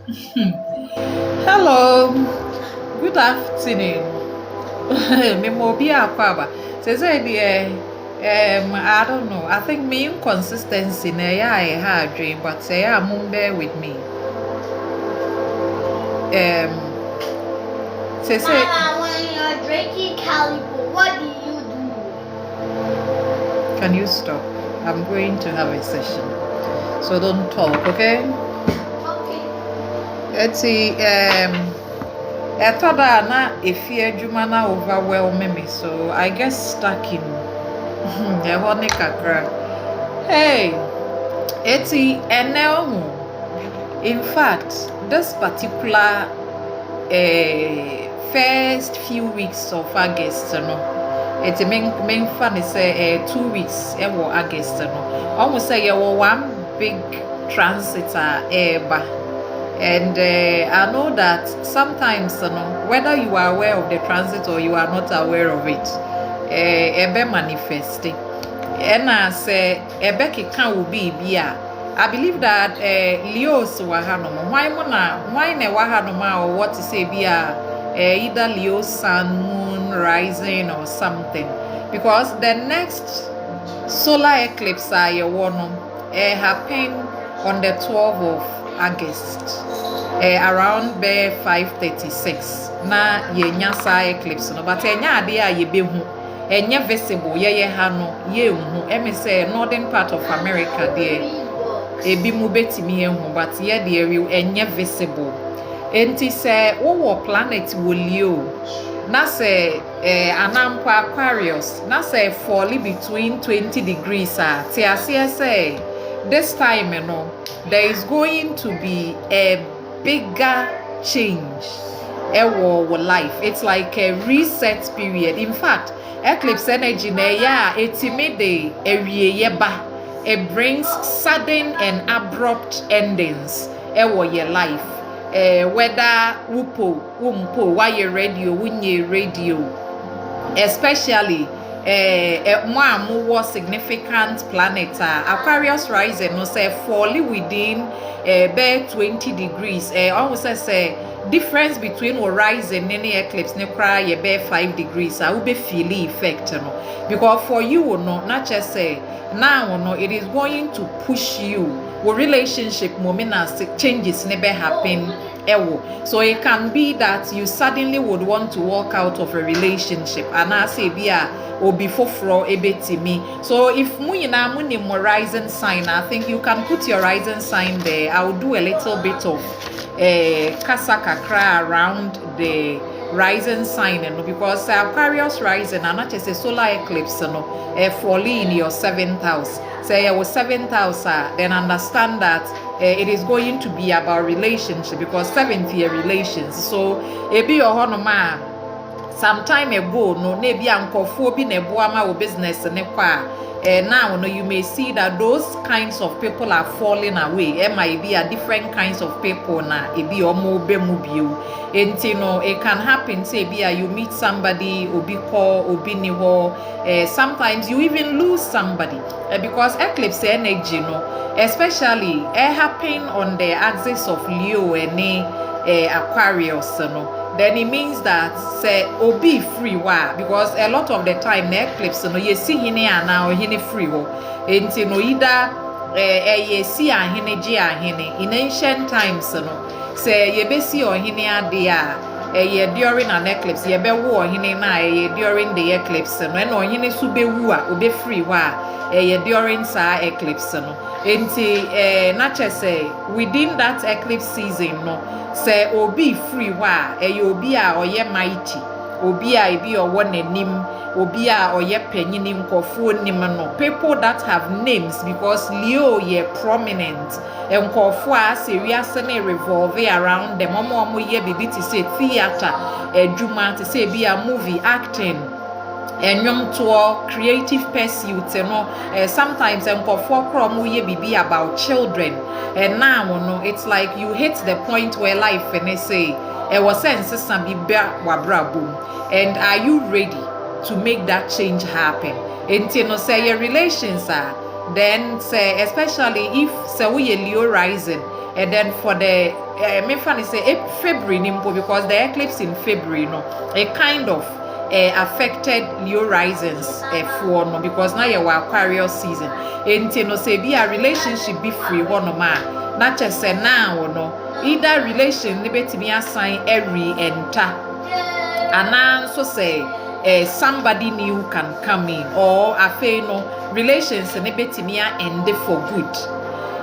Hello, good afternoon. Memobi akwaba. Say I don't know. I think me inconsistency na I had dream, but say bear with me. Say Mama, when you're drinking calipo, what do you do? can you stop? I'm going to have a session, so don't talk, okay? Okay. Let's see. Etada na efi adwuma na overwhelm me, so I get stuck in ehone kakra. Hey, eti enel. In fact, this particular first few weeks of August, it's main fun is 2 weeks August, almost say one big transit eba. And I know that sometimes, whether you are aware of the transit or you are not aware of it, ebe manifesting. And I say, ebe kika will be I believe that Leo's wahanoma. Why ne wahanoma or what to say either Leo sun, moon, rising or something. Because the next solar eclipse happen on the 12th of August. Around 5:36. Na yenya sa eclipse no, but enya ade a yebehu. Enye visible ye ha no ye hu. Emi say northern part of America there. Ebi mu betimi ehu, but ye de real enye visible. Enti say wo planet wo Leo. Na say anampo Aquarius. Na say fall between 20 degrees ti ase say this time there is going to be a bigger change our life. It's like a reset period. In fact, eclipse energy it brings sudden and abrupt endings our your life. Whether wumpo why you radio, especially more significant planet Aquarius rising no say fall within 20 degrees. Almost say difference between horizon and eclipse ne cry 5 degrees. I will be feel effect because for you not just say now it is going to push you relationship moments changes never happen. So it can be that you suddenly would want to walk out of a relationship and I say or before ebetimi. So if muni rising sign, I think you can put your rising sign there. I will do a little bit of kasakakra around the rising sign because Aquarius rising and not just a solar eclipse falling in your 7th house. Say your 7th house, then understand that it is going to be about relationship because 7th year relations. So ebi ohonoma some time ago maybe ankofo bi na eboama wo business ne kwa now you may see that those kinds of people are falling away. It might be a different kinds of people na ebi omo be mu bio enti it can happen say you meet somebody obi call obi ni ho. Sometimes you even lose somebody because eclipse energy especially happen on the axis of Leo and Aquarius then it means that say obi free because a lot of the time the eclipse you see hine ana or hine free enti either you see ahine ji ahine in ancient times say you be see or hine ade during an eclipse you be wo hine na during the eclipse when or hine su be wu obi free during sa eclipse enti not just say within that eclipse season say obi free obi oye mighty obi ebi owo nanim obi oye panyini nkofo nim people that have names because Leo ye prominent nkofo serious na revolve around them omo ye bibi to say theater adwuma to say be a movie acting enyom to creative pursuits sometimes nkofo kro ye bibi about children and now it's like you hit the point where life and say was sense and are you ready to make that change happen until say your relations then say especially if say we Leo rising and then for the me funny say February nimpo, because the eclipse in February no it kind of affected Leo risings for no, because now you are Aquarius season. Enti no say be a relationship be free one ma. Not just say now no either relation ni betimi assign every enter. And so say somebody new can come in, or afe no relations ni betimi end for good.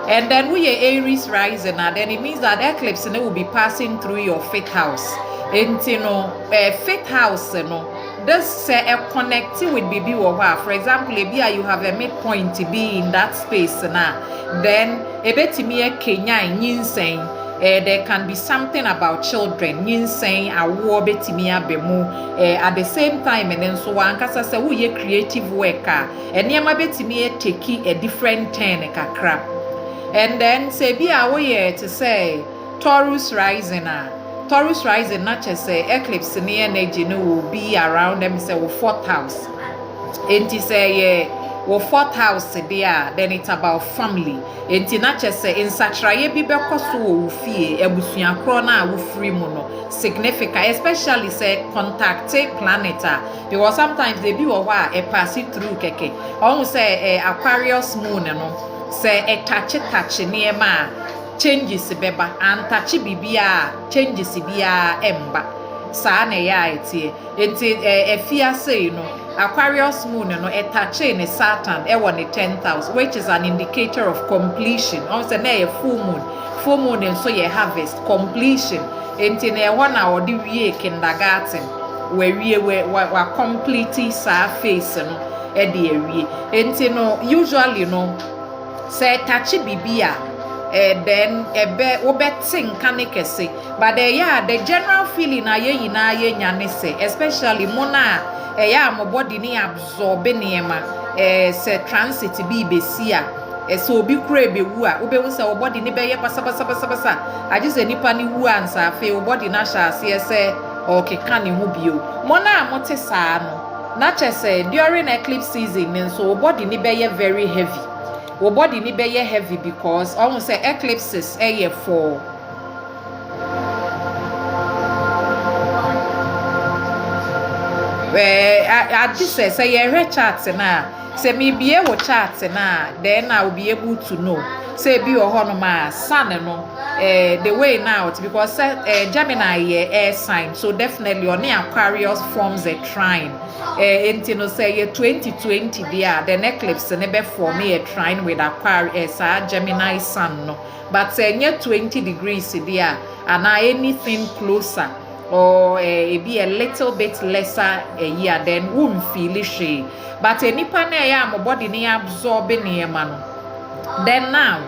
And then we are Aries rising, and then it means that eclipse will be passing through your 5th house. And you know, 5th house, you know, this connecting with BB or for example, you have a midpoint to be in that space now. Then a bit me a Kenya in saying there can be something about children, yin saying a war betimia bemu at the same time, and then so one case say we a creative worker, and yama betimia take a different turn kakra. And then say be away to say Taurus rising. Taurus rising not just say eclipse in the energy no will be around them say 4th house. And to say 4th house there, then it's about family. And to not just say in Satraye bibeko so fie ebusuan krona wo free mono significant, especially say contacted planeta, because sometimes they be a pass it through keke. Almost say Aquarius moon no say a touch near ma changes beba and touch bibia changes bia emba sa na ya etie enti efia say no Aquarius moon no a touch in Saturn e won the 10th house, which is an indicator of completion. Also na a full moon and so ye harvest completion enti na one hour di wie kindergarten where we were completely sa face no e de wie enti no usually no say touch bibia then ebe obeting kanikese, but the general feeling aye nyane say, especially mona mo body ni absorb niema say transit bi besia so obi kura be wu a obewu say wo body ni be ye pasa aje say nipa ni wu ansa fe wo body na sha ase say okay kan ni hu bio mona amote saa no na che say during eclipse season so wo body ni be ye very heavy. Your body ni be heavy because almost say eclipses for I just say your charts na say me be a chart na then I will be able to know say be your honor sun no the way now it's because Gemini air sign, so definitely on Aquarius forms a trine. Entino say 2020 there the eclipse never form a trine with Aquarius Gemini sun no, but say near 20 degrees there and anything closer or be a little bit lesser a year then won't feel it. But any pane my body ni absorbing man. Then now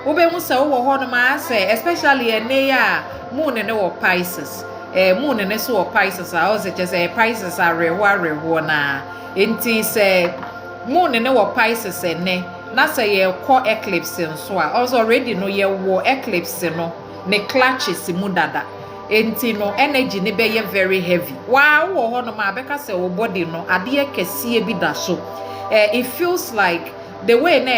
ube musa wo hono ma say especially ya moon ne wo Pisces moon ne so wo Pisces I was just say Pisces are rewa na enti say moon ne wo Pisces ne na say ye ko eclipse nso a also already no ye wo eclipse no ne clutches mu dada enti no energy ne be ye very heavy wa wo hono ma beka say wo body no ade kese bi da so it feels like the way na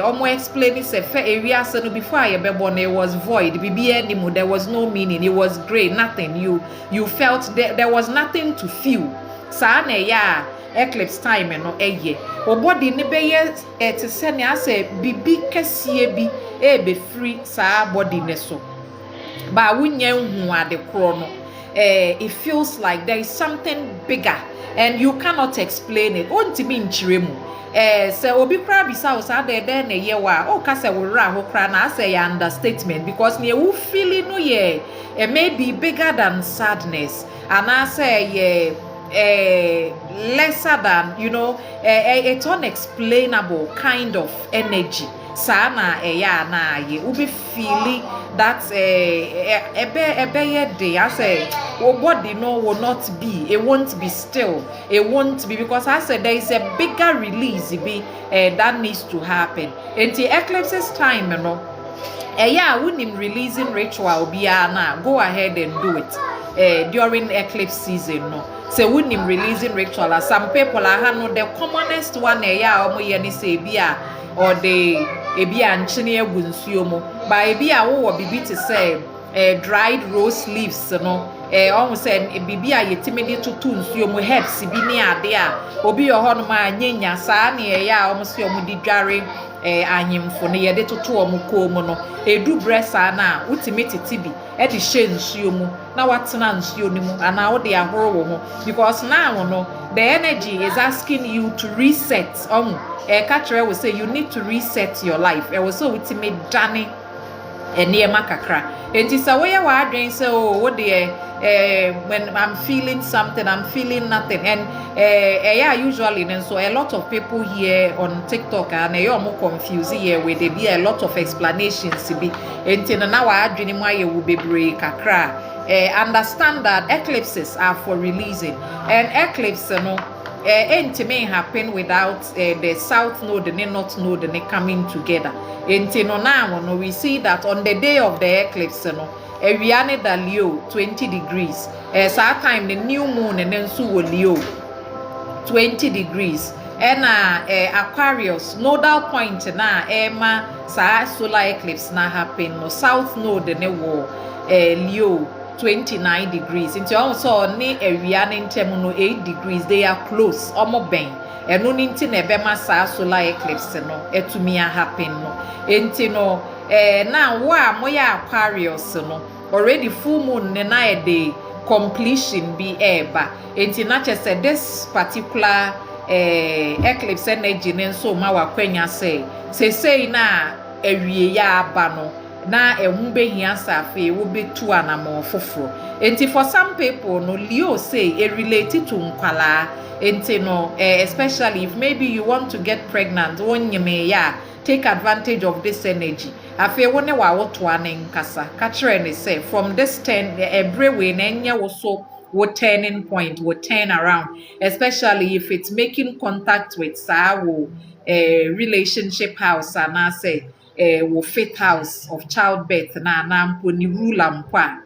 omo explain it say area so before I be born it was void there was no meaning, it was gray, nothing. You felt there was nothing to feel. Sa na eclipse time no o body ni be to say na say bibi kese bi be free sa body ne so ba wunye hu ade kro no it feels like there is something bigger and you cannot explain it. Ontimi nchiremu say obi kra bisa o sa de na ye wa o ka say wo ra ho kra na say ya understatement because ne wo feeling no ye may be bigger than sadness and I say lesser than it's unexplainable kind of energy sana na ye ubi feeling that ebe ye day I say your body will not be, it won't be still, it won't be, because I said there is a bigger release that needs to happen. And the eclipses time when releasing ritual be go ahead and do it during eclipse season so when him releasing ritual some people are the commonest one say or the ebi anchene agunsuo mu ba ebi a wo bibi to say dried rose leaves no almost bibi a yetimi de tutu nsuo mu herbs bi ne ade a obi yo ho no ma nyenya saa ne ya almost yo mu di dware ahemfo ne ye de tutu o mu komu no edu bresa na utimi titi bi e de hye nsuo mu na watena nsuo ni mu ana wo de ahoro wo ho because now no the energy is asking you to reset catch we say you need to reset your life will so utimi dane enema kakra enti sa we ya wa adwen say oh de when I'm feeling something I'm feeling nothing and yeah usually and so a lot of people here on TikTok and they are more confused here where there be a lot of explanations be enti na wa adwen mu aye wo bebre kakra understand that eclipses are for releasing and eclipse no it may happen without the south node and the north node and they coming together. Now we see that on the day of the eclipse, Ariane da Leo 20 degrees. That time the new moon and then so Leo 20 degrees. And Aquarius nodal point na Emma sa solar eclipse na happen no south node and Leo 29 degrees. Into also ne area ne ntem no 8 degrees. They are close. Omo ben. Eno ninti na ebema sa solar eclipse no etumi happen no. Enti no now wa moya Aquarius no already full moon ne na e completion be eba. Enti na say this particular eclipse energy ne so ma wa kwanya say na ewie ya aba no na ehun behia safe wo betu anamo foforo enti for some people no Leo say it related to nkwala enti no especially if maybe you want to get pregnant wonyeme ya take advantage of this energy afi wone wa woto anen kasa ka kire ne say from this 10 every way na enya wo so wo turning point wo turn around especially if it's making contact with sawo relationship house and I say wo fifth house of childbirth na mpo ni ruler mpo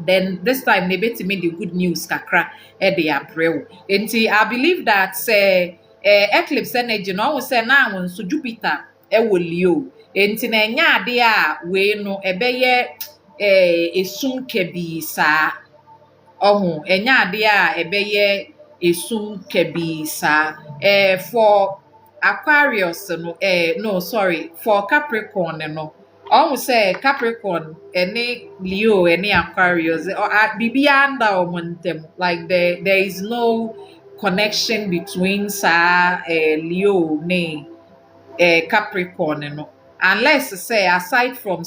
then this time they betimi the good news kakra de abrel enti I believe that eclipse energy no wo say na won so Jupiter wo Leo enti na nya ade a we no ebeye esum kebi sa enya ade a ebeye esum kebi sa for Aquarius no sorry for Capricorn no say Capricorn any Leo any Aquarius bibia under omontem like there is no connection between Leo ne Capricorn no unless say aside from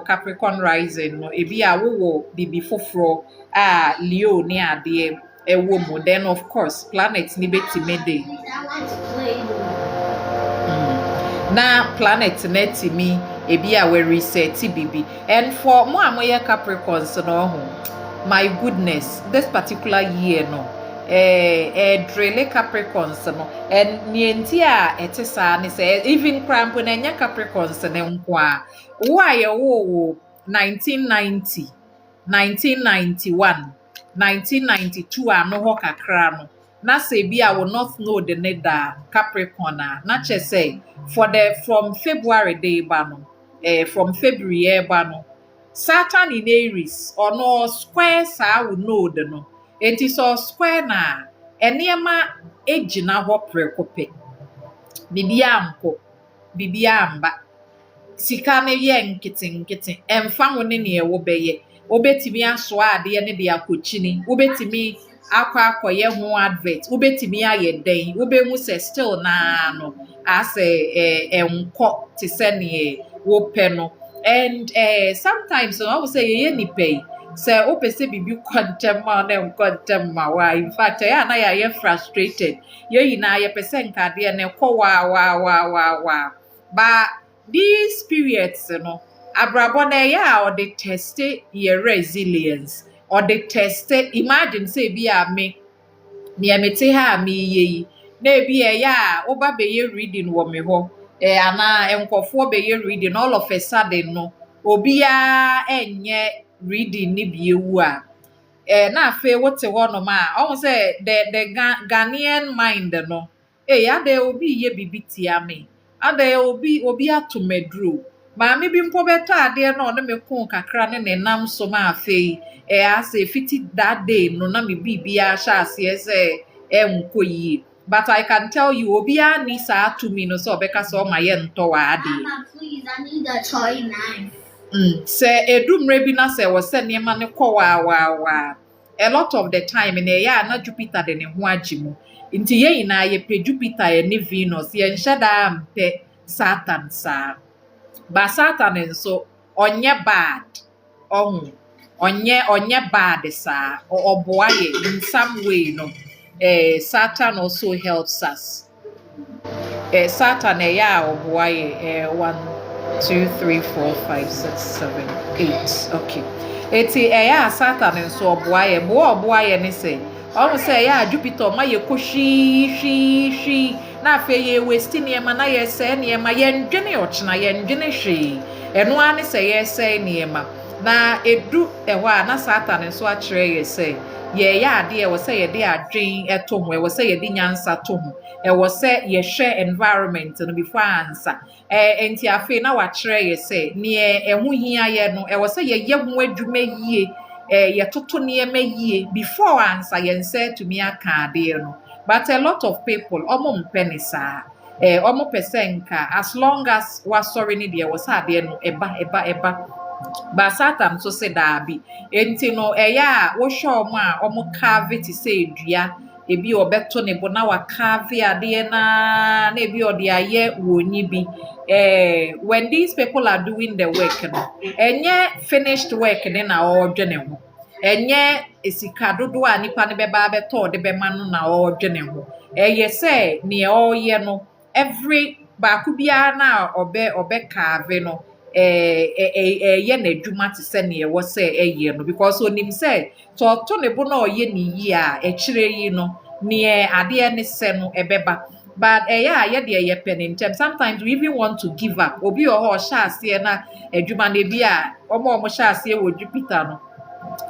Capricorn rising no ebia wo bibi foforo Leo ne ade ewo mo then of course planets ni betime dey na planet netimi ebi a we reset bibi and for mo amoye Capricorns no my goodness this particular year no drele Capricorns no and nienti a etesa ne say even cramp na nya Capricorns ne nko a wo aye wo 1990 1991 1992 ano ho kakra no na say bi a wo north node ne da Capricorn na che say from February day ba no from February ba no Saturn in Aries or no square sa wo node no enti so square na enema ejina ho prekope bibia amba sika ne ye nkete emfa wo ne ne wo beye obetimi aso ade ne de akochini obetimi akwa ho advert obetimi aye den obehu se still na no ase enko te se ne wo pe no and sometimes I would say ye ni pay say opese bibi kwantem ma na kwantem ma wa in fact ya na ya frustrated ye na ye pese nkade ne kwo wa ba these periods no abrabo na ya or the test your resilience or the test imagine say bi a me mete ha me yi na bi ya oba be ye reading wo me ho ana enkofo be ye reading all of a sudden no obia enye reading ni bi ewu a na afa wote ho no ma o say the Ghanaian mind no ya de obi ye bibiti ame ade obi atomedro maame bi mpo beto ade no no me ko kakra ne ne nam so ma afei ase fiti that day no na me bibia sha ase se enko yi but I can tell you obia ni saa to me no so obeka so ma ye nto wa ade Mama, please, I need a toy knife. se edumre bi na se wo se niema ne kɔ wa a lot of the time na ya na Jupiter de ne ho agimu nti ye nyina ye pe Jupiter ye ne Venus ye nhye da mpe Saturn saa ba Saturn nso onye bad onye bad saa oboa ye in some way no Saturn also helps us Saturn ya oboa ye 1 2 3 4 5 6 7 8 okay eti Saturn nso oboa ye ne se ọmụ sị ya Jupiter ma ye kohwi na afe ye waste niema na ye se niema ye ndwene ọchina ye ndwene hwe eno ani sị ye se niema na edu ehọ a na Saturn nso akyerɛ ye se ye ade wo sɛ ye de adwen eto ho wo sɛ ye de nyansa to ho wo sɛ ye hwɛ environment no before ansa enti afe na wa kyerɛ ye se ne ɛho hia ye no wo sɛ ye ho adwuma yie yɛtoto nneɛma yie before ansa yɛnsɛ tumi aka adeɛ no but a lot of people ɔmo mpɛ ne saa ɔmo pɛ sɛ nka as long as wasɔre ne deɛ wɔ sɛ adeɛ no ɛba ba Satan nso sɛ daabi enti no a wohwɛ ɔmo a ɔmo carve te sɛ edua ebi ɔbɛto ne bo na wacarve adeɛ na ebi ɔde ayɛ wɔnyi bi when these people are doing the work no ɛnyɛ finished work ne na ɔredwe ne ho ɛnyɛ esika dodo a nipa ne bɛba abɛtɔ ɔde bɛma no na ɔredwe ne ho ɛyɛ sɛ nea ɔreyɛ no every baako biara na ɔbɛ carve no ɛyɛ n'adwuma te sɛ nea ɛwɔ sɛ ɛyɛ no because onim sɛ tɔɔto ne bo na ɔyɛ ne yie a akyire yi no nea adeɛ ne sɛ no ɛbɛba but a yɛde yɛpɛ ne ntɛm sometimes we even want to give up obi wɔ hɔ ɔhyɛ aseɛ na adwuma no bi a ɔmo hyɛ aseɛ wɔ Jupiter no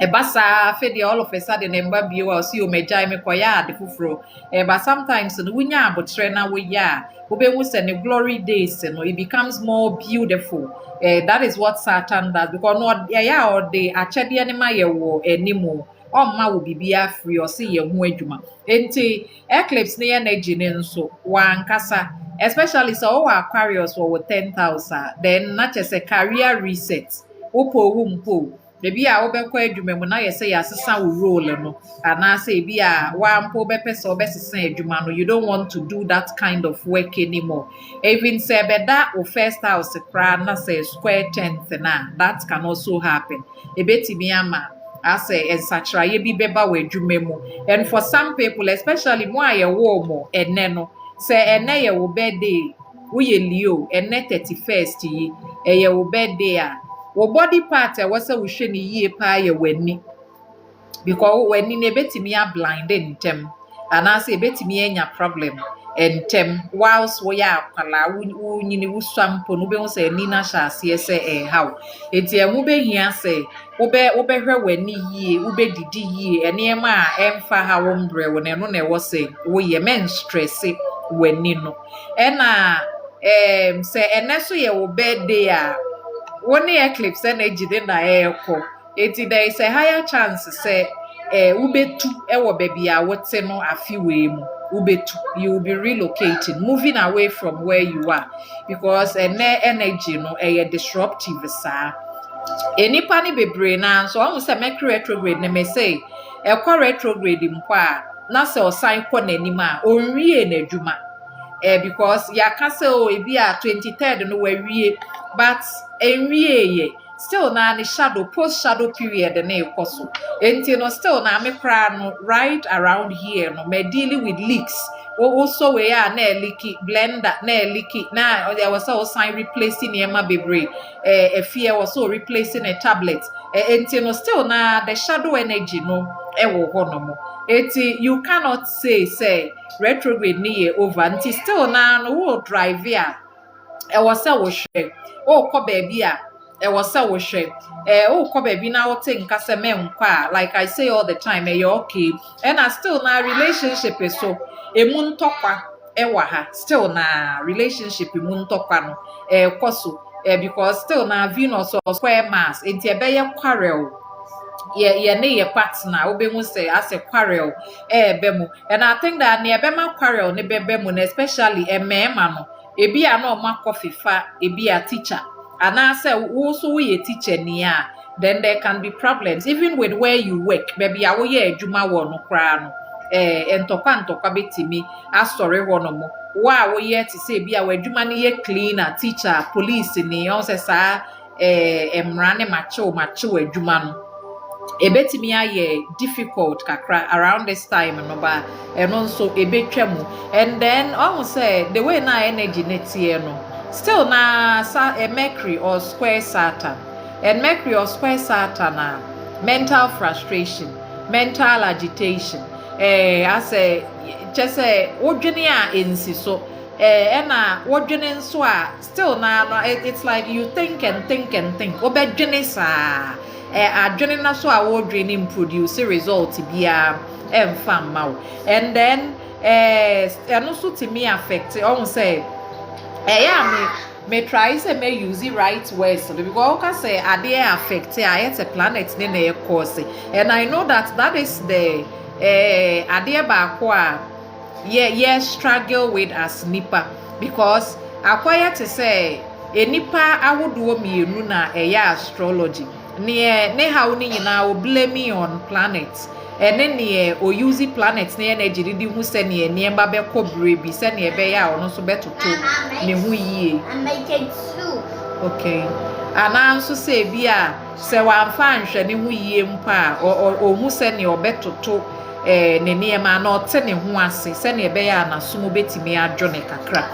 ɛba saa afei deɛ all of a sudden ne mba bio a ɔsi omegyae me kɔyɛ ade foforɔ but sometimes no wonya abotrɛ na woyɛ a wobɛhu sɛ ne glory days no it becomes more beautiful that is what Saturn does because no ɔde akyɛdeɛ ne ma yɛ wɔ anim ɔmma wɔ biribi afiri ɔse yɛ ho adwuma nti eclipse ne energy ne nso wankasa especially sɛ ɔwɔ Aquarius wɔ 10,000 then na kyɛ sɛ career reset wopɔ owu mpo ebi a wobɛkɔ adwuma mu na yɛ sɛ yɛasesa wo role no anaasɛ ebi a wampo bɛpɛ sɛ wobɛsesa adwuma no you don't want to do that kind of work anymore even sɛ bɛda wo first house koraa na sɛ square 10th na that can also happen ebetumi ama asɛ nsakyerɛeɛ bi bɛba wɔ adwuma mu and for some people especially mo a yɛwɔ mo ɛnɛ no sɛ ɛnɛ yɛ wo birthday woyɛ Leo ɛnɛ 31st yi ɛyɛ wo birthday a wo body part ɛwɔ sɛ wohwɛ ne yie paa yɛ w'ani because w'ani no ebetumi ablind ntɛm anaasɛ ebetumi anya problem ntɛm whilst woyɛ akwalaa wonyini wosua mpo no wobɛhu sɛ ani no ahyɛ aseɛ sɛ ɛhaw enti ɛho bɛhia sɛ wobɛhwɛ w'ani yie wobɛdidi yie nneɛma a ɛmfa ha wo mbrɛ wo no ɛno na ɛwɔ sɛ woyɛ mɛnstrɛse w'ani no ɛna sɛ ɛnɛ so yɛ wo birthday a wo ne eclipse energy de na ɛrekɔ enti there is a higher chance sɛ wobɛtu ɛwɔ baabi a wote no afi wei mu wobɛtu you will be relocating moving away from where you are because ɛnɛ energy no ɛyɛ disruptive saa enipa ne bebree na nso ɔmo sɛ Mercury retrograde ne me say ɛkɔ retrograde mpo a na sɛ ɔsan kɔ n'anim a ɔnwie n'adwuma because yɛaka sɛ ebi a 23rd no wawie but enwie yɛ still na ne shadow post shadow period na ekɔ so enti no still na me kra no right around here no me dealing with leaks also we are na leaky blender na leaky na there was also sign replacing niema bebre fear was so replacing a tablet enti no still na the shadow energy no ewo ho no mo enti you cannot say retrograde ni ye over enti still na no wo drive ya ewo say wo hwe o kɔ baabi a ɛwɔ sɛ wohwɛ wokɔ baabi na wote nka sɛ menkɔ a like I say all the time ɛyɛ okay ɛna still na relationship so emu ntɔkwa ɛwɔ ha still na relationship emu ntɔkwa no ɛkɔ so because still na Venus or square Mars enti ebeye quarrel ye ne ye partner obehu say as a quarrel bemu, and I think that ne ebema quarrel ne bebemu, especially emema no ebi a no ma kofifa ebi a teacher and I say wo so we a teacher nia, then there can be problems even with where you work baby a wo ye adwuma wo no kra no entokwa betimi asori ho no mo wa wo ye te say bi a wo adwuma ne ye cleaner teacher police ni on say sa emra ne macho adwuma no ebetimi aye difficult kakra around this time no ba eno nso ebetwamu, and then almost say the way na energy netie no still na Mercury or square Saturn, and Mercury or square Saturn mental frustration, mental agitation as a just say wodwene a ensi so na wodwene nso a still na no it's like you think and think obedwene sa adwene na so a wodwene produce result bia emfa mawo, and then eno so timi affect on say me try say me use right words because I say ade affect a planet ne na cause, and I know that is the ade ba ko a ye struggle with as nipa, because akwaya to say enipa awodo mienu na astrology ne how ni nyina o blame on planets, and then o use planets ne energy di hu se ne niemba be kobre bi se ne be ya ono so betoto ne hu yie. I make it too. Okay. Ana nso se bi a se wamfa nhwe ne hu yie mpa o hu se ne obetoto ne niema na ote ne hu ase se ne be ya na sumo betimi adwo ne kakra.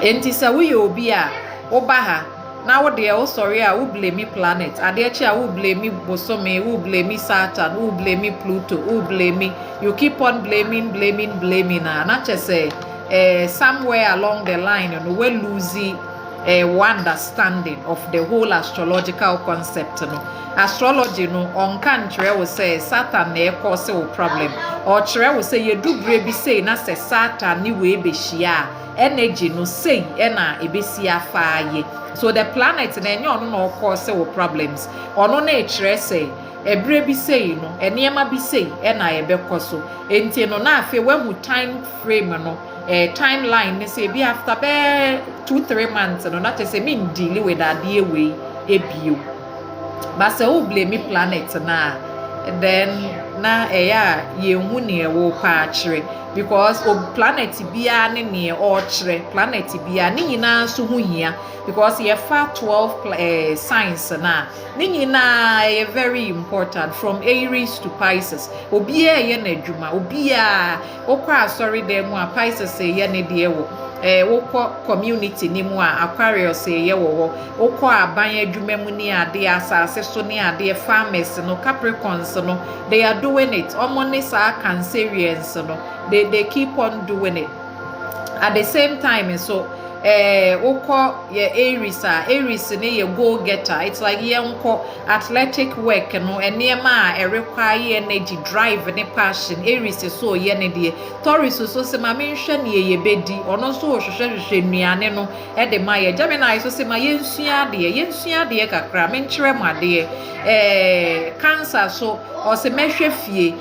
Enti se wo ye obi a wo ba ha na wo de o sorry a wo blame planet ade echi a wo blame bosome, wo blame Saturn, wo blame Pluto, wo blame, you keep on blaming na chese somewhere along the line you know we lose one understanding of the whole astrological concept no. Astrology no on kan kire wo say Saturn na cause wo problem, or kire wo say ye du bre bi say na say Saturn ni we be hia energy no say na ebesi afaaye, so the planet na enye ono no cause wo problems ono na kire say ebre bi say no eniema bi say na ebekọ so enti no na afi wahu time frame no timeline ne say be after 2-3 months no na say me deal with ade we ebio, but say wo blame planet na then na ye hu ne wo pa akire, because o planet bia ne o kire planet bia ne nyina so hu hia, because ye fa 12 signs na ne nyina very important from Aries to Pisces. Obia ye na adwuma obia okwa sorry dem a Pisces ye ne de wo wokọ community ni mu a Aquarius ye wo wokọ aban adwuma mu ni ade asase so ni ade farmers no Capricorns no they are doing it, omone sa Cancerians no they keep on doing it at the same time. So wokọ ye Aries ne ye go getter, it's like ye nko athletic work no enema a require energy, drive ne passion. Aries so ye ne de. Taurus so se ma menhwe ne ye bedi ono so hwehwehwe nuane no de ma ye. Gemini so se ma yensua de kakra menkyere ma de. Cancer so o se mehwe fie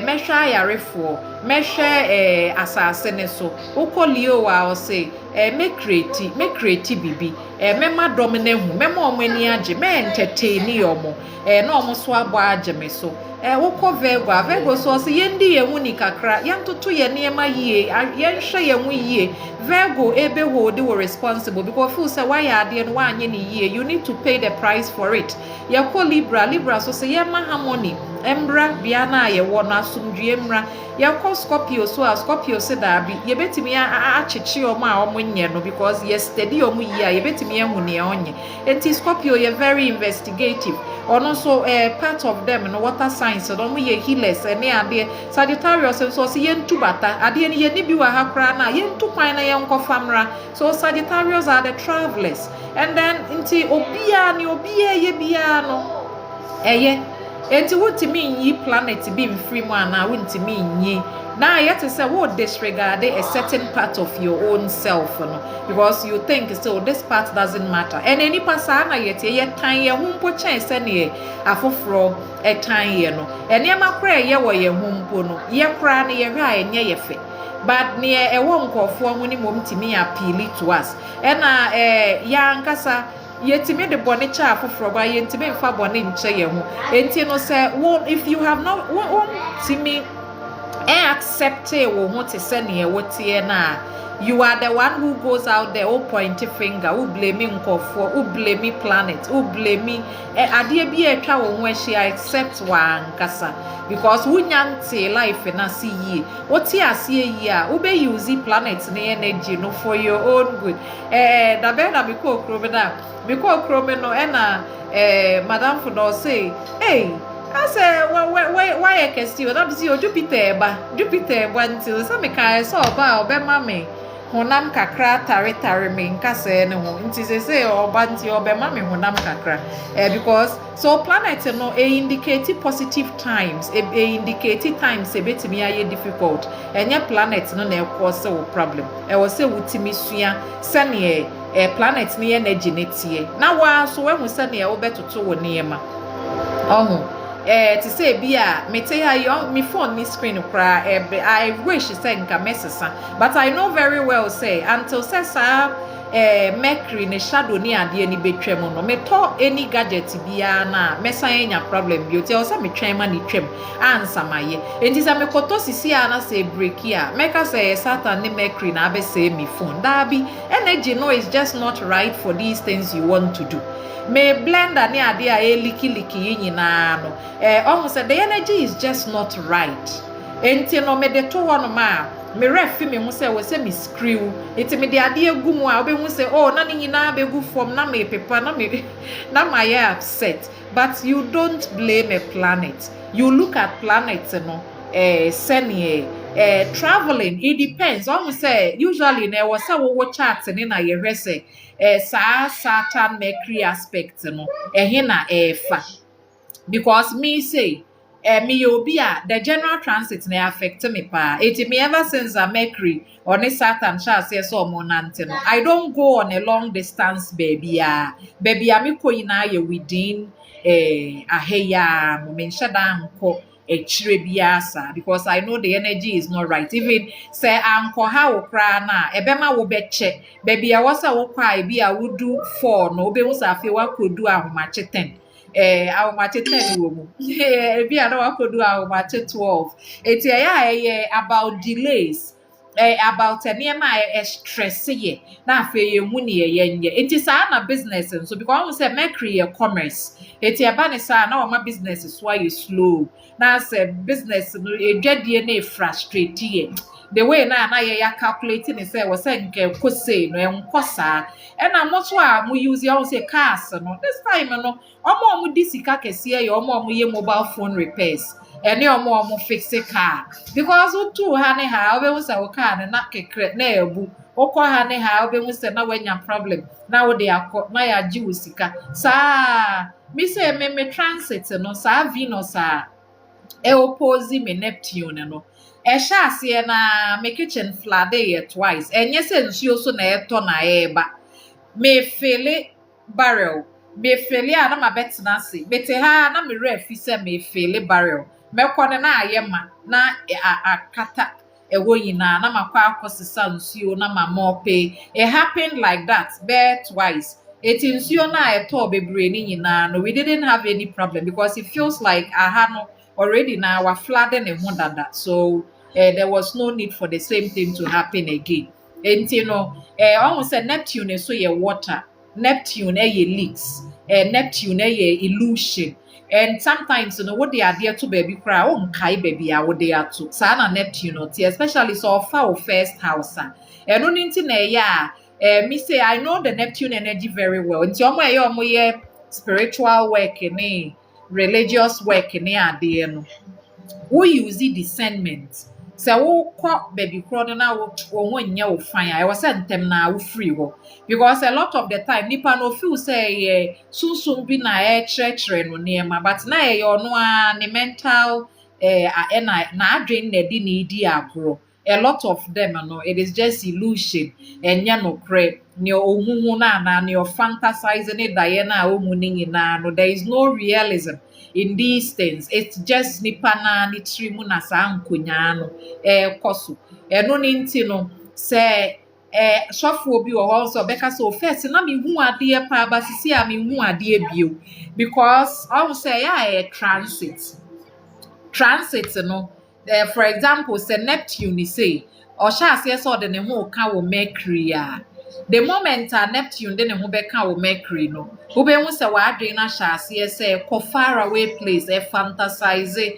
mehwe ayarefo mehwe asase ne so. Wokọ Leo wa o se me create bibi mema domine hu mema omani age me entertain yomo na omo so abo age me so wokọ Virgo so se yendi ye hu ni kakra yantoto ye niema yie yenhwe ye hu yie. Virgo ebe hold you responsible because feel say why ade no anye ni yie, you need to pay the price for it. Ye ko Libra so say ye ma harmony embra bia na ye wo na asumdue emra. Ye ko Scorpio so a Scorpio se da bi ye betimi a cheche omo a omo nye no, because ye steady omo yie ye betimi ehu ne onye. Enti Scorpio ye very investigative, ono so part of them no water signs no mo ye healers ne ade. Sagittarius so say ye ntu bata ade ne ye ni bi wa ha kra na ye ntu kwan na ye famra. So Sagittarius are the travelers, and then inti obia ye bia no enti wotimi nyi planet bi mfiri mu ana wotimi nyi Now you have to say what disregard a certain part of your own self, because you think so this part doesn't matter. And any pasana yet time ye humpo chance any afofro a time ye no. And yama cray ye wa ye humpo no ye cran ye ra and ye fe. But near a wonk of one winning mum to me appeal to us. And young cassa. Yet me the bonnet chaff for by intimate for bonnet chair. And Tino say, won't if you have not won't see me accept it or want to send you what na. You are the one who goes out there, who point a finger, who blame me for, who blame me planet, who blame me. I dear be a travel when she accepts one cassa. Because we nyanti life and I see ye. What ye see ye, ube use planets and energy no for your own good. Da bena biko kromena. Biko kromeno ena Madame Funo say, hey, I say, why I can still not see your Jupiter one till some kind saw about Bemame. Honam kakra tare me nkase ne ho nti say obanti obema me honam kakra because so planet no indicate positive times indicate times betimi aye difficult enye planet no na cause problem was say wutimi sua sane planet ne energy netie na wa so we hu sane wo betoto wo niema to say bia me tell you me phone me screen cry I wish say nka mesesa but I know very well say until say mercury ne shadow ni ade ni betwem no me to any gadget bia na mesan enya problem bi o tell say me twem ma ni twem answer maye enti say me koto sisi na say break here make say Saturn ne mercury na be say me phone that be energy no is just not right for these things you want to do. Me blender ni ade a liki nyina no almost the energy is just not right enti no me de to one ma me ref me hu say we say me screw enti me de ade agu mu a obe hu say oh na ni nyina be gu form na me paper na me na my upset but you don't blame a planet you look at planets no senior traveling it depends almost say usually na was say wo chart ni na ye hwese Saturn Mercury aspect no na fa because me say me obia the general transit na affect me pa it me ever since a Mercury or ne Saturn sha say so mo nante no I don't go on a long distance baby me ko ina ye within aheya mo me nshada nko biasa because I know the energy is not right even say anko ha wo kra na ebema wo beche baby a wasa wo kwa bi a wo do 4 no obe musa afi wa kodu ahomache 10 ahomache 10 wo mu bi a na wa kodu ahomache 12 eti about delays about niema stress ye na afi ye mu ne ye enti sa na business so because we say Mercury commerce eti aba ne sa na wa business so you slow na say business no edwadie na frustrate ye the way na ye ya calculating say we say nke kose no enkosa e na moto a mo use ya say cars no this time no omo disika kese ye omo ye mobile phone repairs ene omo fix car because otu ha ne ha obe say o car na kekre na ebu okọ ha ne ha obe say na wanya problem na wo de akọ na ya ji usika sa me say me transit no sa Venus oppose me Neptune no sha ase na me kitchen flood twice enye se nsuo so na eto na eba me fele barrel me fele na ma betina ase bete ha na me refi se me fele barrel me kone na ayema na akata ewo yina na makwa akosisa nsuo na ma mope it happened like that but twice it nsuo na eto bebre ni nyina no we didn't have any problem because it feels like aha no already now we're flooding in Hundada. So there was no need for the same thing to happen again. And you know, almost a Neptune is so your water, Neptune leaks, Neptune illusion. And sometimes you know what they are there to baby cry, kai baby are what they are to Sana Neptune, especially so far first house. And on into me say I know the Neptune energy very well. It's your spiritual work in religious work ni ade no wo use discernment say wo kọ baby kro na wo ho nya wo fan I was sentem na wo free wo because a lot of the time nipa no feel say sunsun bi na church no niema but na ono a ne mental na adwen na di na di agro. A lot of them, it is just illusion. And no cre near omuna na near fantasizing it Diana omuning no. There is no realism in these things. It's just nipana ni trimuna sa ankunyano kosu. No nintino say sɔfoɔ bi wɔ hɔ nso ɔbɛka sɛ first na mehu adeɛ paa ba sisi a mehu adeɛ bio because ɔmo sɛ ɛyɛ transit no for example sɛ Neptune say ɔhyɛ aseɛ sɛ ɔde ne ho ka wɔ Mercury a the moment a Neptune de ne ho bɛka wɔ Mercury no wobɛhu sɛ w'adwene no ahyɛ aseɛ sɛ kɔ far away place fantasize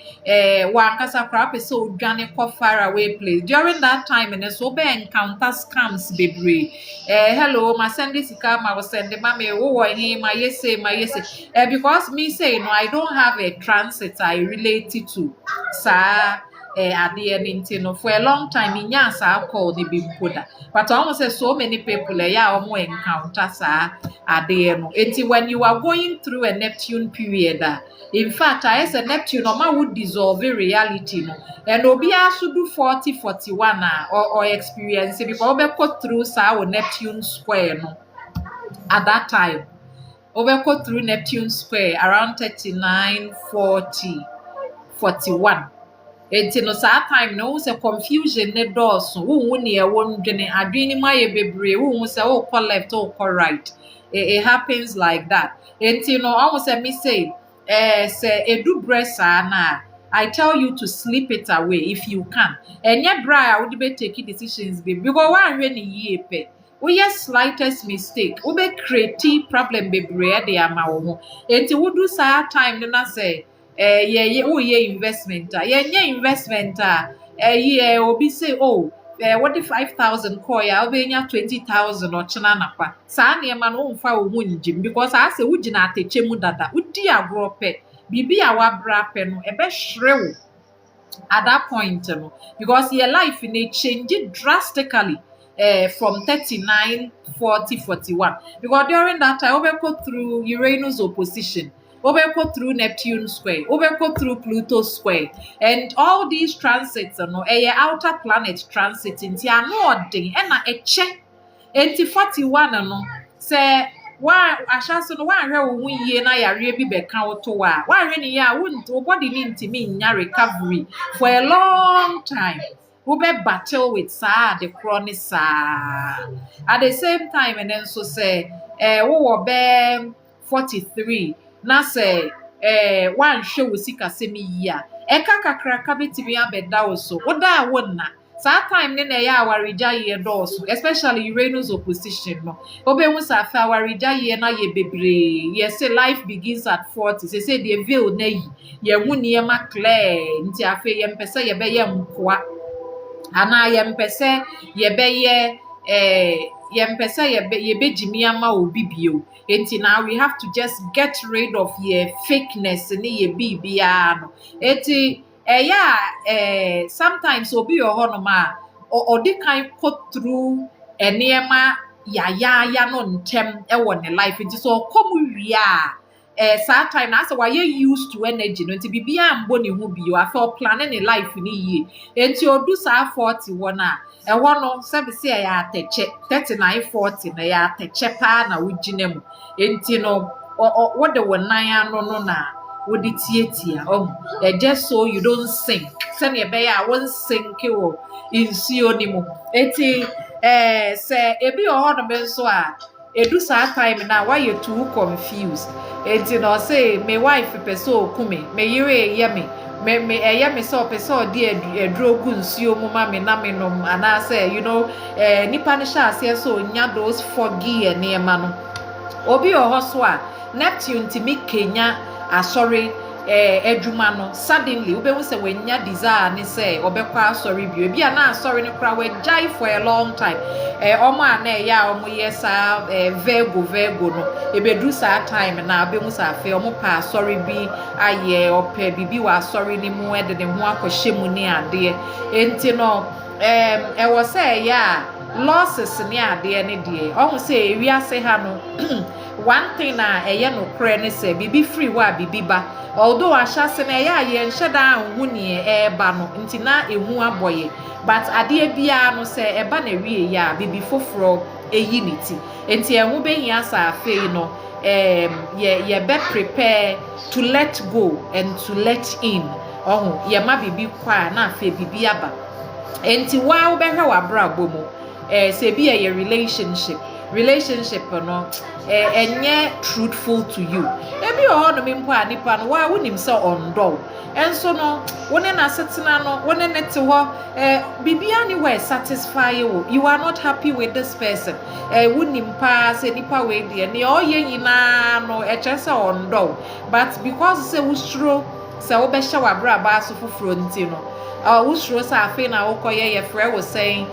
wankasa koraa pɛ sɛ odwane kɔ far away place during that time ne so wobɛ encounter scams bebree hello ma send sika ma wo send ma me wowɔ he ma yese because me say no I don't have a transit I relate to saa adeɛ no nti no for a long time inya saa call ne bi mpoda but almost say so many people almost encounter saa adeɛ no nti when you are going through a Neptune period in fact I say Neptune ma would dissolve reality no and obi aso do 40-41 or experience because obekɔ through saa Neptune square no at that time obekɔ through Neptune square around 39-40-41 enti no saa time no wo sɛ confusion ne dɔɔso wo ne ɛwɔ ndwene adwene ma yɛ bebree wo sɛ wo kɔ left wo kɔ right it happens like that enti no almost say me say sɛ edu brɛ saa na I tell you to sleep it away if you can ɛnyɛ bra a wo de be take decisions be because one hwɛ ne yie pɛ woyɛ slightest mistake wobɛ create problem bebree de ama wo ho enti wo do saa time no na sɛ yeah, investment. Investment. Obi say, oh, what the 5,000 koy? I'll be 20,000 or chananapa. Sani man won't fall wounding because I say, would you not take chemudada? Would dear grope? Bibi our brapen, a best shrill at that point, because your life in a change it drastically. From 39, 40, 41. Because during that time, we go through Uranus opposition. Go through Neptune square, go through Pluto square, and all these transits, outer planet transit into another thing, and a check 41 say why I shall say why we ye na ya be beka to why really ya wouldn't body need to mean ya recovery for a long time. We be battle with the chronic at the same time, and then so say we were be 43. Na say one show sika semi ya eka kakra ka betimi abeda wo so oda wonna saa time ne na ya awarija ye dooso especially Uranus opposition no obehu sa fa awarija ye na ye bebre ye say life begins at 40 say the veil na yi ye hu niema clear nti afa ye mpese ye be ye mkoa ana ye mpese ye be ye yempesa yebejimi ama obi bio enti now we have to just get rid of your fakeness ni ye bibia no eti sometimes obi oho ma odi kan go through enema ya no ntem e wo ne life enti so come wia saa time na say why used to energy no enti bibia ambo ne ho bio afa plan ne life ni yie enti odu saa 41 a ɛwɔ no sɛbi sɛ ɛyɛ atɛkyɛ 39-40 na ɛyɛ atɛkyɛ paa na wogyina mu enti no wode wo nan ano no na wode tietia just so you don't sink sɛnea ɛbɛyɛ a won sink wɔ nsuo ni mu enti sɛ ebi wɔ hɔ no nso a edu saa time na why you too confused enti no say me wife pɛ sɛ okume me yere yɛ me me so person di eduro gu nsuo mu ma me na me nom ana say nipa ne sha ase so nya those foggy enema no obi oho so a Neptune timi Kenya asori edwuma no suddenly we be say wenya desire ne say obekwa asori bi a na asori ne kra we jai for a long time omo ana ya omo yesa Virgo no ebedu sa time na be mu sa fe omo pa asori bi aye ope bibi wa asori ne mu ede ne ho akohye mu ne ade enti no e wo say ya losses ne ade ne de omo say wi ase ha no one thing na eye no kre ne say bibi free wa bibi ba although ahyase na eye aye nhye da hu ne e ba no nti na ehu aboye but ade bia no say e ba na wie ya bibi foforo eyi niti enti ehu be hia sa afei no ye be prepare to let go and to let in ye ma bibi kwa na afei bibi aba enti wa wo be hwe wa bra bomu say be a relationship no enye truthful to you ebi o no mpo a nipa no wa wonim se ondo enso no wone na setena no wone nete ho bibia ni we satisfy you are not happy with this person wonim pa se nipa we de ne oye nyina no echese ondo but because se wustro se wo be hye wa bra ba so foforo nti no wustro sa afi na wo koye ye frɛ wo saying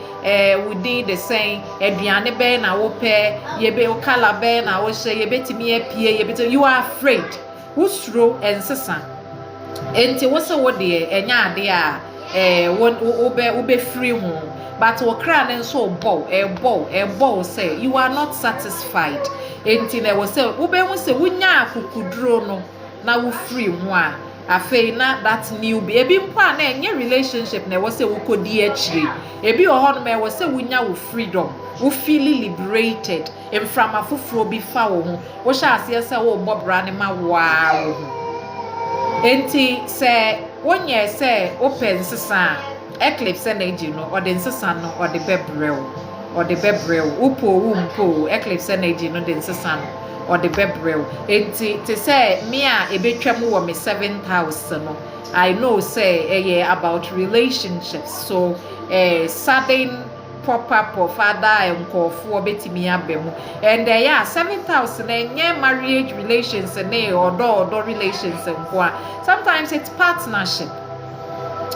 we did the same aduane be na wo pe ye be kala be na wo hye ye betimi apie ye bet you are afraid wustro ensesa enti wo se wo de enya ade a wo be free ho but wo kra ne so bow say you are not satisfied enti na wo se wo be hu se wunya akukuduro no na wo free ho a afei na that new be ebi mpo a na enye relationship na wo se wo kodi achire ebi o ho no ma wo se wunya wo freedom wo feel liberated from afoforo bi fa wo ho wo sha ase se wo bobra ne ma wow enti se wonye se open sesa eclipse energy no or the sesa no or the bebrel upo umpo eclipse energy no the sesa no or the bebrel enti te say me a ebetwam wo me 7,000 no I know say about relationships so sudden pop up of father nkofo betimi abemu and 7,000 enye marriage relations and odo relations nkwa sometimes it's partnership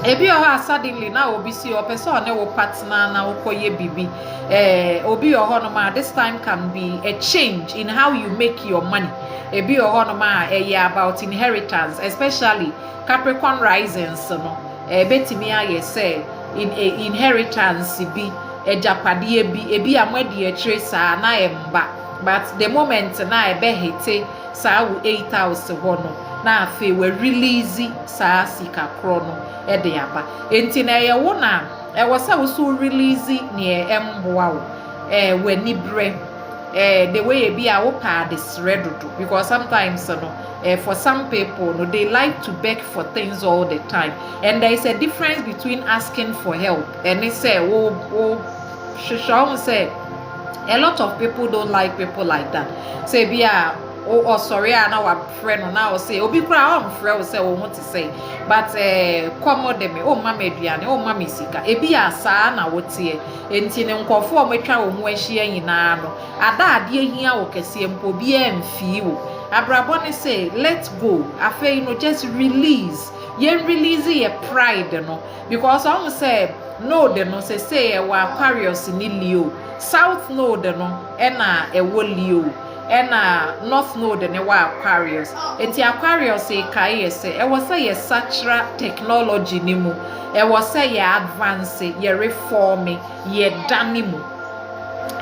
ebi suddenly na obi si o person na wo partner na wo koye bibi obi no ma this time can be a change in how you make your money ebi no ma about inheritance especially Capricorn risings no betimi aye say in inheritance bi ejapade ebi amwadi sa na emba but the moment na ebe hete sa 8,000 hono na afi we release sa sika krono ede aba enti na ye wo na wo sa wo so release ne emboa wo wani bre the way e bi a wo pa this redodo because sometimes for some people no they like to beg for things all the time and there is a difference between asking for help and they say Shishon say a lot of people don't like people like that say bia sorry na wa friend na o say obi kura o mfrɛ o say o want to say but komo de me o mama aduane o mama sika ebi asa na wote enti ne nkofo o metwa wo ho ahia nyina no ada ade ahia wo kese mpo bi amfi wo abrabo ne say let go afei no just release release your pride no because I say no de no say Aquarius ni Leo South node no na Leo na North node ne Aquarius enti Aquarius kai say was say sacral technology ni mu was say advance reform danimu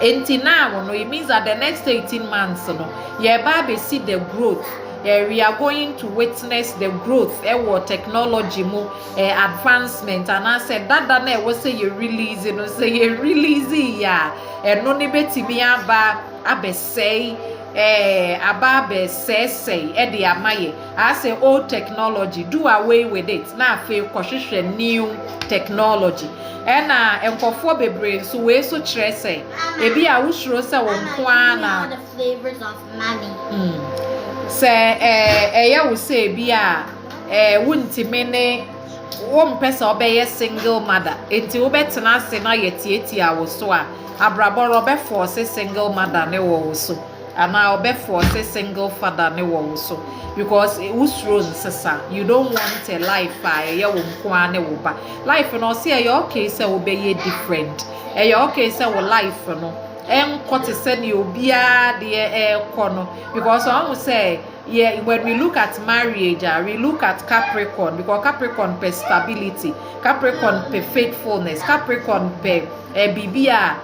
enti now no it means that the next 18 months no baby see the growth we are going to witness the growth technology mo advancement and I said that na we say you release say you release ya no ni betimi aba abesei say de amaye I say old technology do away with it na afi kohwehwe new technology na enkofo bebre so we so kire say ebi a wusuro say won kwa na the flavors of money say wo say bi a wuntime ne wo mpesa obeye single mother enti wo betena ase na yetieti a wo so a abraboro be force single mother ne wo so ana obe force single father ne wo so because wusuro nsesa you don't want a life wo nko ne wo ba life no say okay say wo be different okay say wo life no enkote say ne obia de kono because I will say when we look at marriage we look at Capricorn because Capricorn per stability Capricorn per faithfulness Capricorn per bibia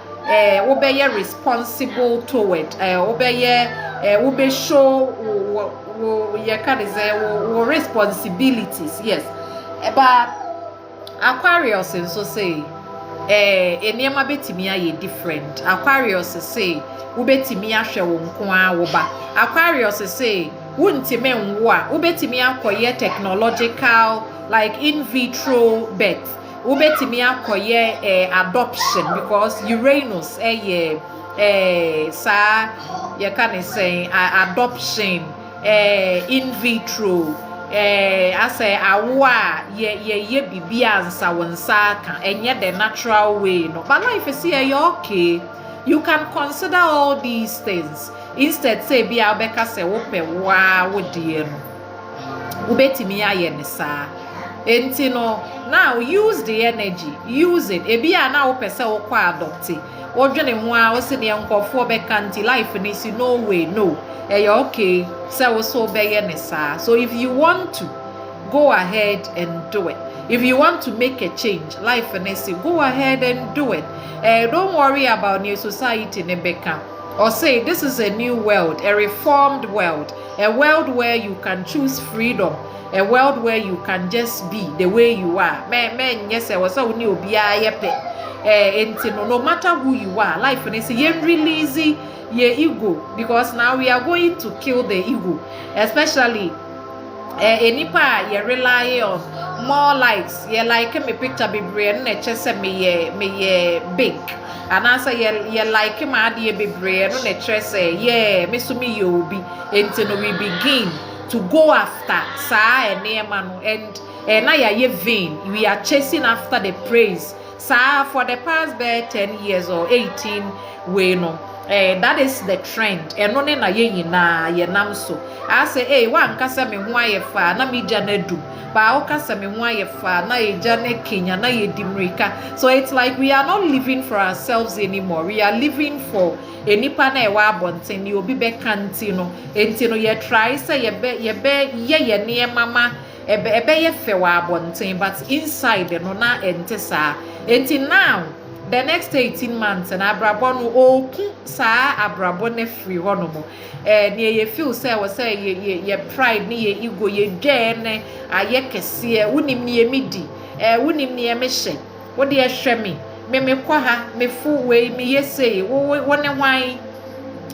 obeye responsible toward obeye will be show you can say responsibilities, yes. But Aquarius nso say enema betimi aye different. Aquarius say wobetimi ahwe wo nko a wo ba. Aquarius say wuntime nwo a wobetimi akoye technological like in vitro birth. Wobetimi akoye adoption because Uranus sa you can say adoption in vitro I say awa ye bibi ansa wonsa ka enye the natural way no but life is here you okay you can consider all these things instead say bi abeka say wo pe wa wo die no wo betimi aye ne sa enti no now use the energy use it ebi a na wo pe say wo kwa adopt wo dwene ho a wo se ne nkofo be kanti life ni si no way no okay so if you want to go ahead and do it, if you want to make a change life and go ahead and do it. Don't worry about new society nebeka or say this is a new world, a reformed world, a world where you can choose freedom, a world where you can just be the way you are. Men yes I was only no matter who you are life and release your ego because now we are going to kill the ego, especially enipa you rely on more likes you like me picture be brain na chese me big and answer you like me ade be brain no na chese me so me you be until we begin to go after sa enema no and na ya vain we are chasing after the praise sa for the past 10 years or 18 we no that is the trend eno ne na ye nyina ye nam so I say wa nkasa me ho ayefa na me gya na du ba o kasa me ho ayefa na ye gya na Kenya na ye dimrika so it's like we are not living for ourselves anymore we are living for enipa na e wa abonten ni obi be kanti no enti no ye try say ye ne mama ebe ye fe wa abonten but inside no na ente sa enti now the next 18 months and abrabo no oku sa abrabo ne free hono mo ne ye feel say we say ye pride ne ye ego ye dwane aye kese wonim ne ye midi wonim ne ye mehye wo de ehwe me kwa ha me fu we me ye say wo ne hwan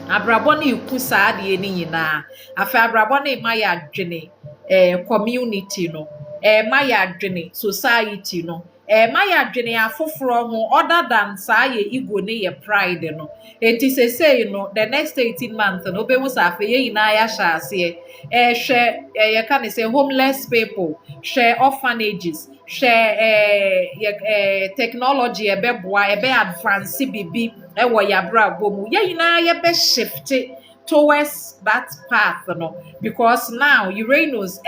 abrabo ne ku sa de ni nyina afa abrabo ne ma ya adwene community no ma ya adwene society no ma ya adwene afoforo ho other than sa ye ego ne ye pride no enti say no the next 18 months no be musa afa ye ina ya sha ase hwe ye can say homeless people share orphanages share technology ebeboa ebe advance bibi ewo ya bra bomu ye ina ye be shift towards that path no because now Uranus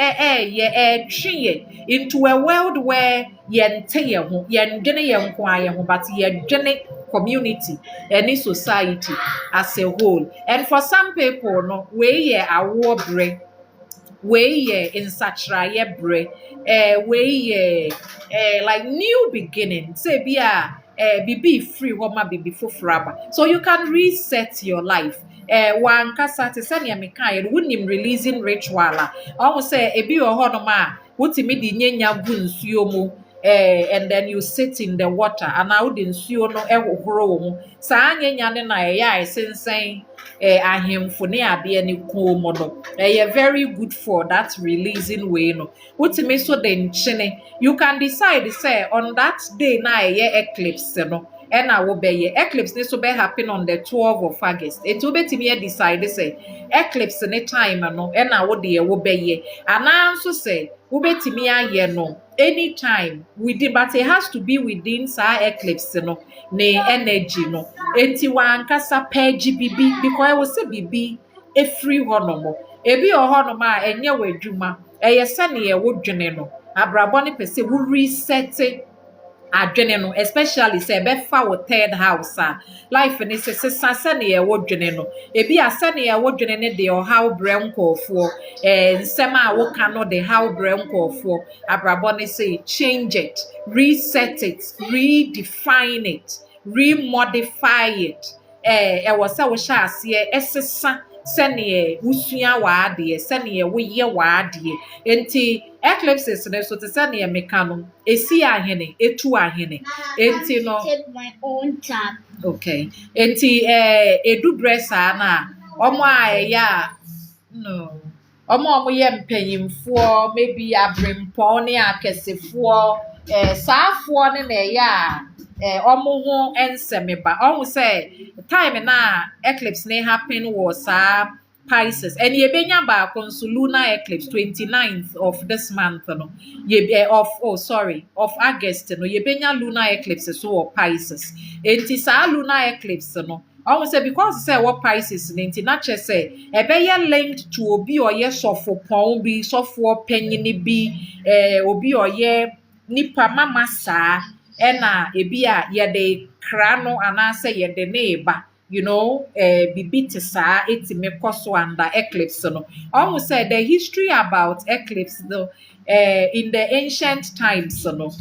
into a world where yente ye ho yendwene ye nko aye ho but yendwene community any society as a whole and for some people no we ye awo bre we ye insachra ye bre we ye like new beginning say bia bibi free homa bibi fofraba so you can reset your life wan kasa te sɛ nea meka yɛ wonim releasing ritual a ɔmo sɛ ebi wɔ hɔ nom a wotumi de nyanya gu nsuo mu and then you sit in the water ana wo de nsuo no ɛhohoro wo ho saa nyanya ne na ɛyɛ a ɛsensɛn ahemfo ne adeɛ ne kɔn mu no ɛyɛ very good for that releasing way no wotumi so de nkyene you can decide say on that day na ɛyɛ eclipse no and I will be eclipse needs to be happen on the 12th of August. It will be to me decide say eclipse any time no and I will be and I also say will be to me no anytime within but it has to be within sa eclipse no ne energy no enti wan kasa page bibi because I will say bibi e free honomo ebi ohonoma enye wadwuma eye sane ye wodwene no abrabo ne pese wo reset adwene no especially say befa wo third house life ne se sane ye wodwene no ebi asane ye wodwene ne de how brenkofo nsem a wo ka no de how brenkofo abrabo ne say change it reset it redefine it remodify it was say wo sha ase esesa sɛneɛ wosua w'adeɛ sɛneɛ woyɛ w'adeɛ nti eclipses no so te sɛneɛ meka no esi ahene etu ahene nti no take my own time. okay nti edu brɛ saa na ɔmo a ɛyɛ a no ɔmo yɛ mpanyimfoɔ maybe abrempɔn ne akɛsefoɔ saafoɔ ne na ɛyɛ a ɔmo ho nsɛm ba ɔmo sɛ time na eclipse ne happen wɔ saa Pisces and yebenya baako nso lunar eclipse 29th of this month no of August no yebenya lunar eclipse so wɔ Pisces enti saa lunar eclipse no almost say because say what Pisces nti na kyerɛ sɛ ɛbɛyɛ linked to obi ɔyɛ sɔfo bi sɔfo panyini bi obi ɔyɛ nipa mama saa ɛna ebi a yɛde kra no anaasɛ yɛde ne ba bibi te saa etime kɔ so under eclipse no almost say the history about eclipse though in the ancient times no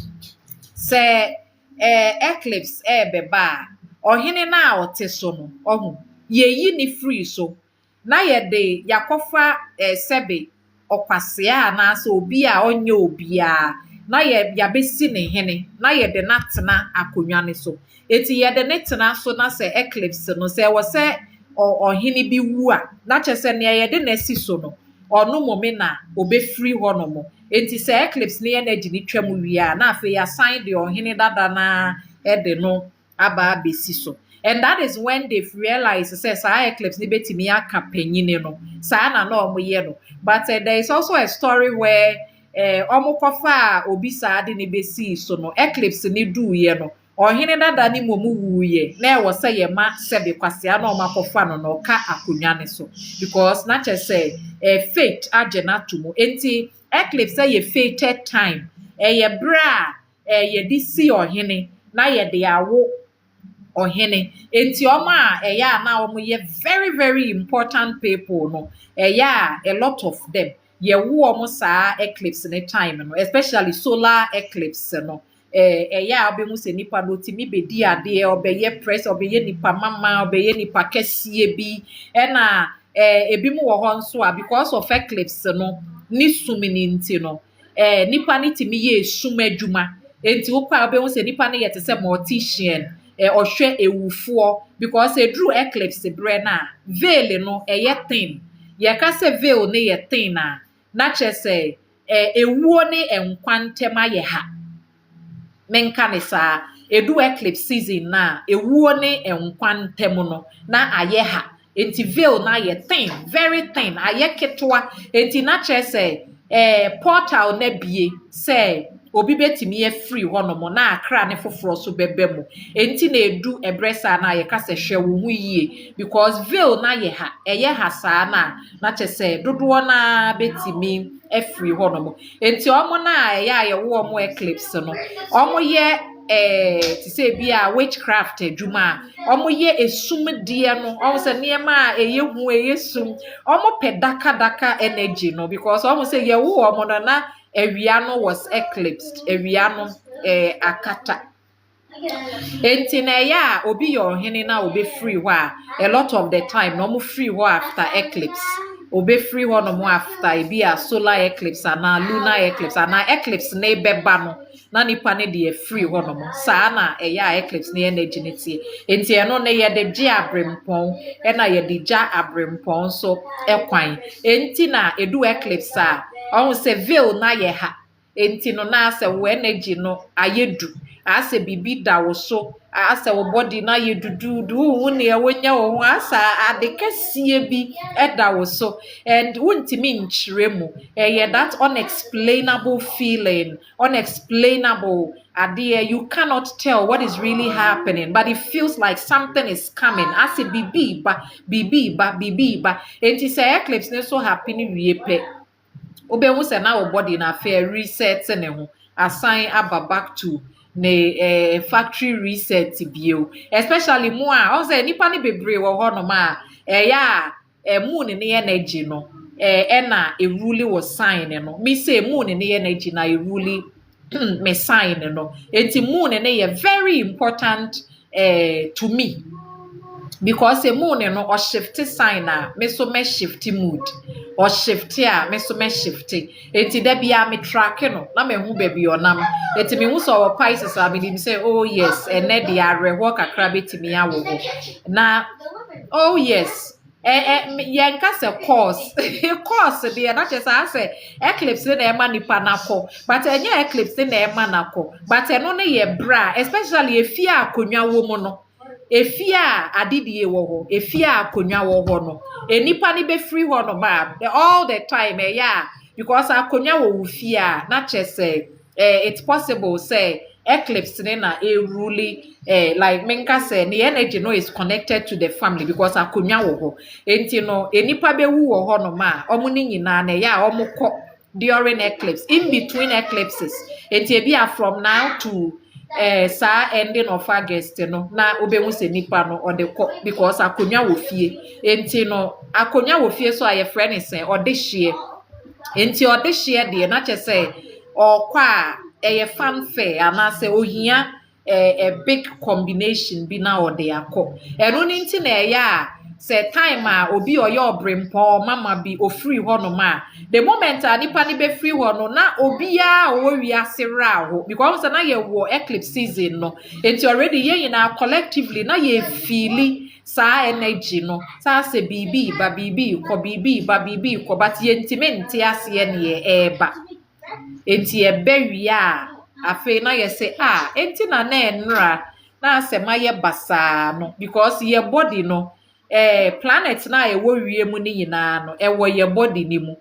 say eclipse beba ɔhene na a ɔte so no ɔho yeyi ne free so na yɛde yakɔfa sɛbe ɔkwasea anaasɛ obi a ɔnyɛ obia na yɛabɛsi ne hene na yɛde natena akonnwa ne so eti yɛde ne tena so na sɛ eclipse no sɛ wɔ sɛ ɔhene bi wu a na kyerɛ sɛ nea yɛde na asi so no ɔno mome na obɛfiri hɔ no mo enti sɛ eclipse ne yɛ na agyi ne twam wie a na afei yɛasan de ɔhene dada na ɛde no aba abɛsi so and that is when they've realized say saa eclipse ni betimi aka panyini no saa na ɔmo yɛ no but there is also a story where ɔmo kɔfa a obi saa de ne besi so no eclipse ni duuyɛ no ɔhene dada ne mmom wuuyɛ na ɛwɔ sɛ yɛma sɛbe kwasea na ɔmo akɔfa no na ɔka akonnwa ne so because na kyerɛ sɛ fate agye no ato mu enti eclipse yɛ fated time ɛyɛ berɛ a yɛde si ɔhene na yɛde awo ɔhene enti ɔmo a ɛyɛ a na ɔmo yɛ very very important people no ɛyɛ a lot of them yɛwo ɔmo saa eclipse ne time no especially solar eclipse no ɛyɛ a ɔbɛhu sɛ nipa no otimi bɛdi adeɛ ɔbɛyɛ press ɔbɛyɛ nipa mama ɔbɛyɛ nipa kɛseɛ bi ɛna ebi mu wɔ hɔ nso a because of eclipse no ne sum ne nti no nipa ne timi yɛ esum adwuma enti wokɔ a ɔbɛhu sɛ nipa ne yɛ te sɛ mortician ɔhwɛ ewufoɔ because eduru eclipse brɛ na veil no ɛyɛ thin yɛka sɛ veil ne yɛ thin na kyerɛ sɛ ewuo ne nkwa ntɛm ayɛ ha menka ne saa edu eclipse season na ewuo ne nkwa ntɛm no na ayɛ ha enti veil na yɛ thin very thin ayɛ ketewa enti na kyerɛ sɛ portal na bie sɛ obi betimi yɛ free hɔnom na akra ne foforɔ so bɛbɛ mu enti na edu ɛbrɛ saa na yɛka sɛ hwɛ wo ho yie because veil na yɛ ha ɛyɛ ha saa na kyerɛ sɛ dodoɔ na betimi free hɔnom enti ɔmo na ɛyɛ a yɛwo ɔmo eclipse no ɔmo yɛ te sɛ bi a witchcraft adwuma a ɔmo yɛ esum deɛ no ɔmo sɛ nneɛma a ɛyɛ hu ɛyɛ sum ɔmo pɛ daka energy no because ɔmo sɛ yɛwo ɔmo no na awia no was eclipsed awia no akata enti na ɛyɛ a obi yɛ ɔhene na obɛfiri hɔ a lot of the time na ɔmo free hɔ after eclipse obɛfiri hɔ no mo after ebi a solar eclipse ana lunar eclipse ana eclipse na ɛbɛba no na nipa ne deɛ free hɔ no mo saa na ɛyɛ a eclipse ne energy ne tie enti ɛno ne yɛde gye abrempɔn ɛna yɛde gya abrempɔn so ɛkwan enti na edu eclipse a ɔmo sɛ veil na yɛ ha enti no na asɛ wo energy no ayɛ du asɛ bibi da wo so asɛ wo body na yɛ dududu wo ne wonya wo ho asa ade kɛseɛ bi ɛda wo so and wontimi nkyerɛ mu ɛyɛ that unexplainable feeling unexplainable adeɛ you cannot tell what is really happening but it feels like something is coming asɛ bibi ba enti sɛ eclipse ne so happen wie pɛ obɛhu sɛ na wo body na afɛ reset ne ho asan aba back to ne factory reset bio especially mu a ɔn sɛ nipa ne bebree wɔ hɔ nom a ɛyɛ a moon ne energy no ɛna eruli wɔ sign no me say moon ne energy na eruli me sign no enti moon ne yɛ very important to me because a moon or shifty sign me so me shifty mood or shifty me so me shifty eti da bia me track no na me hu baby onam eti me hu so Pisces I mean say oh yes ene de arewo kakra betimi awo na oh yes yen ka se course course de na chese ase eclipse na ema nipa nako but enye eclipse na ema nako but eno ne ye bra especially efi akonwa wo mu no efi a adidie wo ho efi a akonwa wo ho no enipa ni be free ho no ma all the time yeah because akonwa wo fi a na chese it's possible say eclipse na rule like menka say the energy no is connected to the family because akonwa wo ho enti no enipa be wu wo ho no ma omo ni nyina na ya omo ko during eclipse in between eclipses enti e be from now to saa ending of August no na obenwu se nipa no ode ko because akonwa wo fie enti no akonwa wo fie so aye friend say ode hie enti ode hie de na che say okwa eye fanfare ana say ohia a big combination bi na ode akọ eno ni nti na eya say time a obi oye obrempo mama bi ofree ho no ma the moment a nipa ni be free ho no na obi a owo wiase ra ho because say na ye wo eclipse season no enti already ye na collectively na ye feeli saa energy no saa se bibi ba bibi ko but ye ntimenti ase ne eba enti ebe wi a afe na ye say enti na enra na asema ye basa no because ye body no planet na ewo wie mu ni nyina no ewo ye body ni mu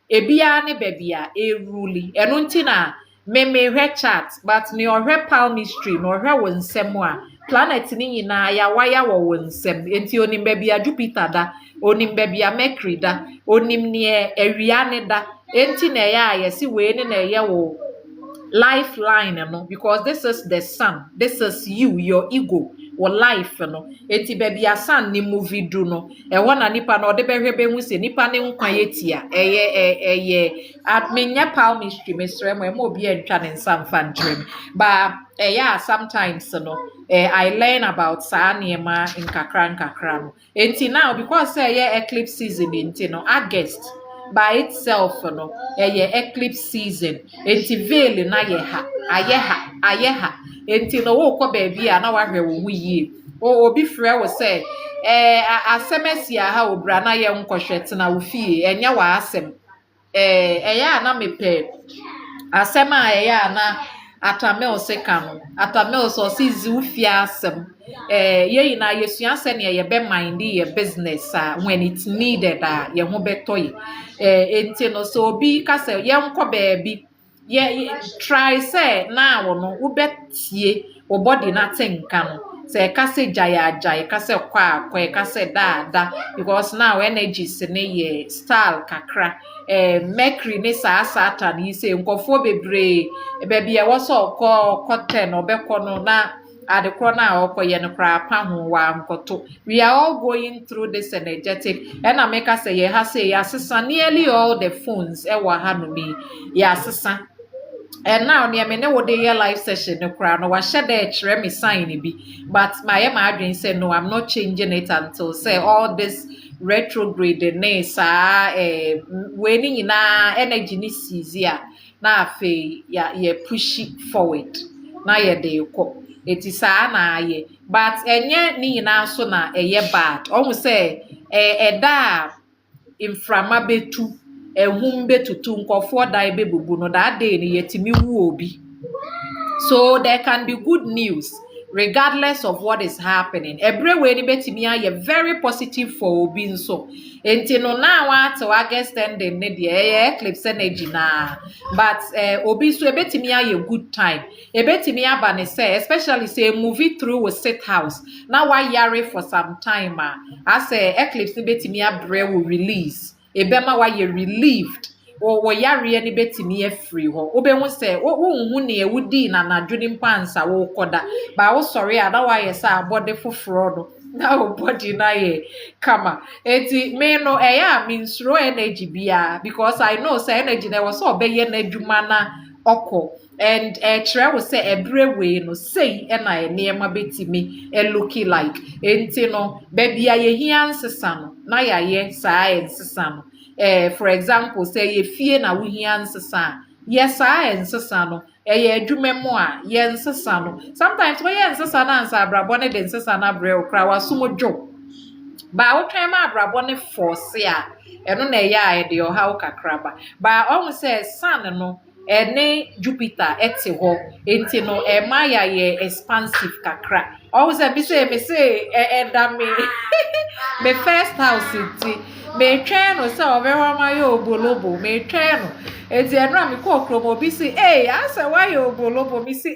ebia ne babia eruli eno nti na me hwe chart but me ohwe palmistry no ohwe wonsem a planet ni nyina ya waya wo wonsem enti onim babia Jupiter da onim babia Mercury da onim ne awia ne da enti na ya yesi we ne na ye wo lifeline no because this is the sun, this is you, your ego or life no eti baby asan ni movie do no e wona nipa no de behwe be hu se nipa ne nkwa yetia eye admenya palmistry mesre mo e mo obi entwa ne nsam fan dream ba yeah sometimes no I learn about sanema in kakra no enti now because eclipse season enti no August by itself no eclipse season enti veil na aye ha enti no wo ko baabi a na wahwe wo hu yie obi frɛ wo sɛ asemesi aha obra na ye nkohwete na wo fie enya wa asem eya na mepɛ asem a eya na atamel seka no atamel so sizi wo fie asem ye na yesua sɛ ne ye be mind ye business when it's needed ye ho betoy enti no so obi ka sɛ ye nkɔ baabi ye try say na wo no wo betie wo body na tenka no say ka say jaya ka say kwa ka say da because now energies ne ye style kakra Mercury ne Saturn yi say nkofo bebre baabi e wo so cotton obekọ no na adekro na okoye no kra pa ho wa nkoto we are all going through this energetic and I make us say ye ha say ya sesa nearly all the phones e wa ha no mi ya sesa. And now near me no day live session no crowd no was shed there me sign bi but my adrenaline said no I'm not changing it until say all this retrograde sa waiting in energy ni sizia na afi ya push it forward na ye dey ko eti saa na ye but enye ni nyina so na eye bad almost say da inframa betu ehum betutu nkofo dai bebubu no that day ni yetimi wu obi so there can be good news regardless of what is happening everywhere ni betimi aye very positive for obi nso enti no na wa to August ending ne de eclipse energy na but obi so ebetimi aye good time ebetimi aba ne say especially say movie through with sit house na wa yare for some time as eclipse betimi abre will release ebema wa ye relieved wo yare ni betimi afri ho obenwu se wo hu ne ewudi na nadwini mpansa wo koda ba wo sori ada wa ye sa body foforo no na wo body na ye kama eti me no eya minsro energy bia because I know say energy na wo so obeye na adwuma na oko and kyerɛ wo sɛ ɛberɛ wei no sei ɛna nneɛma bɛtumi looky like enti no baabi a yɛhia nsesa no na yɛayɛ saa nsesa no for example sɛ yɛfie na wohia nsesa a yɛ saa nsesa no ɛyɛ adwuma mu a yɛ nsesa no sometimes wɔyɛ nsesa no ansa abrabɔ no de nsesa no abrɛ wo koraa wasom dwo baa wotwɛn ma abrabɔ no force a ɛno na ɛyɛ a ɛde ɔhaw kakraba baa ɔho sɛ sun no ɛne Jupiter ɛte hɔ enti no ɛma yɛ expansive kakra ɔho sɛ me say ɛda me me first house nti metwɛn no sɛ ɔbɛwɔ ma yɛ obolobo metwɛn no enti ɛno a mekɔ kurom obi si asɛ wayɛ obolobo me si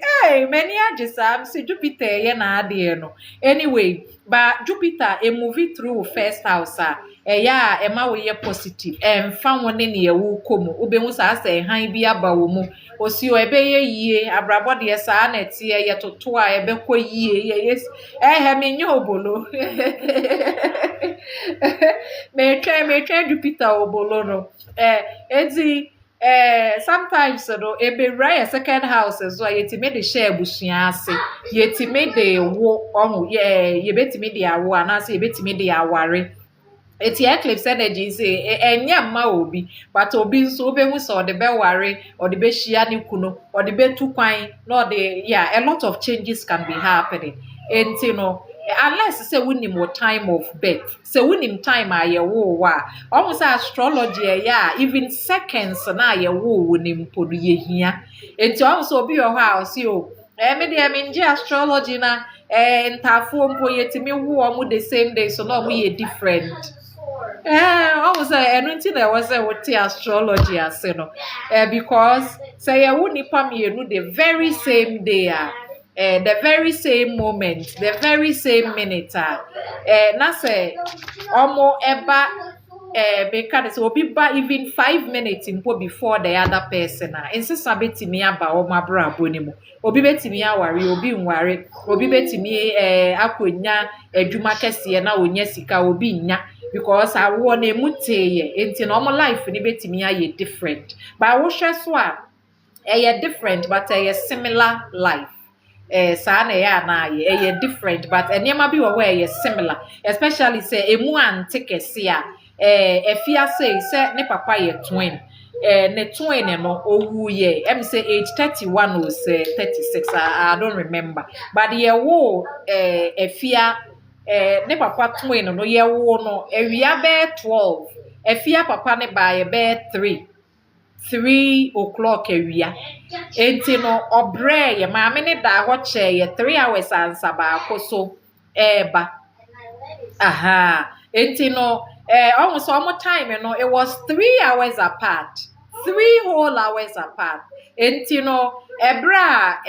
m'ani agye saa me si Jupiter ɛyɛ n'adeɛ no anyway ba Jupiter movie through first house a ɛyɛ a ɛma wo yɛ positive ɛmfa wo ne ne ɛwo kɔ mu wobɛhu saa sɛ ɛhan bi aba wo mu osi o ɛbɛyɛ yie abrabɔ deɛ saa na ɛteɛ yɛ toto a ɛbɛkɔ yie yɛ me nyɛ obolo metwɛn Jupiter obolo no eti sometimes no ebewura yɛ second house so a yɛtumi de hyɛ abusua ase yɛtumi de wo ɔho yɛbɛtumi de awo anaasɛ yɛbɛtumi de aware eti eclipse energy say enye mma obi but obi nso obehu sɛ ɔde bɛware ɔde bɛhyia ne kunu ɔde bɛtu kwan na ɔde a lot of changes can be happening enti no unless sɛ wonim wo time of birth sɛ wonim time a yɛwo wo a ɔmo sɛ astrology ɛyɛ a even seconds na yɛwo wo ne mpo no yɛhia enti ɔmo sɛ obi wɔ hɔ a ɔse o me deɛ mengye astrology na ntafoɔ mpo yɛtumi wo ɔmo the same day so na ɔmo yɛ different almost ɛno nti na ɛwɔ sɛ wote astrology ase no because sɛ yɛwo nipa mmienu the very same day the very same moment the very same minute na sɛ ɔmo ɛba beka de sɛ obi ba even 5 minutes mpo before the other person nsesa betumi aba ɔmo abrabɔ ne mu obi betumi aware obi nware obi betumi akɔnya adwuma kɛseɛ na onya sika obi nya because awo na emu teye enti na omo life ni betimi aye different but wo hwe so a different but similar life saa na ya na aye different but enema bi wo we similar especially say emu ante kese a efia say ne papa ye twin ne twin no owu ye em say age 31 or say 36 I don't remember but ye wo efia ne papa twin no ye wo no ewia be 12 efia papa ne ba ye be 3 o'clock ewia enti no obre ye maame ne da ho che ye 3 hours ansa ba akoso eba enti no almost almost time no it was 3 hours apart 3 whole hours apart enti no ebra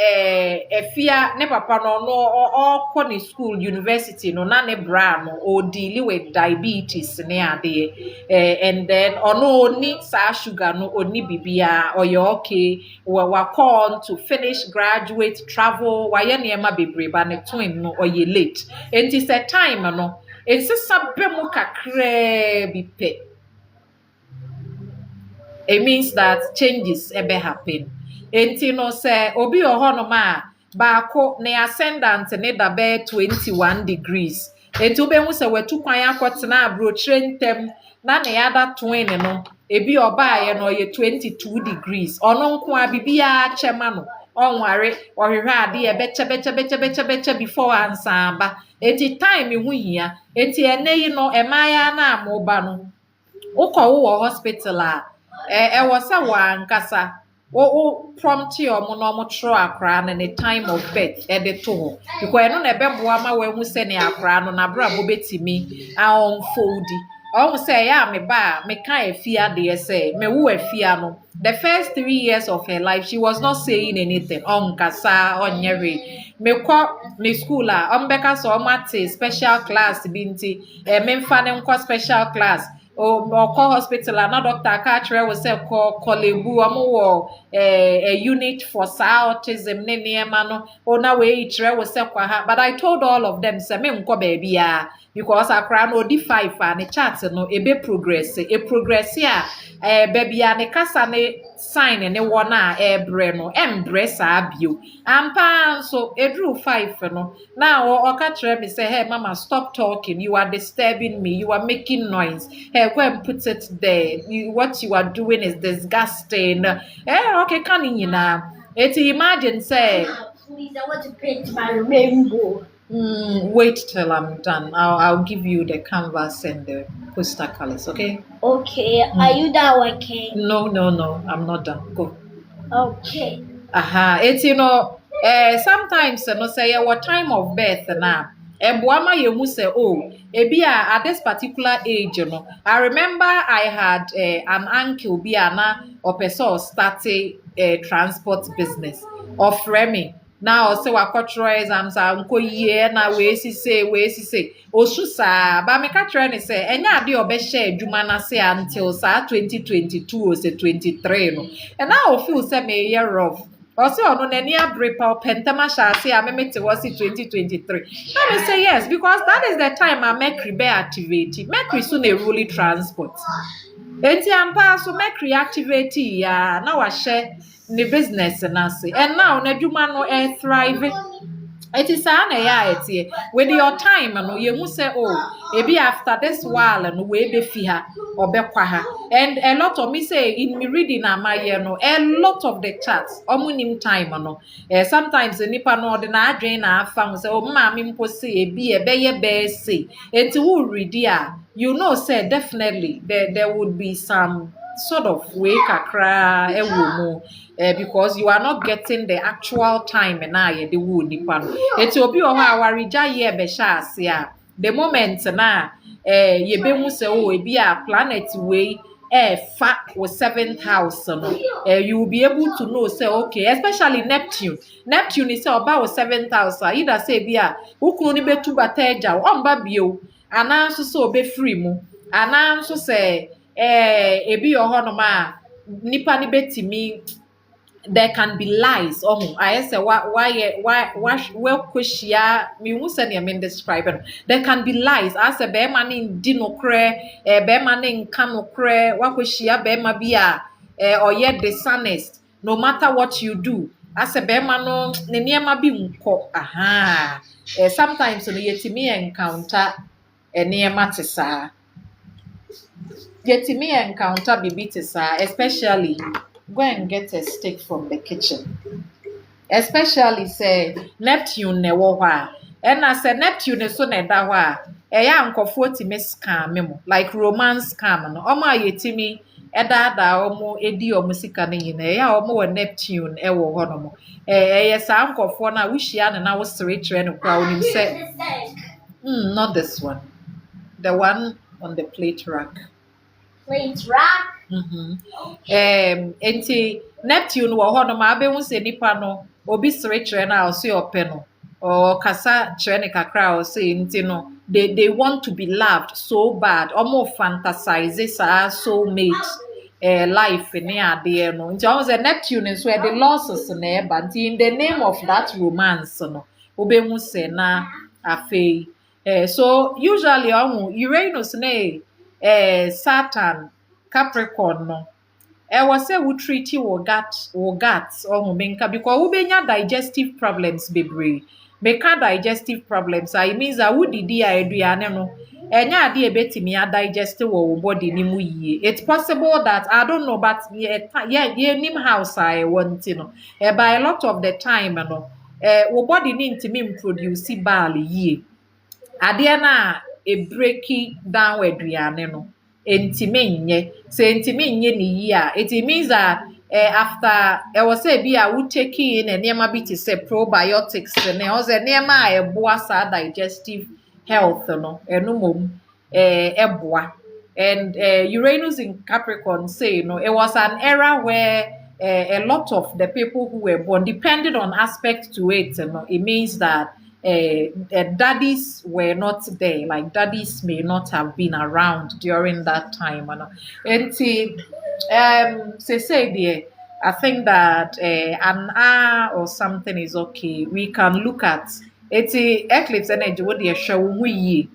efia ne papa no ko ni school university no na ne bra no o deal with diabetes ne ade and then ono ni sa sugar no oni bibia oyo okay wa call to finish graduate travel wa ye ne ma bebre ba ne twin no oye late enti se time no ensisa bemu kakra bi pe. It means that changes ebe happen. Enti no se obi ohono ma baako ne ascendant ne da be 21 degrees. Enti obehu se wetu kwan akotena abrochire ntem na ne yada twin no ebi obaaye no ye 22 degrees. Ono nko abibia chema no onware ohwehwe ade beche before ansamba. Enti time hu hia. Enti eneyi no emaya na amoba no. Ukọ wo hospital a was a one kasa prompt your monometro akra and the time of birth at the toe. Because no nebeboama when we send a crown on a brabo betimi our unfoldy. Almost say, me ba, me kind fear, dear say, me woo fear no. The first 3 years of her life, she was not saying anything. On kasa, on yeri. Me kwa me schooler, Becca so mate special class binti, me fan special class. Call hospital and Dr. Carter was say call Kolebu amu a unit for autism ne niema no na we itre was say kwa but I told all of them say me nko baby because akra no di 5 and the chart no ebe progress baby a ne kasa ne sign ne wona ebre no embre saa bio ampa so edru 5 no now oka kire me say hey mama stop talking, you are disturbing me, you are making noise, hey go and put it there, what you are doing is disgusting. Okay kan nyina imagine say Please, I want to paint my rainbow. Wait till I'm done. I'll give you the canvas and the poster colors, okay? Okay, are you done working? No, I'm not done. Go. Okay. It's sometimes say what time of birth na. Ebuama yemu say ebia at this particular age I remember I had an uncle bi na opeso start a transport business of Remy. Now say wakɔtwerɛ exams a nkɔ yie na weesi say osu saa ba meka kyerɛ ne sɛ ɛnyɛ ade ɔbɛhyɛ adwuma n'ase until saa 2022 or say 23 no ɛna ofeel sɛ meyɛ rough ɔsɛ ɔno n'ani abere pa ɔpɛntɛm ahyɛ ase a memete wɔ si 2023 na me say yes because that is the time a Mercury bɛ activate Mercury so na eruli transport enti ampa so Mercury activate ya na wahyɛ ne business nase and now na adwuma no thrive. It is an eti with your time no you mu say ebi after this while no we be fi ha obekwa ha and a lot of me say in me reading amaye no a lot of the charts omunim time no sometimes nipa no de na adwen na afa say ma me mpo say ebi ebeye be say enti who read ya you know say definitely there would be some sort of way kakra ewo because you are not getting the actual time na ye de wo nipa no eti obi o ha awarija ye be sha ase a the moment na ye be hu se ebi a planet way fa wo 7th house no you will be able to know say okay especially Neptune is say oba wo 7th house either say bi a ukunu ni betu bataja o mba bio ana so so obe free mu ana so say ebi yo ho no ma nipa ni betimi there can be lies I say why kweshia me hu say na me describe it there can be lies as a be man ndi no kre be man nka no kre wa kweshia be ma bi a oye dishonest no matter what you do as a be man no ne niema bi nko sometimes no yetimi encounter niema tesa yetimi encounter bibi tesa especially go and get a steak from the kitchen. Especially say Neptune ne wo hɔ a ɛna sɛ Neptune so na ɛda hɔ a ɛyɛ ankɔfoɔ timi scam mo like romance scam no ɔmo a yɛtimi ɛdaadaa ɔmo edi ɔmo sika no nyinaa ɛyɛ a ɔmo wɔ Neptune ɛwɔ hɔ no mo ɛyɛ saa ankɔfoɔ no a wohyia ne na wosere kyerɛ no koraa onim sɛ not this one, the one on the plate rack. Plate rack. Enti Neptune wɔ hɔ no ma abehu sɛ nipa no obi sere kyerɛ na ɔso ɔpɛ no or kasa kyerɛ ne kakra ɔso nti no they want to be loved so bad ɔmo fantasize saa soulmate life ne adeɛ no nti ɔmo sɛ Neptune nso the losses na ɛba nti in the name of that romance no obehu sɛ na afei so usually ɔmo Uranus ne Saturn Capricorn no was say we treat you or gut or menka because we benya digestive problems bebre meka digestive problems I means I would di aduane no enya ade ebetimi digest wo body ni mu yie it's possible that I don't know but yeah nim house I want no by a lot of the time no wo body ni ntimi produce bal yie ade na e breaki down aduane no entime nye say entime nye ni yi a it means that after was say bi a we take in enema bi to say probiotics ne o say enema a eboa sa digestive health no eno mom eboa and Uranus in Capricorn say no it was an era where a lot of the people who were born depending on aspect to it it means that daddies were not there, like daddies may not have been around during that time. And say there, I think that an hour or something is okay. We can look at eclipse energy. What they show we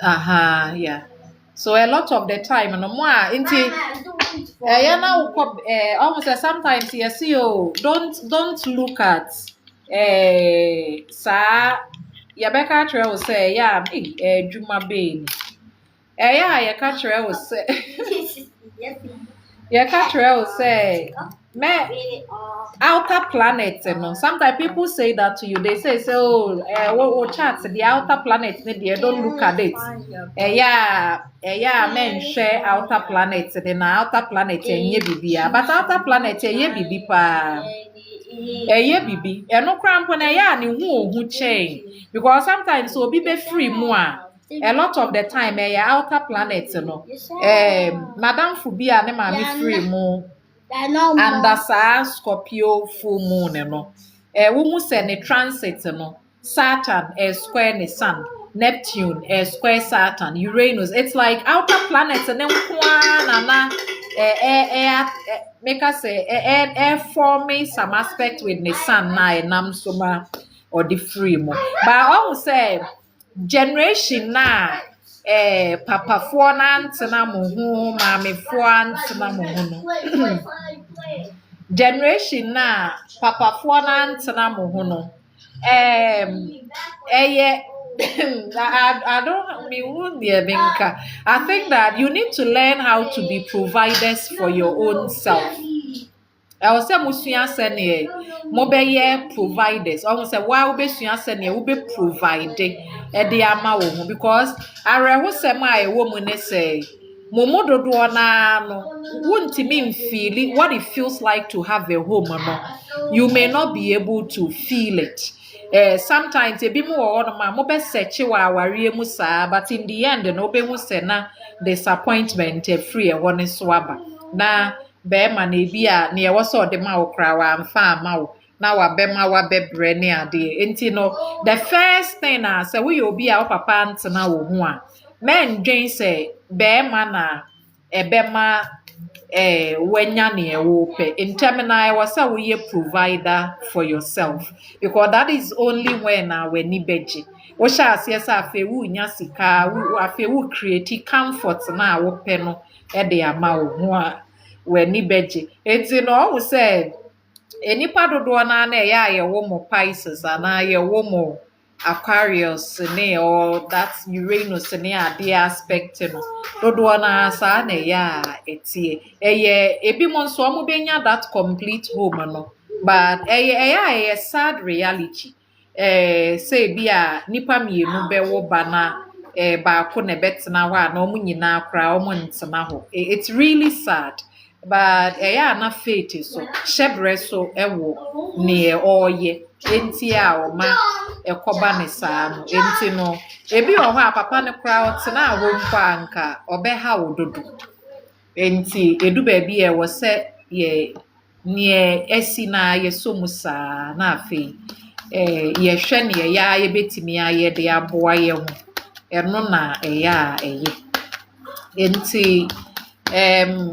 Yeah. So a lot of the time, no more. Into yeah, now almost sometimes you see, oh, don't look at sa Yabeka Trail will say, yeah, me, Juma Bain. Yeah, your country will say, your country will say, me outer planets, you know. Sometimes people say that to you. They say, so, what chats the outer planets, they don't look at it. Men share outer planets, then outer planet, and ye bibia, but outer planet, ye bibi pa. Bibi, and no cramp when who change because sometimes so be free more. A lot of the time, outer planets, you know. Madam Fubia, ne mami free more. And that's a Scorpio full moon, you know. We must send a transit, you know. Saturn, a square the sun. Neptune, a square Saturn. Uranus. It's like outer planets, and then make us say air forming some aspect with the sun now, and soma or the free mo. But I always say generation now. Papafoɔ na ntena mo ho maamefoɔ ntena mo ho no generation na papafoɔ na ntena mo ho no I don't mean I think that you need to learn how to be providers for your own self. I was saying musua sene mo be providers. I was say why we be sua sene we be provide de ama wo ho because areho sem a ewo mu ne say momo dodo na no wontimi feel what it feels like to have a home no. You may not be able to feel it. Sometimes ebi mu wo no ma mo be search wa aware mu saa but in the end no be hu say na disappointment free e wo ne so aba na bema na ebi a na ye wo so de ma wo kra wa amfa ama wo na wa bema wa bebre ne ade enti no the first thing na say we obi a wo papa ntena wo ho a men dwen say bema na ebema wenya ne wo pe in terminal was say we provider for yourself because that is only when we ni beji wo sha ase afa wu nya sika wu afa wu create comfort na wo pe no e de ama wo ho a we ni beji enti no wo say enipa dodo na na ya ye wo mo Pisces ana ye wo mo Aquarius ne or that Uranus ne ade aspect no dodo na sa na ya etie ebi mo nso mo benya that complete home no but sad reality say bia nipa mienu be wo ba na ba ko ne betena ho a na omo nyina akra omo ntena ho it's really sad but na faith so shebre so ewo ne oye enti a o ma ekoba ne saa no enti no ebi o ho a papa ne kra o tena ho mpa anka obeha wo dodo enti edu ba bi wo se ye ne esi na ye so mu saa na afi ye hwe ne ye betimi aye de aboa ye ho eno na enti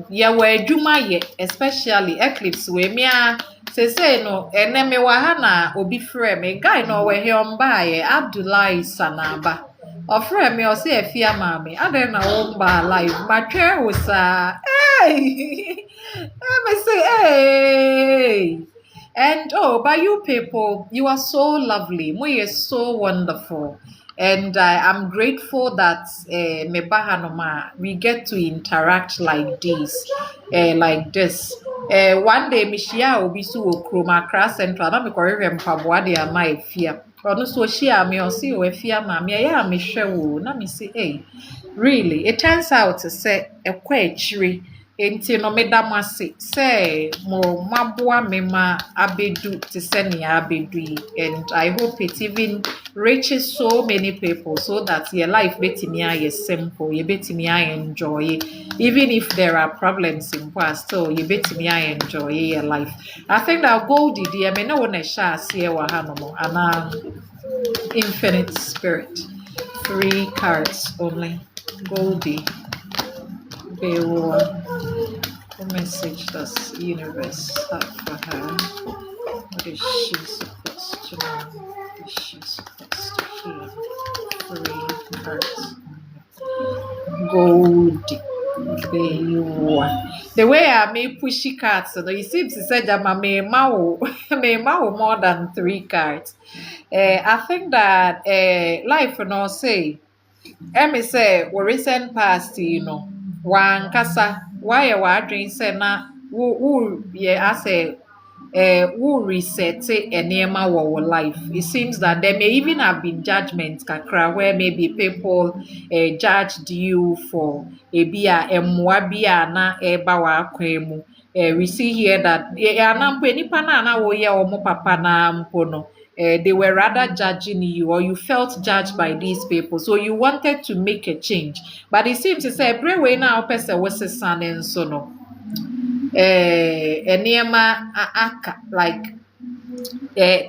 yawa adwuma ye especially eclipse we mia say no eneme wa ha na obi frɛ me guy no we he on bae Abdullahi Sanaba ofrɛ me o say afia maame adan na wo ba live matwe wo sa me say hey and but you people you are so lovely we are so wonderful. And I'm grateful that we get to interact like this. One day, Mishia will be so Chroma Crass Central. I'm going to have my fear. Or so she me or see or fear, mammy. Yeah, Michelle. Let me say, hey, really, it turns out to say a quetry. Enti no medamase say mo maboa mema abedu to send abedu and I hope it even reaches so many people so that your life betimi aye simple you betimi aye enjoy even if there are problems in past still you betimi aye enjoy your life. I think that Goldie dear me no one sha see wa hanomo ana infinite spirit 3 cards only Goldie what message does universe have for her? What is she supposed to know? What is she supposed to hear? 3 cards. The way I may pushy cards, so it seems to say that my may more than 3 cards. I think that life and all say, Emmy say, we recent past, one kasa, why are dream say na who yeah, I say who reset nneɛma wɔ wo life. It seems that there may even have been judgments kakra where maybe people judged you for ebi a mmoa bi a na ɛreba w'akwan mu. We see here that anampo nipa na wɔyɛ wɔn papa na mpo no. They were rather judging you, or you felt judged by these people, so you wanted to make a change. But it seems to say, "Pray way now, person was a son and so no." Enema like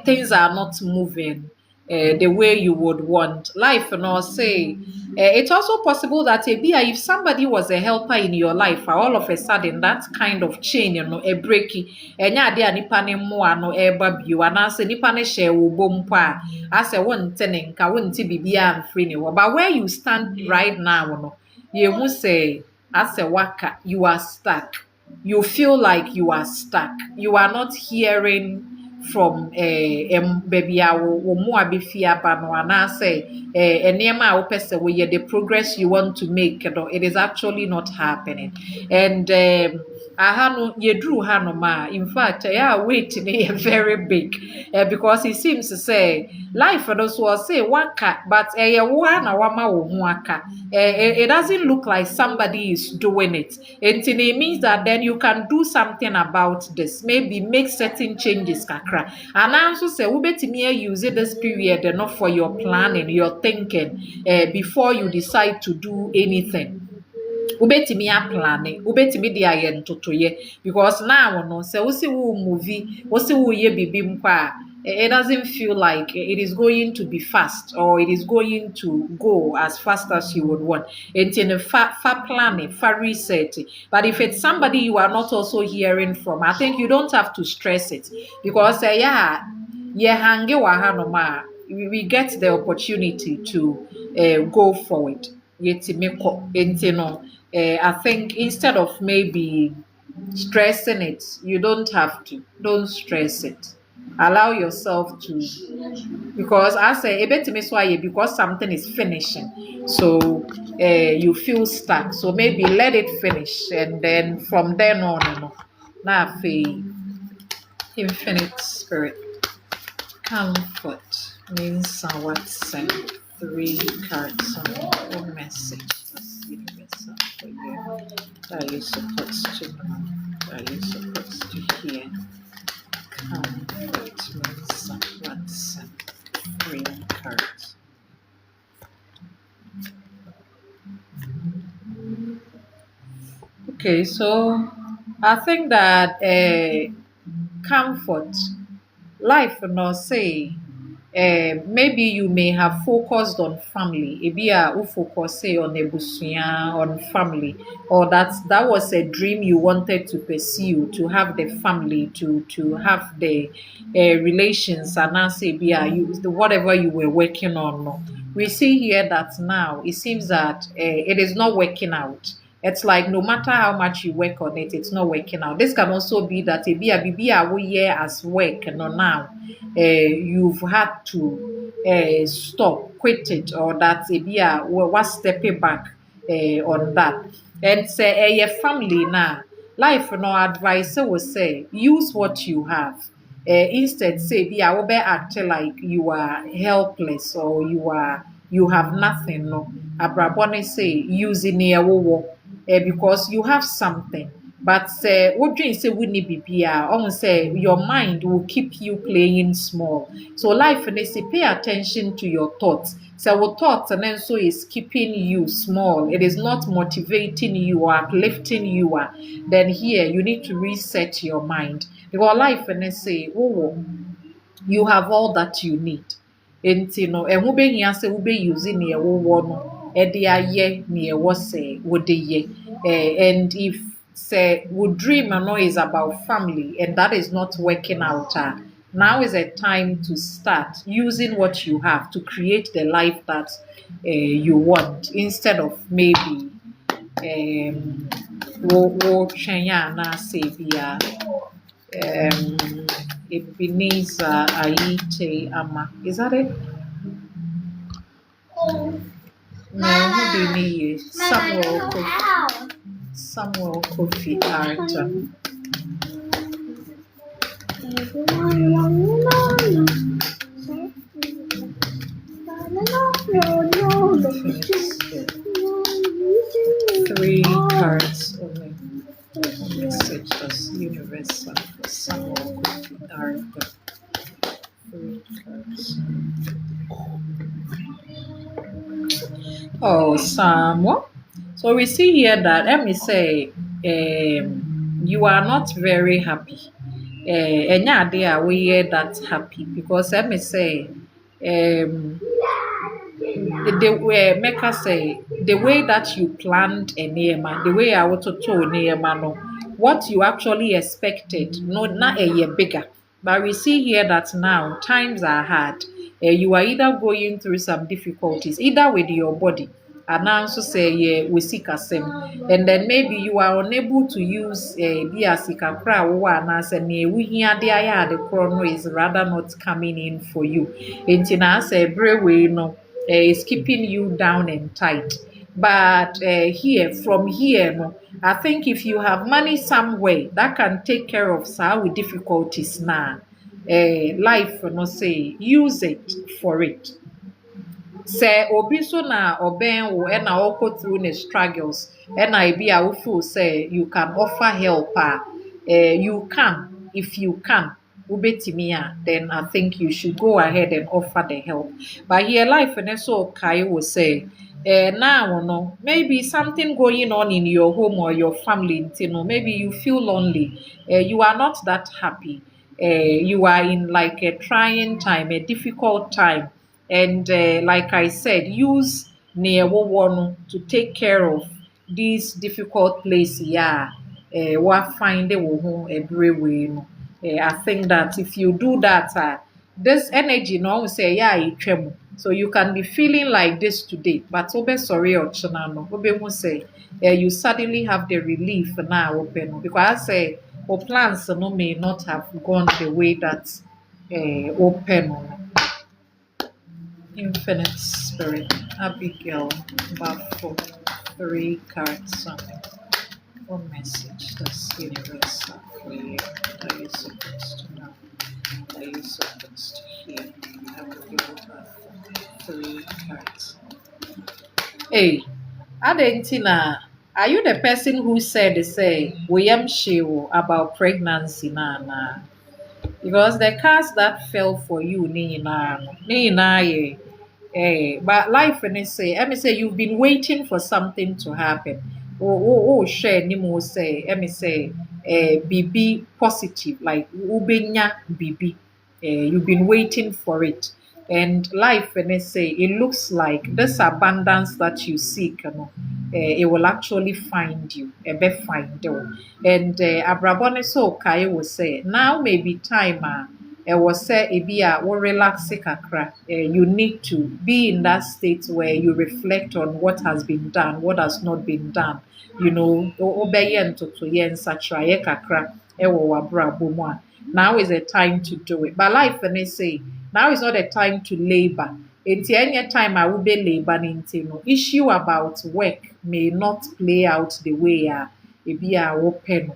things are not moving the way you would want. Life and all say it's also possible that if somebody was a helper in your life, all of a sudden that kind of chain, a breaky, enya nipa ne mo no eba bio anase nipa ne share wo bompo a ase won tene nka won ti bibia amfree ne wo. But where you stand right now, no, you who say as a waka, you are stuck. You feel like you are stuck. You are not hearing from baby wo mu abefi aba no anase enema a wo pese wo ye the progress you want to make, it is actually not happening. And ahano yedru hano ma, in fact wait very big because it seems to say life for those who say waka, but na wama wo ho aka. It doesn't look like somebody is doing it. And it means that then you can do something about this, maybe make certain changes kakra. And I also say ubetimi use this period enough for your planning, your thinking before you decide to do anything. Ubetimi a planning, ubetimi de aye ntotoye, because now no say we see wo movie, we see wo ye bibi mpa, it doesn't feel like it is going to be fast, or it is going to go as fast as you would want. It's in a far planning, far research. But if it's somebody you are not also hearing from, I think you don't have to stress it, because we get the opportunity to go forward. I think instead of maybe stressing it, you don't stress it. Allow yourself to, because I say because something is finishing, so you feel stuck. So maybe let it finish, and then from then on, now infinite spirit comfort means what send 3 cards on message. Let's see the message for you. Are you supposed to know? Are you supposed to hear? Comfort means what send 3 cards. Okay, so I think that comfort, life no say maybe you may have focused on family. Maybe you focus say on ebusua, on family, or that was a dream you wanted to pursue, to have the family, to have the relations, and now say whatever you were working on. No. We see here that now it seems that it is not working out. It's like no matter how much you work on it, it's not working out. This can also be that we as work, now you've had to stop, quit it, or that was stepping back on that. And say your family now, life no advice will say use what you have. Instead, say will be acting like you are helpless, or you have nothing. No, Abrabone say using near because you have something. But what do you say we need be say your mind will keep you playing small. So life and they say pay attention to your thoughts. So what thoughts and then so is keeping you small. It is not motivating you or uplifting you. Then here you need to reset your mind. Because life and they say, you have all that you need. And and who be here say who be using the no. And if say would dream is about family and that is not working out, now is a time to start using what you have to create the life that you want, instead of maybe wo twɛn na say bia Ebenezer Ayite Ama. Is that it? Oh, No, who do you need? Mama, I don't know how. Samuel Kofi Arthur. Three cards only. Message us universal for Samuel Kofi Arthur. 3 cards. Oh, Samuel. So we see here that let me say, you are not very happy. Enya ade a we hear that happy because let me say, the way make us say the way that you planned a niyama, the way I want to niyama no, what you actually expected, no, not a year bigger. But we see here that now times are hard. You are either going through some difficulties, either with your body, and now also say yeah, we seek asem, and then maybe you are unable to use the asika kra and as a we hear the chrono is rather not coming in for you. Intina say brewe no is keeping you down and tight. But here, from here, no, I think if you have money somewhere that can take care of some difficulties now, life, no say, use it for it. Sɛ obi so na ɔbɛn wo ɛna ɔkɔ through ne struggles ɛna ebi a wofeel sɛ you can offer help you can if you can wobɛtumi a then I think you should go ahead and offer the help but here life ne so kae wo sɛ now no maybe something going on in your home or your family nti no maybe you feel lonely you are not that happy you are in like a trying time a difficult time. And like I said, use near to take care of these difficult places. Yeah, what find a every way. I think that if you do that, this energy, no, say yeah, it tremble. So you can be feeling like this today, but obe sorry or no, obe say you suddenly have the relief now open because I say plans no may not have gone the way that open. Infinite Spirit, Abigail, Bafo, 3 cards, one message that's universal for you that you're supposed to know, that you're supposed to hear. Abigail, Bafo, 3 cards. Hey, Adentina, are you the person who said, say, William Shew about pregnancy? Nah. Because the cards that fell for you, but life and say, let me say you've been waiting for something to happen. Share ni mo say, let me say, BB positive, like ubenya BB. You've been waiting for it. And life and say it looks like this abundance that you seek, it will actually find you, find you. And Abrabone so Kai will say, now may be time was say ebi a wo relax kakra. You need to be in that state where you reflect on what has been done, what has not been done. You know, obeye ntoto ye nsatra ye kakra ewo wabrabo mu a. Now is the time to do it. But life and they say now is not the time to labor. Until any time I will be labor no issue about work may not play out the way it be a open.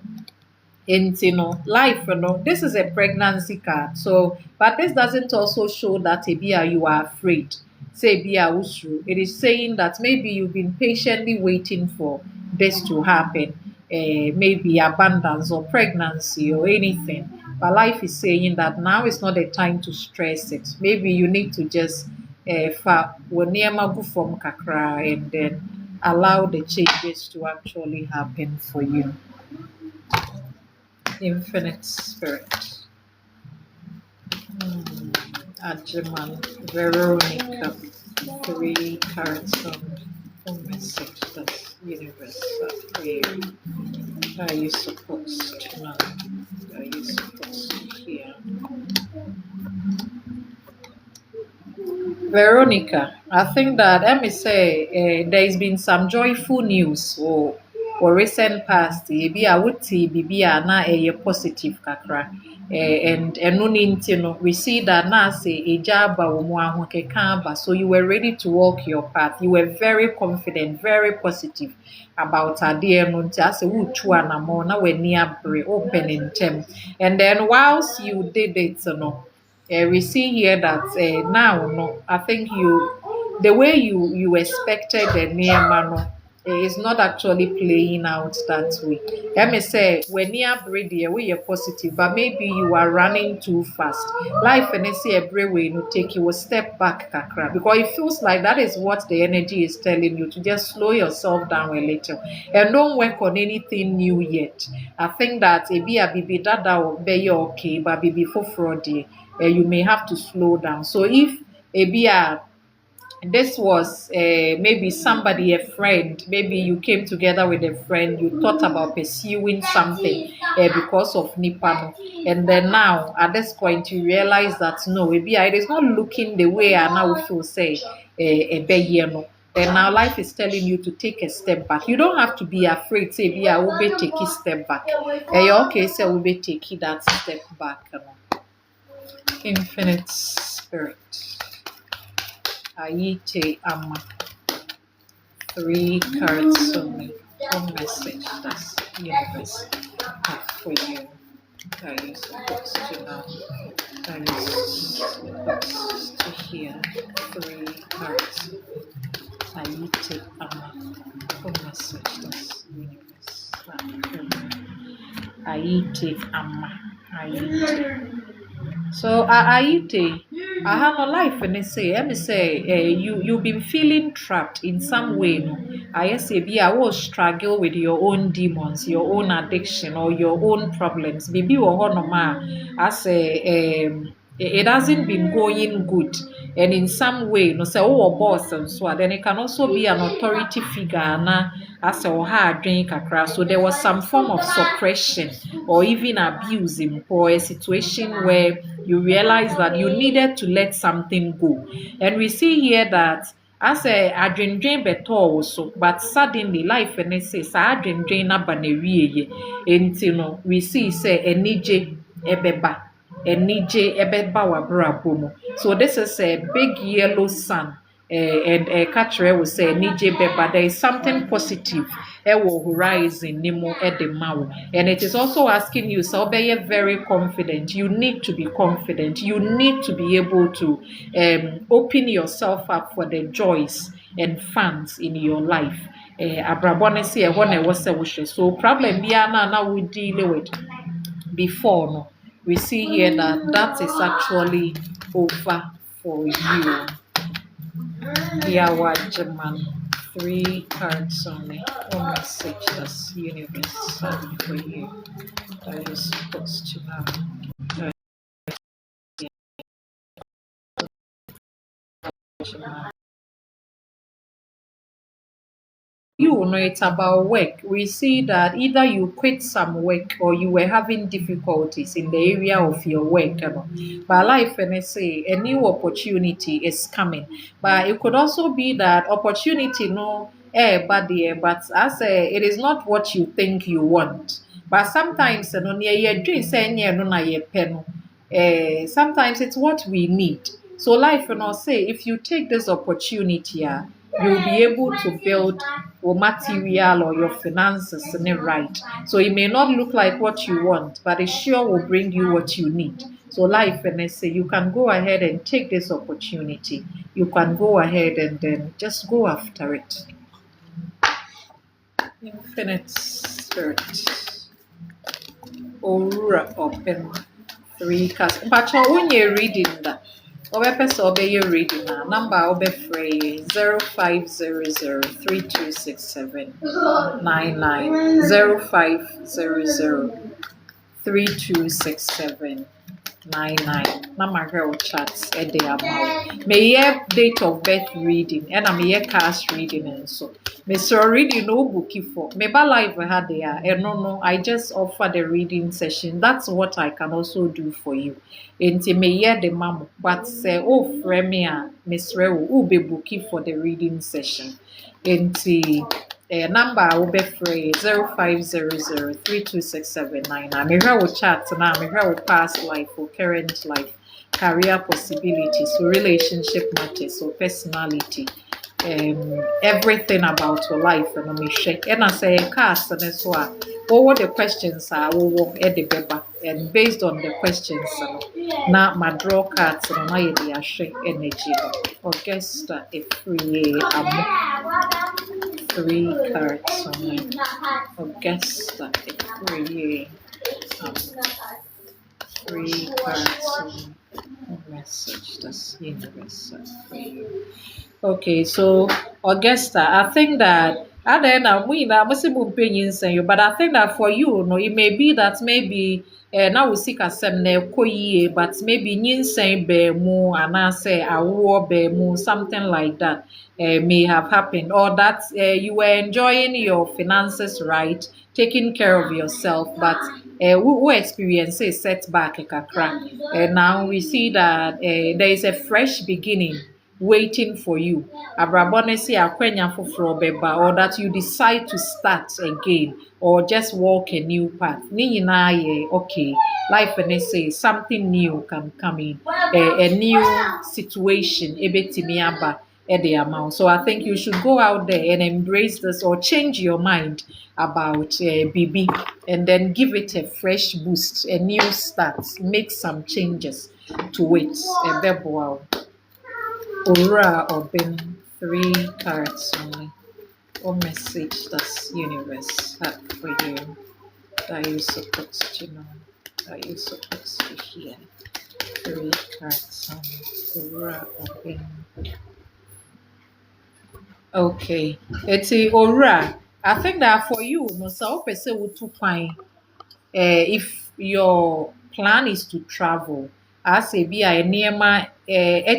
Life, this is a pregnancy card. So, but this doesn't also show that you are afraid. Say it is saying that maybe you've been patiently waiting for this to happen. Maybe abundance or pregnancy or anything. But life is saying that now is not the time to stress it. Maybe you need to just from kakra and then allow the changes to actually happen for you. Infinite Spirit. Ajiman, Veronica, 3 cards on message that's universal prayer. Are you supposed to know? Are you supposed to hear? Veronica, I think that let me say there's been some joyful news. or recent past ebi a wote bibi a na positive kakra and no nti no we see that na say eja aba wo mu ahokeka aba so you were ready to walk your path, you were very confident, very positive about ade no nti ase wutu anamo na wani abre open in term, and then whilst you did it no we see here that now no I think the way you expected the niyama no is not actually playing out that way. Let me say, when near ready, we are positive, but maybe you are running too fast. Life and say every way you take you a step back, kakra, because it feels like that is what the energy is telling you to just slow yourself down a little and don't work on anything new yet. I think that a bibi dada or be okay, but bibi for fraud, you may have to slow down. So if a this was maybe somebody, a friend, maybe you came together with a friend, you thought about pursuing something because of Nipano, and then now at this point you realize that no, maybe it is not looking the way I now feel say a no. And now life is telling you to take a step back. You don't have to be afraid. Say, "Be I will be take a step back." Okay, so we'll be taking that step back. Infinite Spirit. Aite Amma. 3 cards only. One message that's universe have for you. That you're supposed to know. That you're supposed to hear. 3 cards. Aite Amma. One message that's universe have for you. Aite Amma. Aite. So Aite, I have no life and let me say you've been feeling trapped in some way. No, I say I will struggle with your own demons, your own addiction, or your own problems. Maybe I say it hasn't been going good, and in some way, no say boss and so then it can also be an authority figure na as a hard drink kakra. So there was some form of suppression or even abuse in a situation where you realize that you needed to let something go. And we see here that as a adwendwen beto also, but suddenly life and say sa adwendwen na ba na wie enti no we see say enije ebeba enije ebeba wabrabo mu. So this is a big yellow sun. And Katre will say nije beba, there is something positive will horizon nimo edemawo, and it is also asking you so be very confident. You need to be confident, you need to be able to open yourself up for the joys and fans in your life. Abrabone say so problem bia na we deal with before no we see here that is actually over for you. Yawajaman. 3 cards only. One message that's universe for you that you're supposed to know. You know it's about work. We see that either you quit some work or you were having difficulties in the area of your work. But life and I say a new opportunity is coming. But it could also be that opportunity but as it is not what you think you want. But sometimes sometimes it's what we need. So life say if you take this opportunity, you'll be able to build your material or your finances in it right. So it may not look like what you want, but it sure will bring you what you need. So life and I say you can go ahead and take this opportunity. You can go ahead and then just go after it. Infinite Spirit. Aurora open 3 cards. But when you're reading that, you're reading that number obe free 0500-3267-99 0500-3267-99. Na my girl chats day about. May ye date of birth reading and I'm here cast reading and so. Mr. Reading no bookie for me by live had there and no I just offer the reading session. That's what I can also do for you. Enti me ye the mamo but say oh frame me Miss Rewo who be bookie for the reading session. Enti number will be free 0500 I may will chat now, I may will past life or current life, career possibilities, so relationship matters, so personality, everything about your life and me shake. And I say cast and so what the questions are at the paper and based on the questions now my draw cards and my shake energy. Augusta if free 3 cards on me. Augusta if free 3 cards on message that's universe. Okay, so Augusta, I think that I don't know, but I think that for you, it may be that maybe now we seek a koye, but maybe nyinsɛn bɛɛmu and I say awoɔ bɛɛmu, something like that may have happened, or that you were enjoying your finances right, taking care of yourself, but who experience a setback kakra, and now we see that there is a fresh beginning waiting for you. Abrabone say akwenya foforo beba, or that you decide to start again or just walk a new path. Ni nyinaa yɛ okay. Life and they say something new can come in. A new situation ebetimi aba the amount. So I think you should go out there and embrace this or change your mind about BB and then give it a fresh boost, a new start, make some changes to it. Wow. Ora or Ben 3 cards only. Or message that's universe have for you that you supposed to know, that you supposed to hear. 3 cards only. Ora or Ben. Okay. It's Ora. I think that for you, no so person would to find if your plan is to travel, as a be a nneɛma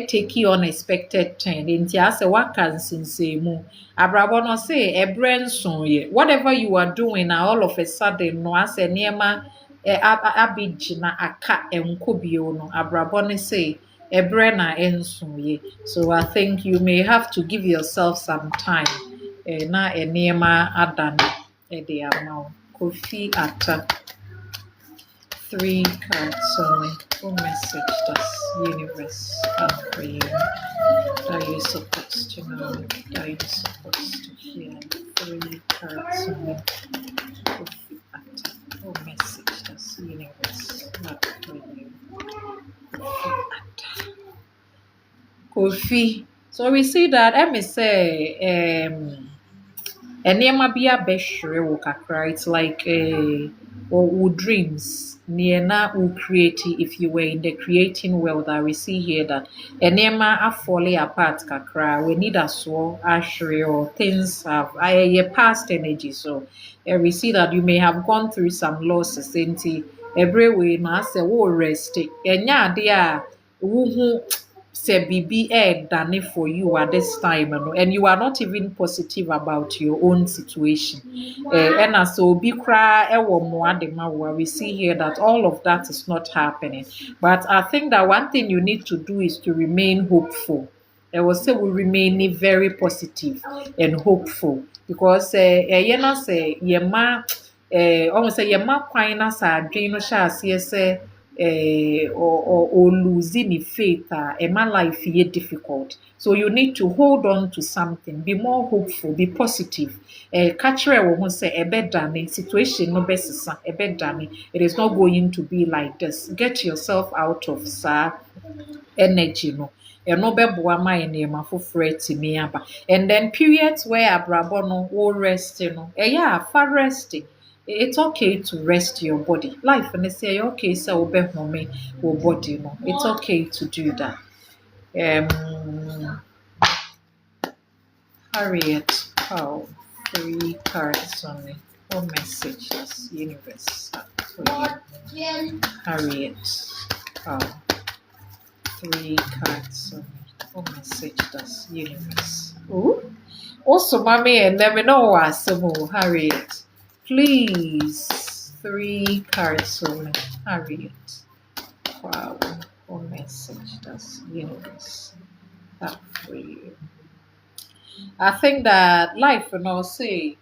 take you unexpected turn. Nti asɛ waka nsensɛnmu. Abrabɔ no say ɛbrɛ nson yɛ. Whatever you are doing now, all of a sudden no asɛ nneɛma abɛgyina aka ɛnkɔ bio no. Abrabɔ no say ɛbrɛ na ɛnson yɛ. So I think you may have to give yourself some time. Na nneɛma ada no ɛde ama wo. Kofi Atta. 3 cards only. What message does universe have for you? That you're supposed to know, that you're supposed to hear. 3 cards only. What message does universe have for you? Kofi. So we see that, let me say, nneɛma bi abɛhwere wo kakra. It's like or dreams near na will create if you were in the creating world. I will see here that nneɛma are falling apart kakra. We need a so ashray or things have a past energy. So we see that you may have gone through some losses. Every way na say wo rest. Enya ade a wo hu say bibi done for you at this time and you are not even positive about your own situation. And as so be cry we see here that all of that is not happening. But I think that one thing you need to do is to remain hopeful. I will say we remain very positive and hopeful because you know say yema almost say yema kwan na sa adwen no sha ase say or losing the faith in my life is difficult. So you need to hold on to something, be more hopeful, be positive. Catch who say a better situation no best a better. It is not going to be like this. Get yourself out of energy no. And then periods where abrabɔ no will rest, far resting. It's okay to rest your body. Life and they say okay, so obey home or body, it's okay to do that. Harriet, 3 cards only. What message does universe have for you? Harriet, 3 cards only. What message does universe? Ooh. Also, mommy, and let me know what Harriet. Please, 3 cards only. Harriet. Wow. What message does universe have for you? I think that life, say,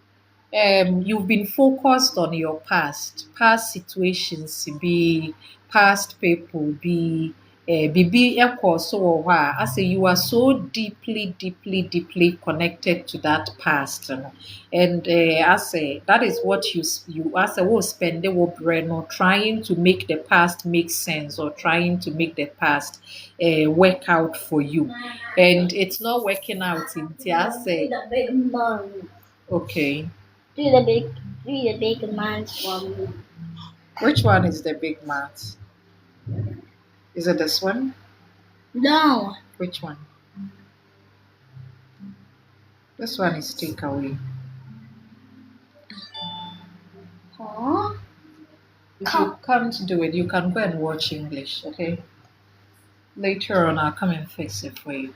you've been focused on your past situations, be past people, be bibi ɛkɔ so wɔ hɔ a I say you are so deeply connected to that past, and I say that is what you I say will spend the brain or trying to make the past make sense or trying to make the past work out for you, and it's not working out until I say The big man. okay. Do the big man for me. Which one is the big mat? Is it this one? No. Which one? This one is takeaway. Huh? If you can't do it, you can go and watch English, okay? Later on, I'll come and fix it for you.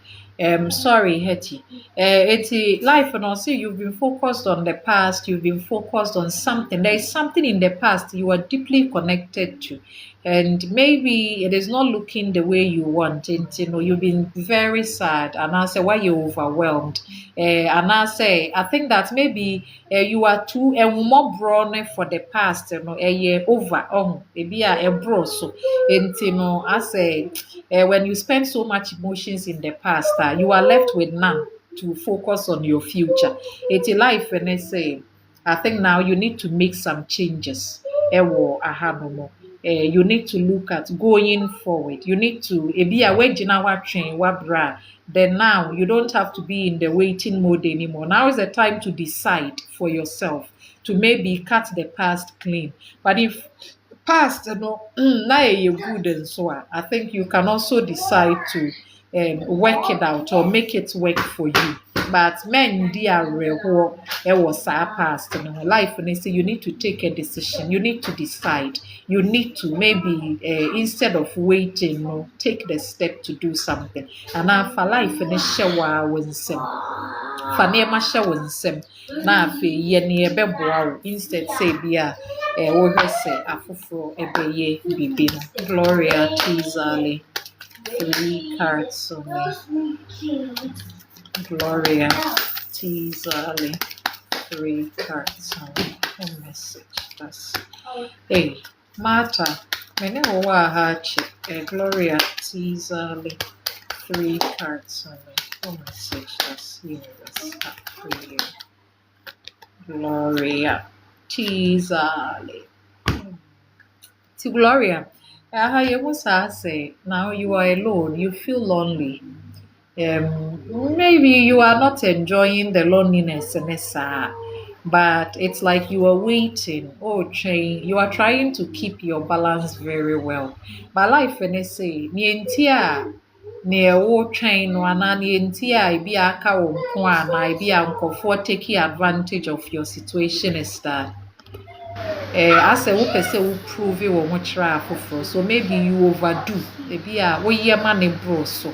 Sorry, Hetty. It's life, and also you've been focused on the past. You've been focused on something. There is something in the past you are deeply connected to, and maybe it is not looking the way you want it. You've been very sad, and I say why you're overwhelmed. And I think that maybe you are too more brown for the past. A year over. Maybe a bro so. And I say. When you spend so much emotions in the past, you are left with none to focus on your future. It's a life, and I say, I think now you need to make some changes. You need to look at going forward. You need to, then now you don't have to be in the waiting mode anymore. Now is the time to decide for yourself to maybe cut the past clean. But if past na you good and so on, I think you can also decide to work it out or make it work for you. But men dear it was our past life, and they say you need to take a decision, you need to decide, you need to maybe instead of waiting, take the step to do something. And now for life and shower was fa nneɛma hyɛ wo nsam na afei yɛ nea ɛbɛboa wo instead sɛ bi a wohwɛ sɛ afoforɔ ɛbɛyɛ biribi no. Gloria Tizale, 3 cards on me. Gloria Tizale, 3 cards on me. A message. That's hey Martha. Mene wo wɔ a ha akyi. Gloria Tizale, 3 cards on me. A message. That's universe for you. Gloria Tizale. To Gloria, you must say now you are alone, you feel lonely. Maybe you are not enjoying the loneliness, but it's like you are waiting. Oh, train, you are trying to keep your balance very well. But life, and say, nientia. Near ɛwɔ twɛn no anaa neɛ nti a ebi aka wo nko a na ebi a nkɔfoɔ taking advantage of your situation is that asɛ wopɛ sɛ wo prove wɔ ho kyerɛ afoforɔ, so maybe you overdo ebi a woyɛ ma ne boro so,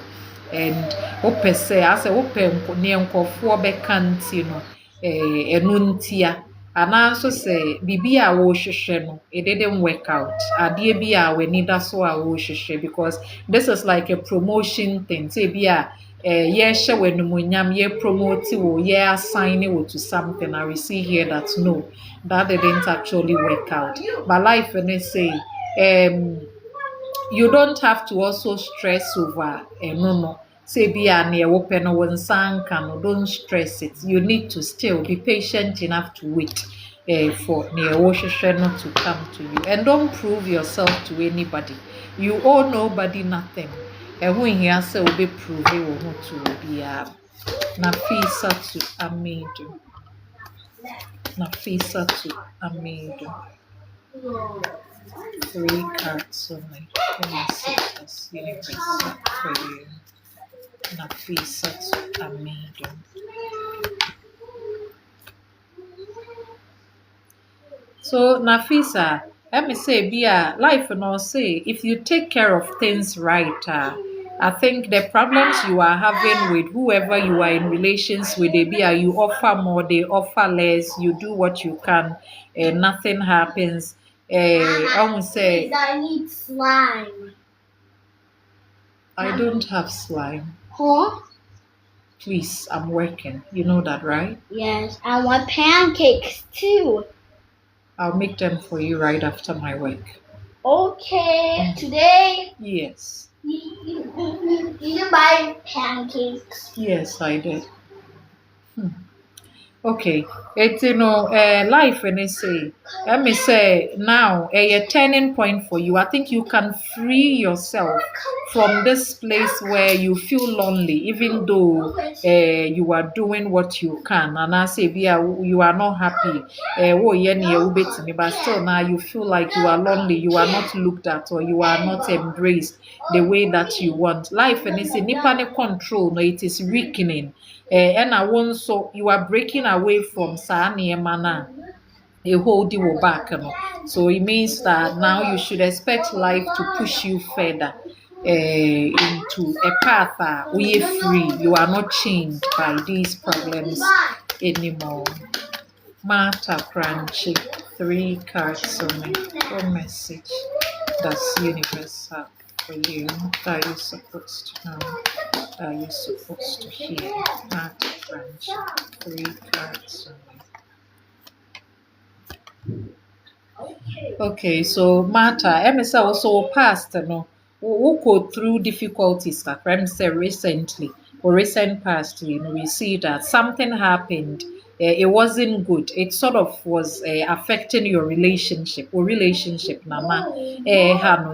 and wopɛ sɛ asɛ wopɛ neɛ nkɔfoɔ bɛka nti no ɛno ntia anaa nso sɛ biribi a wɔrehwehwɛ no it didn't work out, adeɛ bi a w'ani da so a wɔrehwehwɛ, because this is like a promotion thing, sɛ bi a yɛhyɛ w'animonyam, yɛpromote wo, yɛassign wo to something, and we see here that no, that didn't actually work out. But life, and they say you don't have to also stress over no. Say be a near open or when can don't stress it. You need to still be patient enough to wait for near Oshasha not to come to you. And don't prove yourself to anybody. You owe nobody nothing. And when he has will be proving to be Nafisa to Amidu. Nafisa to Amidu. 3 cards only. Let me see this universe for you. Nafisa to Amidu. So Nafisa, let me say, be a life and all say, if you take care of things right, I think the problems you are having with whoever you are in relations with, they be you offer more, they offer less, you do what you can, nothing happens. I would say I need slime. I don't have slime. Huh? Please, I'm working. You know that, right? Yes, I want pancakes too. I'll make them for you right after my work. Okay, today Yes. you buy pancakes. Yes, I did. Okay. It's life and they say let me say now a turning point for you. I think you can free yourself from this place where you feel lonely, even though you are doing what you can. And I say, you are not happy. But still now you feel like you are lonely, you are not looked at, or you are not embraced the way that you want. Life and it's a nipa ne control, no, it is weakening. And I want so you are breaking away from saa nneɛma no a hold you back. No? So it means that now you should expect life to push you further into a path where you're free. You are not chained by these problems anymore. Martha Crunchy, 3 cards on me. What message does universe have for you? That you're supposed to know? That you're supposed to hear? Martha Crunchy, 3 cards on me. Okay, so Martha, Emisa also passed, who go through difficulties, say recently or recent past, we see that something happened. It wasn't good. It sort of was affecting your relationship or relationship, Nama.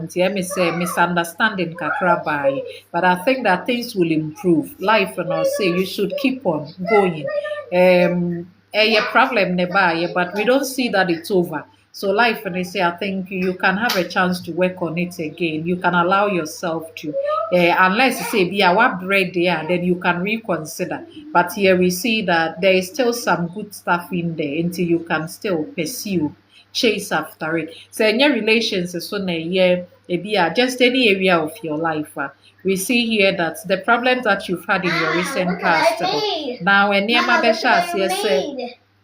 Say misunderstanding kakra by, but I think that things will improve. Life, and I'll say you should keep on going. A problem nearby, but we don't see that it's over. So life, and I say, I think you can have a chance to work on it again. You can allow yourself to, unless you say, "Yeah, what bread there," then you can reconsider. But here we see that there is still some good stuff in there until you can still pursue, chase after it. So in your relations, so just any area of your life. We see here that the problems that you've had in your recent past, now when yes,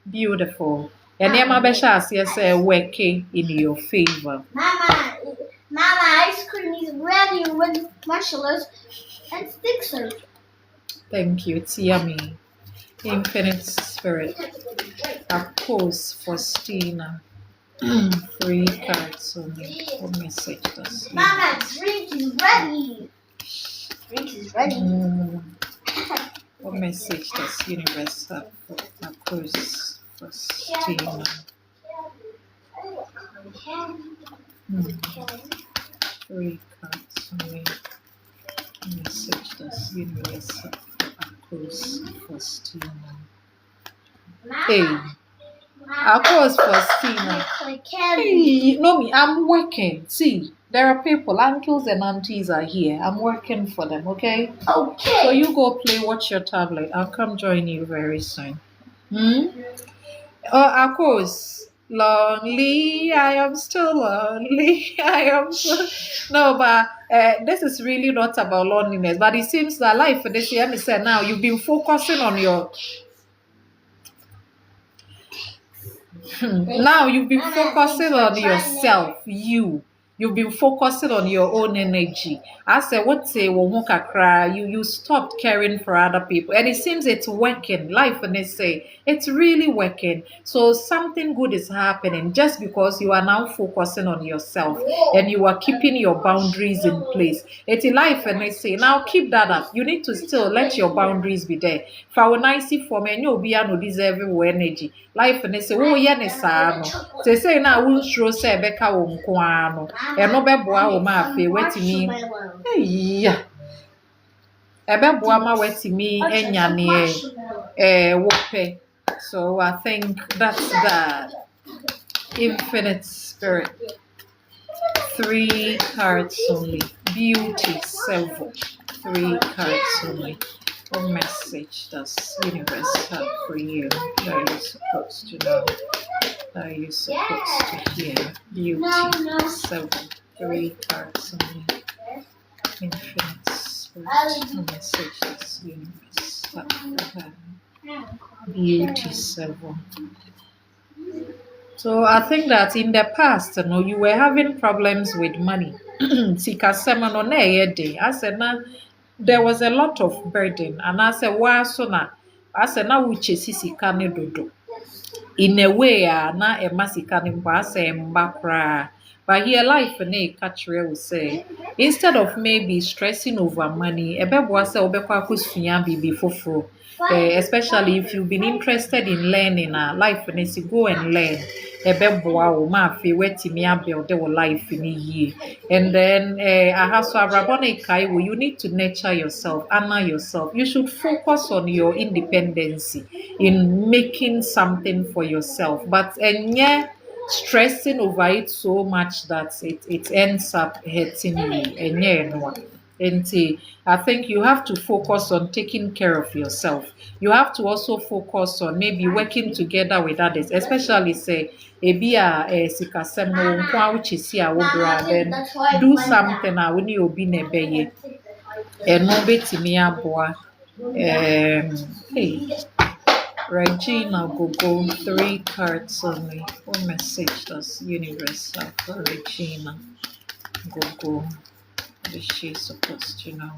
beautiful. And working in your favor. Mama, ice cream is ready with marshmallows and Snickers. Thank you. It's yummy. Infinite Spirit. Of course, Faustina. 3 cards only. What message does? Mama, drink is ready. Drink is ready. What message does universe have for of course? Faustina. 3 cards only. Message does universe have for Faustina. Hey, of course, Faustina. Hey, no me, I'm working. See, there are people, uncles and aunties are here. I'm working for them, okay? Okay. So you go play, watch your tablet. I'll come join you very soon. Of course, lonely. I am still lonely. I am no, but this is really not about loneliness. But it seems that life for this year, said now you've been focusing on your. Now you've been focusing on yourself, you've been focusing on your own energy. I said, what say cry? You stopped caring for other people, and it seems it's working. Life, and they say it's really working. So something good is happening just because you are now focusing on yourself and you are keeping your boundaries in place. It's life, and they say now keep that up. You need to still let your boundaries be there. For nice for me, you'll be no deserve energy. Life, and they say, oh yeah, they say now we'll show say Becca won't no. And no beboa wo ma afi wetimi yeah ebeboa ma wetimi enya ne wope. So I think that's that. Infinite Spirit, 3 cards only. Beauty 7, 3 cards only. What message does universe have for you that you're supposed to know? That you're supposed to hear? Beauty 7, 3 cards only. Infinite Spirit. What message does universe have for her? Beauty 7. So I think that in the past, you were having problems with money. Sika sema no na eye dey. I said na there was a lot of burden, and I said, "Why so na?" I said, "Now we chase sika ne dodo." In a way, na ɛma sika ne mpo asɛ mba koraa. But here life na ɛka kyerɛ wo sɛ, instead of maybe stressing over money, ɛbɛboa sɛ wobɛkɔ akɔsua biribi foforɔ. Especially if you've been interested in learning, life na si go and learn. Ɛbɛboa wo ma afei woatumi abuild wo life ne yie. And then aha so abrabɔ no ɛkae wo, you need to nurture yourself, honor yourself. You should focus on your independence in making something for yourself, but ɛnyɛ stressing over it so much that it ends up hurting you. Ɛnyɛ ɛno a. Nti, I think you have to focus on taking care of yourself. You have to also focus on maybe working together with others, especially say ebi a sikasɛm no wo nko a wokye si a wobra, then do something a wo ne obi na ɛbɛyɛ. Ɛno bɛtumi aboa. Hey, Regina Gogo, 3 cards only. What message does universe have for Regina Gogo? What is she supposed to know?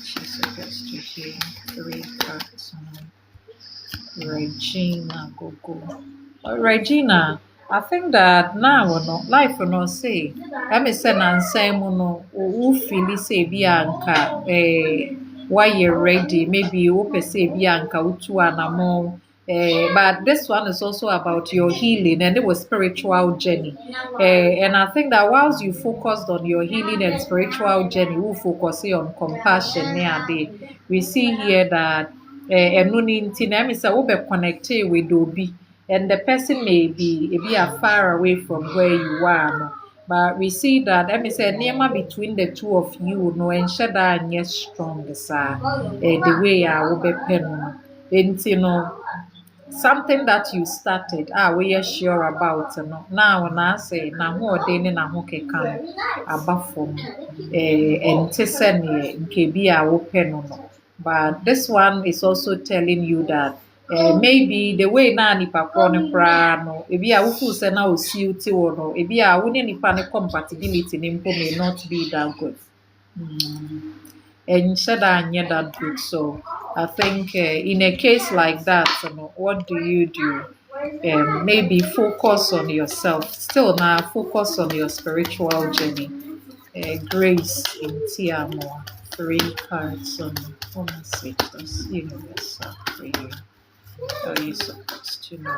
She's supposed to hear 3 cards only. Regina Gogo. Regina, I think that now no life no say. Let me say nansan mu no wo feel say bi anka why you're ready, maybe wopɛ sɛ bi anka wotu anamo. But this one is also about your healing and it was spiritual journey. And I think that whilst you focused on your healing and spiritual journey, we focus on compassion. We see here that we connected with Obi, and the person may be far away from where you are. No? But we see that Nema between the two of you no and shada and yes strong the way I will be pen. And you know something that you started we are sure about no now when I say na ho ode na ho keka aba from ente se ne nke bi a wo pe no. But this one is also telling you that maybe the way na nipa kro no kra no ebi a wo fu se na osi uti wo no ebi a wo ne nipa ne compatibility ne mpo may not be that good. And said that good. So I think in a case like that, what do you do? Maybe focus on yourself. Still now, focus on your spiritual journey. Grace in Tiamo. 3 cards on messages. Universal for you. Are you supposed to know?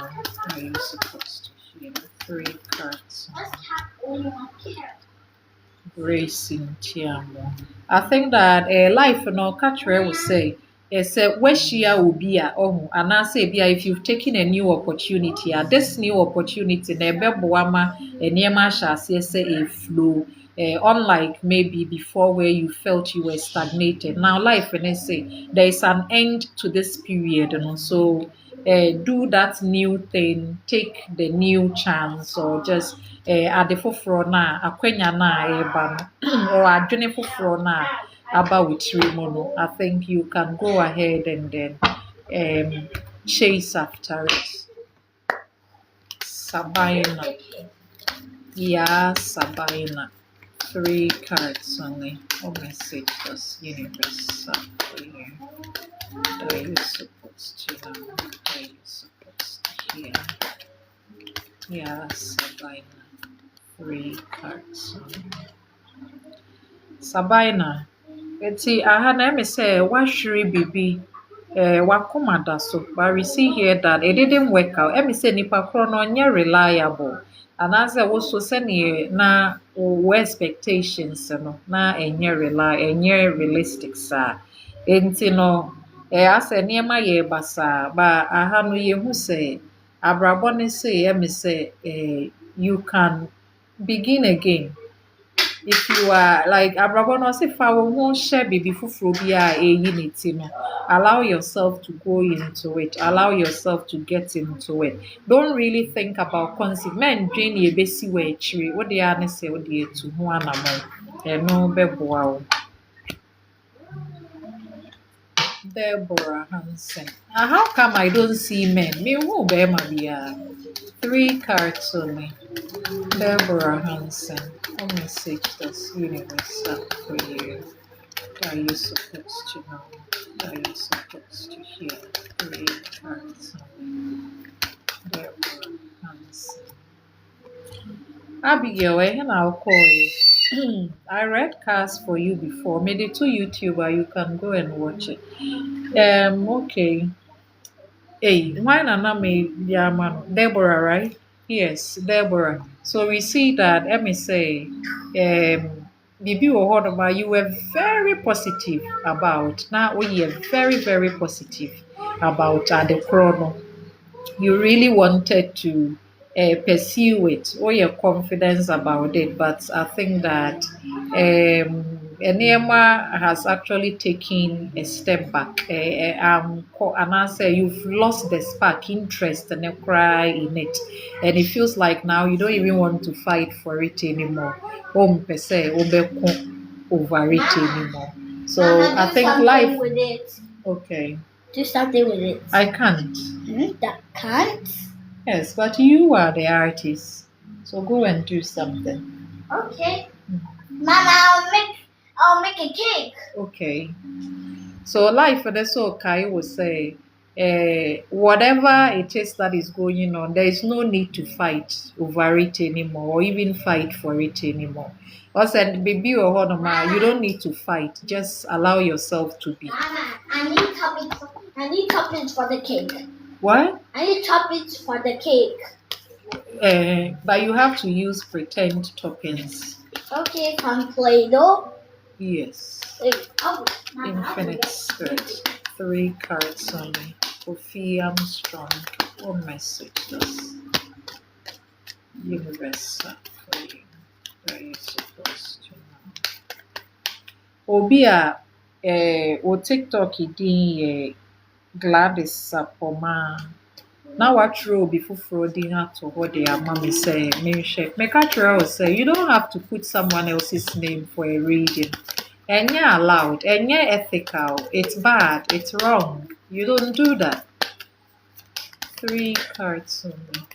Are you supposed to hear? 3 cards on Grace in Tiamo. I think that life no catcher will say weshia obi a and I say if you've taken a new opportunity, this new opportunity na ebeboa ma enema hyase say a flow. Unlike maybe before where you felt you were stagnated. Now life and say there is an end to this period, and so do that new thing, take the new chance, or just ade foforɔ na akwanya na eba no or adwene foforɔ na aba witiri mu no. I think you can go ahead and then chase after it. Sabina. Yeah, Sabina. 3 cards only. What message does universe have for you? Are you supposed to know? Are you supposed to hear? Yeah, Sabina. 3 cards only. Sabina. Eti aha na me say wahwere bibi wakoma da so, but we see here that it didn't work out. Me say nipa kro no onye reliable. And as I was so senior na expectations no na enye realistic sa. Enti no as nneɛma yɛ basa ba aha no yehu say abrabɔ ne say me say you can begin again. If you are like abrabɔ no say fa wo ho hyɛ bibi foforo bi a eyi ne ti no, allow yourself to go into it, allow yourself to get into it. Don't really think about consequence dwen ye besi wa akyire wo de ane say wo de etu ho anamo ɛno bɛboa wo. Deborah Hansen. How come I don't see men? Me who be ma bia. 3 cards only. Deborah Hansen. What message does universe have for you? are you supposed to know? What are you supposed to hear? 3 cards only. Deborah Hanson. Abigail, I'll call you. I read cards for you before. Maybe to YouTuber, you can go and watch it. Okay. Hey, why not me, Deborah, right? Yes, Deborah. So we see that, let me say, Bibi Ohodoma, you were very positive about. Now we are very, very positive about the chrono. You really wanted to pursue it, or your confidence about it, but I think that Enema has actually taken a step back. And I say you've lost the spark, interest, and a cry in it, and it feels like now you don't even want to fight for it anymore. Per se, over it anymore. So Mama, I do think something life. with it. Okay, Do something with it. I can't. That can't. Yes, but you are the artist, so go and do something. Okay. Mama, I'll make a cake. Okay. So life for the so Kai will say, whatever it is that is going on, there is no need to fight over it anymore, or even fight for it anymore. Also, baby or honor, you don't need to fight. Just allow yourself to be. Mama, I need toppings. I need toppings for the cake. What? I need toppings for the cake. But you have to use pretend toppings. Okay, from Play-Doh. Yes. Oh, Infinite Spirit. 3 cards only. Kofi Armstrong. What message does universe have for you? What are you supposed to know? Obi o TikTok din Gladys Sapoma. Now watchero obi foforo din ato hɔ de ama me sɛ menhwɛ. Meka kyerɛ wo sɛ you don't have to put someone else's name for a reading. Enya allowed, enya ethical, it's bad, it's wrong. You don't do that. 3 cards only.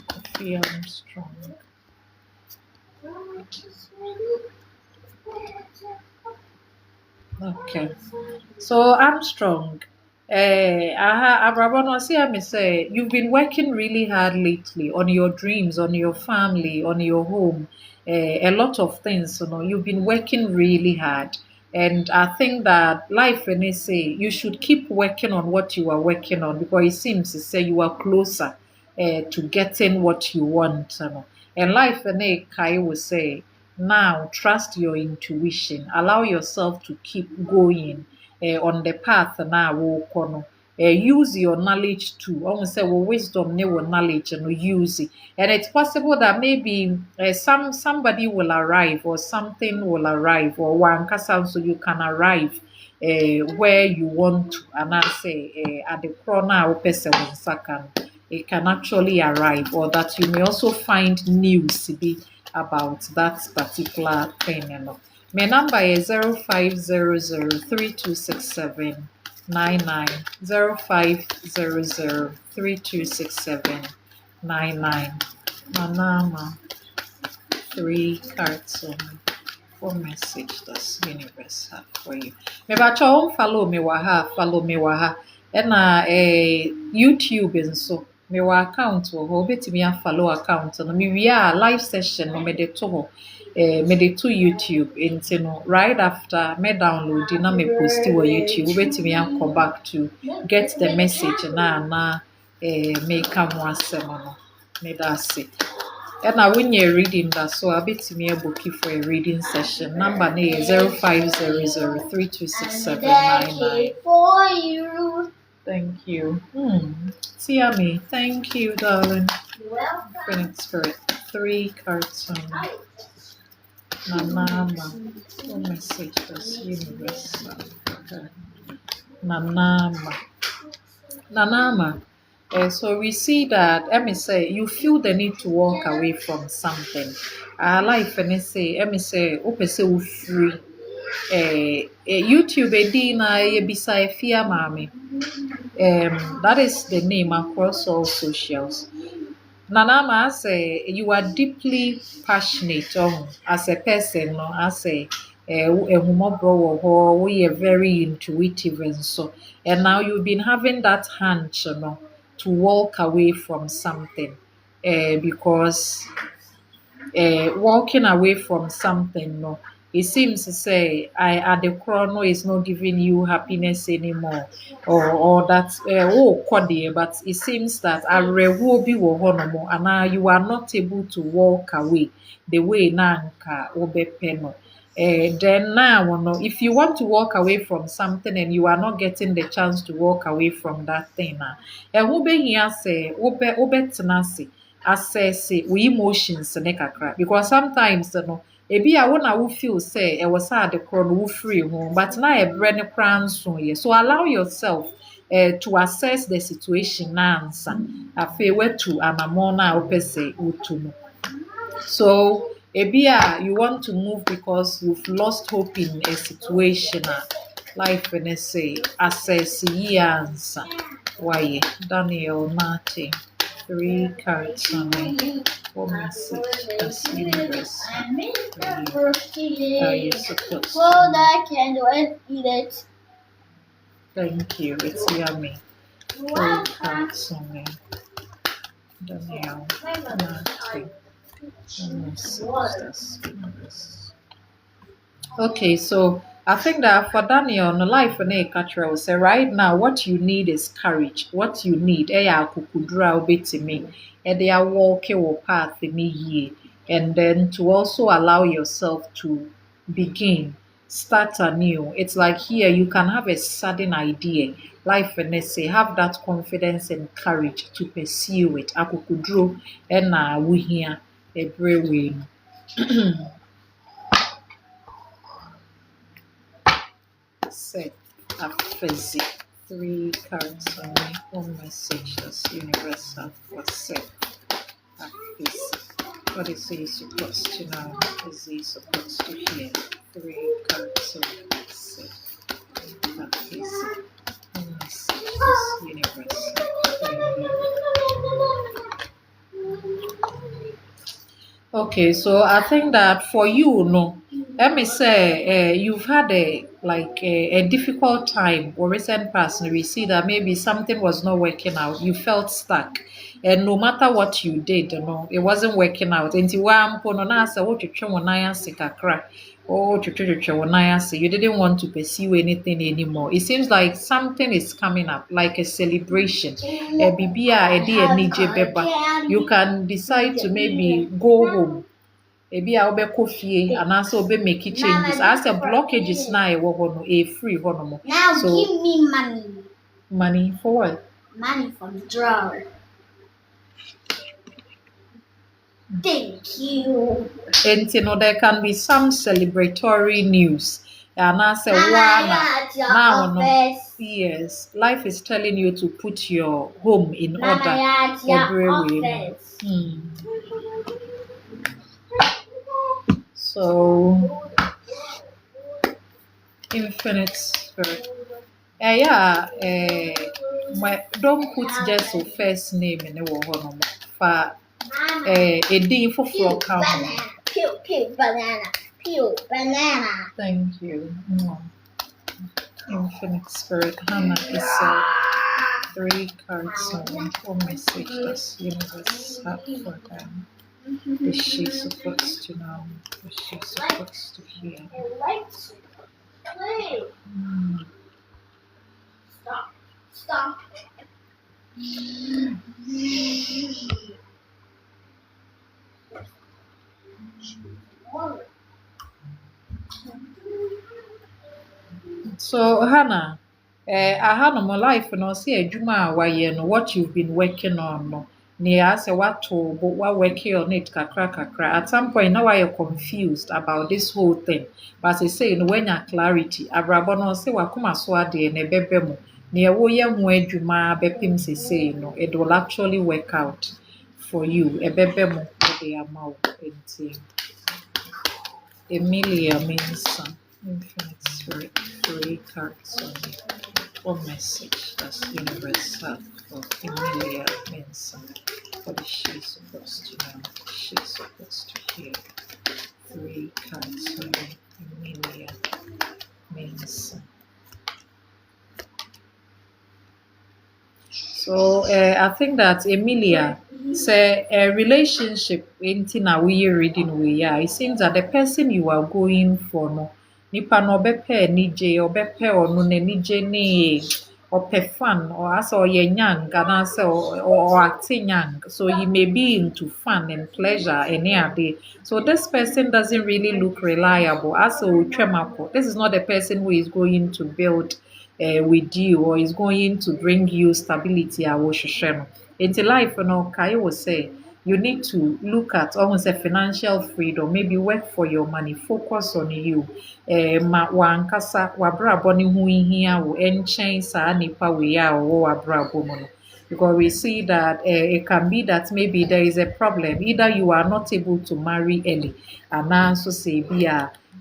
Kofi Armstrong. Okay. So Armstrong, Abrabano, see me say you've been working really hard lately on your dreams, on your family, on your home, a lot of things. You've been working really hard, and I think that life, and they say you should keep working on what you are working on because it seems to say you are closer to getting what you want. And life, and they Kai will say. Now, trust your intuition. Allow yourself to keep going on the path now. Use your knowledge too. Almost say, well, wisdom, your knowledge, and use it. And it's possible that maybe somebody will arrive, or something will arrive, or one person so you can arrive where you want to. And I say, at the corner, person it can actually arrive, or that you may also find news about that particular thing. My number is 0500-3267-99 0500-3267-99. Manama 3 cards only. What message does universe have for you? Maybe follow me waha. And YouTube and so. Me wa account wɔ hɔ obetumi follow account no me wie a live session no me de to hɔ me de to YouTube nti no right after me download na me post wɔ YouTube obetumi akɔ back to get the message na me ka ho asɛm no me da ase ɛna wonyɛ reading da so abetumi aboki for a reading session number no yɛ 0500-3267-99 for you. Thank you. Tiami, thank you, darling. Welcome. Infinite Spirit. 3 cards on Nanama. What message does universe have? Okay. Nanama. So we see that, let me say, you feel the need to walk away from something. Life, and say, let me say, open say, free. YouTube, Edina, Yebisa, Fia Mami. That is the name across all socials. Nanama say you are deeply passionate as a person, as a ehumobro wo ho, we are very intuitive and so. And now you've been having that hunch, to walk away from something. Because walking away from something, no, it seems to say I at the chrono is not giving you happiness anymore, or that but it seems that a will be no, and now you are not able to walk away the way nanka obepeno. Then now, no, if you want to walk away from something and you are not getting the chance to walk away from that thing, who be here say, obe assess we emotions ne kakra, because sometimes no ebi a wo na wo feel say e was sad kro no wo free ho, but na e bre ne kra nso ye, so allow yourself to assess the situation na ansa afi wetu anamon na opese utu no. So ebi a you want to move because you've lost hope in a situation, life and say assess ye answer. Why Daniel Martin, 3 cards on me. What message does universe are you supposed to? Hold that candle and eat it. Thank you, it's yummy. 3 cards on me. Daniel Martin. What message does universe? Okay, so I think that for Daniel, no life and a catcher will say right now, what you need is courage. What you need, kukudra obeti me, they are walking or path in ye, and then to also allow yourself to begin, start anew. It's like here you can have a sudden idea, life and say have that confidence and courage to pursue it. Akukudro and we here a brave set a fizzy 3 cards on me. One message that's universal was set a fizzy. What is he supposed to know? Is he supposed to hear? 3 cards on me. Set a fizzy. One message that's universal. Okay, so I think that for you, no, let me say, you've had a difficult time or recent past. We see that maybe something was not working out. You felt stuck, and no matter what you did, it wasn't working out. And you didn't want to pursue anything anymore. It seems like something is coming up, like a celebration. You can decide to maybe go home. Ebi a wobɛkɔ fie anaasɛ wobɛmake changes. As a blockages na ɛwɔ hɔ no, free hɔ no mo. Now So, give me money. money for what? Money from the drawer. Thank you. And there can be some celebratory news. Anaasɛ woa na no. Yes, life is telling you to put your home in order. Every way. So, infinite spirit. Don't put just your first name in the word. For a day for Banana. Peel banana. Peel banana. Thank you. Infinite spirit. Hannah is 3 cards on one message that's universe have for them. Is she supposed to know? Is she supposed to hear? Stop. So Hannah, aha my life no say adwuma a wayɛ no, what you've been working on no. Near say what working on it kakra. At some point now I am confused about this whole thing. But I say when you clarity, abrabɔ no say wakoma so ade na ɛbɛbɛ mu. Near woyɛ ho adwuma bɛpem say no, it will actually work out for you. Ɛbɛbɛ mu de ama wo enti. Emilia means infinite spirit 3 cards on me. One message that's universal for Emilia Mensa. What is she supposed to know? She's supposed to hear 3 cards. Emilia means. So I think that Emilia say a relationship in a we reading we yeah. It seems that the person you are going for no nipa no obepe nije obepe ono ne nije ne ope fun or as or ye young and as or acting young. So he may be into fun and pleasure any day. So this person doesn't really look reliable. As a this is not the person who is going to build with you or is going to bring you stability a wohwehwɛ no. Nti life no Kai will say you need to look at almost a financial freedom, maybe work for your money, focus on you. Ma wankasa wabrabɔ ne ho nhia wo nkyɛn saa nipa wei a ɔwɔ wabrabɔ mu no. Because we see that it can be that maybe there is a problem. Either you are not able to marry early, and also say be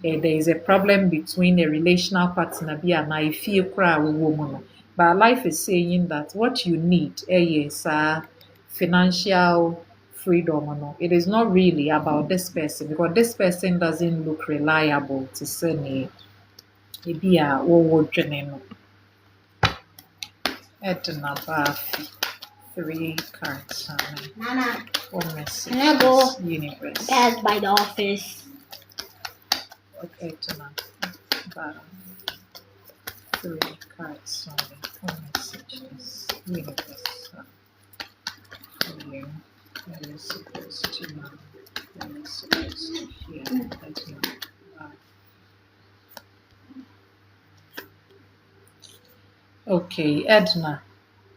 there is a problem between a relational partner be and I feel cry woman. But life is saying that what you need is financial freedom. No? It is not really about this person because this person doesn't look reliable to say maybe a no. Edna Bafi. 3 cards. Nana, One message. can I go Universe. pass by the office? Okay, tonight. 3 cards only. One message is universe. For you. What are you supposed to know? What are you supposed to hear? That's not. Okay, Edna.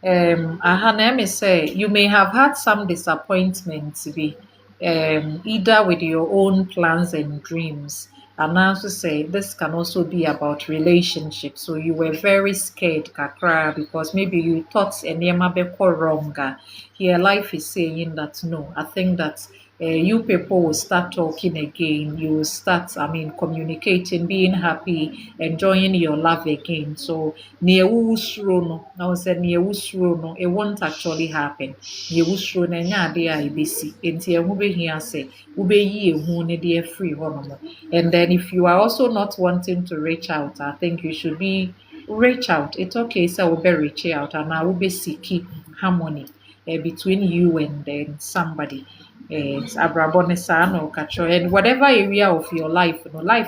Let me say you may have had some disappointments be either with your own plans and dreams. And I also say this can also be about relationships. So you were very scared, Kakra, because maybe you thought Enyema beko wrong. Here, life is saying that no. I think that you people will start talking again. You will start, communicating, being happy, enjoying your love again. So near no, I was said near no, it won't actually happen. Near no, nya de a ibesi. Enti ehube here say, ube yi ehu ne de free hono. And then if you are also not wanting to reach out, I think you should reach out. It's okay, so we'll be reach out and I will be seeking harmony between you and then somebody. Abrabone saa na ɔka and whatever area of your life,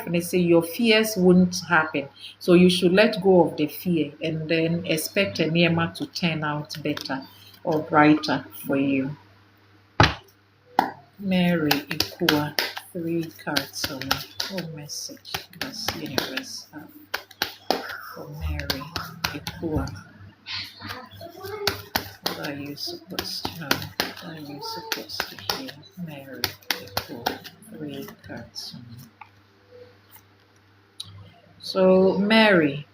they say your fears won't happen. So you should let go of the fear and then expect a nneɛma to turn out better or brighter for you. Mary Ikua, 3 cards on one message. That's universe for Mary Ikua. What are you supposed to know? What are you supposed to hear? Mary Ikua, 3 cards on. So Mary,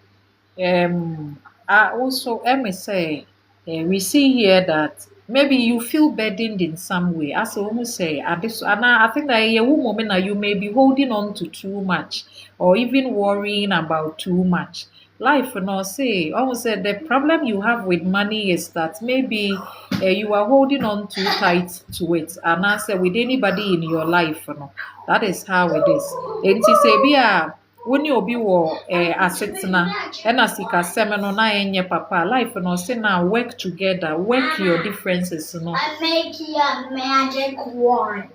I also let me say we see here that maybe you feel burdened in some way. As I almost say, and I think that a woman that you may be holding on to too much or even worrying about too much. Life, say, almost say the problem you have with money is that maybe you are holding on too tight to it. And I say, with anybody in your life, that is how it is. And to say, be woni obi wɔ asetena ɛna sikasɛm no na ɛnyɛ papa life no say now work together, work your differences I make you a magic wand.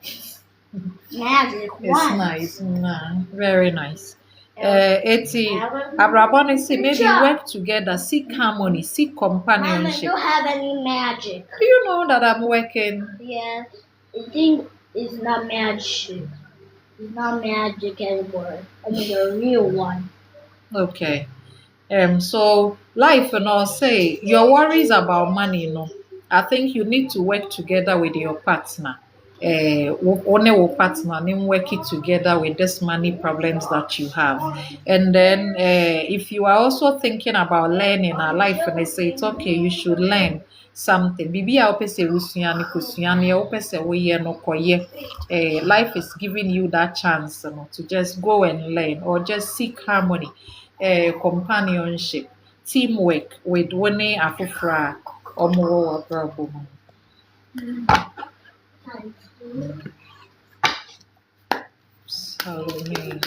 Magic wand. It's nice, very nice. Eti abrabɔ no say maybe work together, seek harmony, seek companionship. Mama, you have any magic? Do you know that I'm working? Yeah, I think it's not magic. It's not magic anymore. I mean the real one. Okay. So life say your worries about money, I think you need to work together with your partner. Partner work it together with this money problems that you have. And then if you are also thinking about learning a life and they say it's okay, you should learn something. Bibi a wopɛ sɛ wosua ne kosua ne wopɛ sɛ woyɛ no kɔyɛ. Life is giving you that chance to just go and learn or just seek harmony, companionship, teamwork with one afoforo a ɔmo wɔ w'abrabɔ mu. Salome,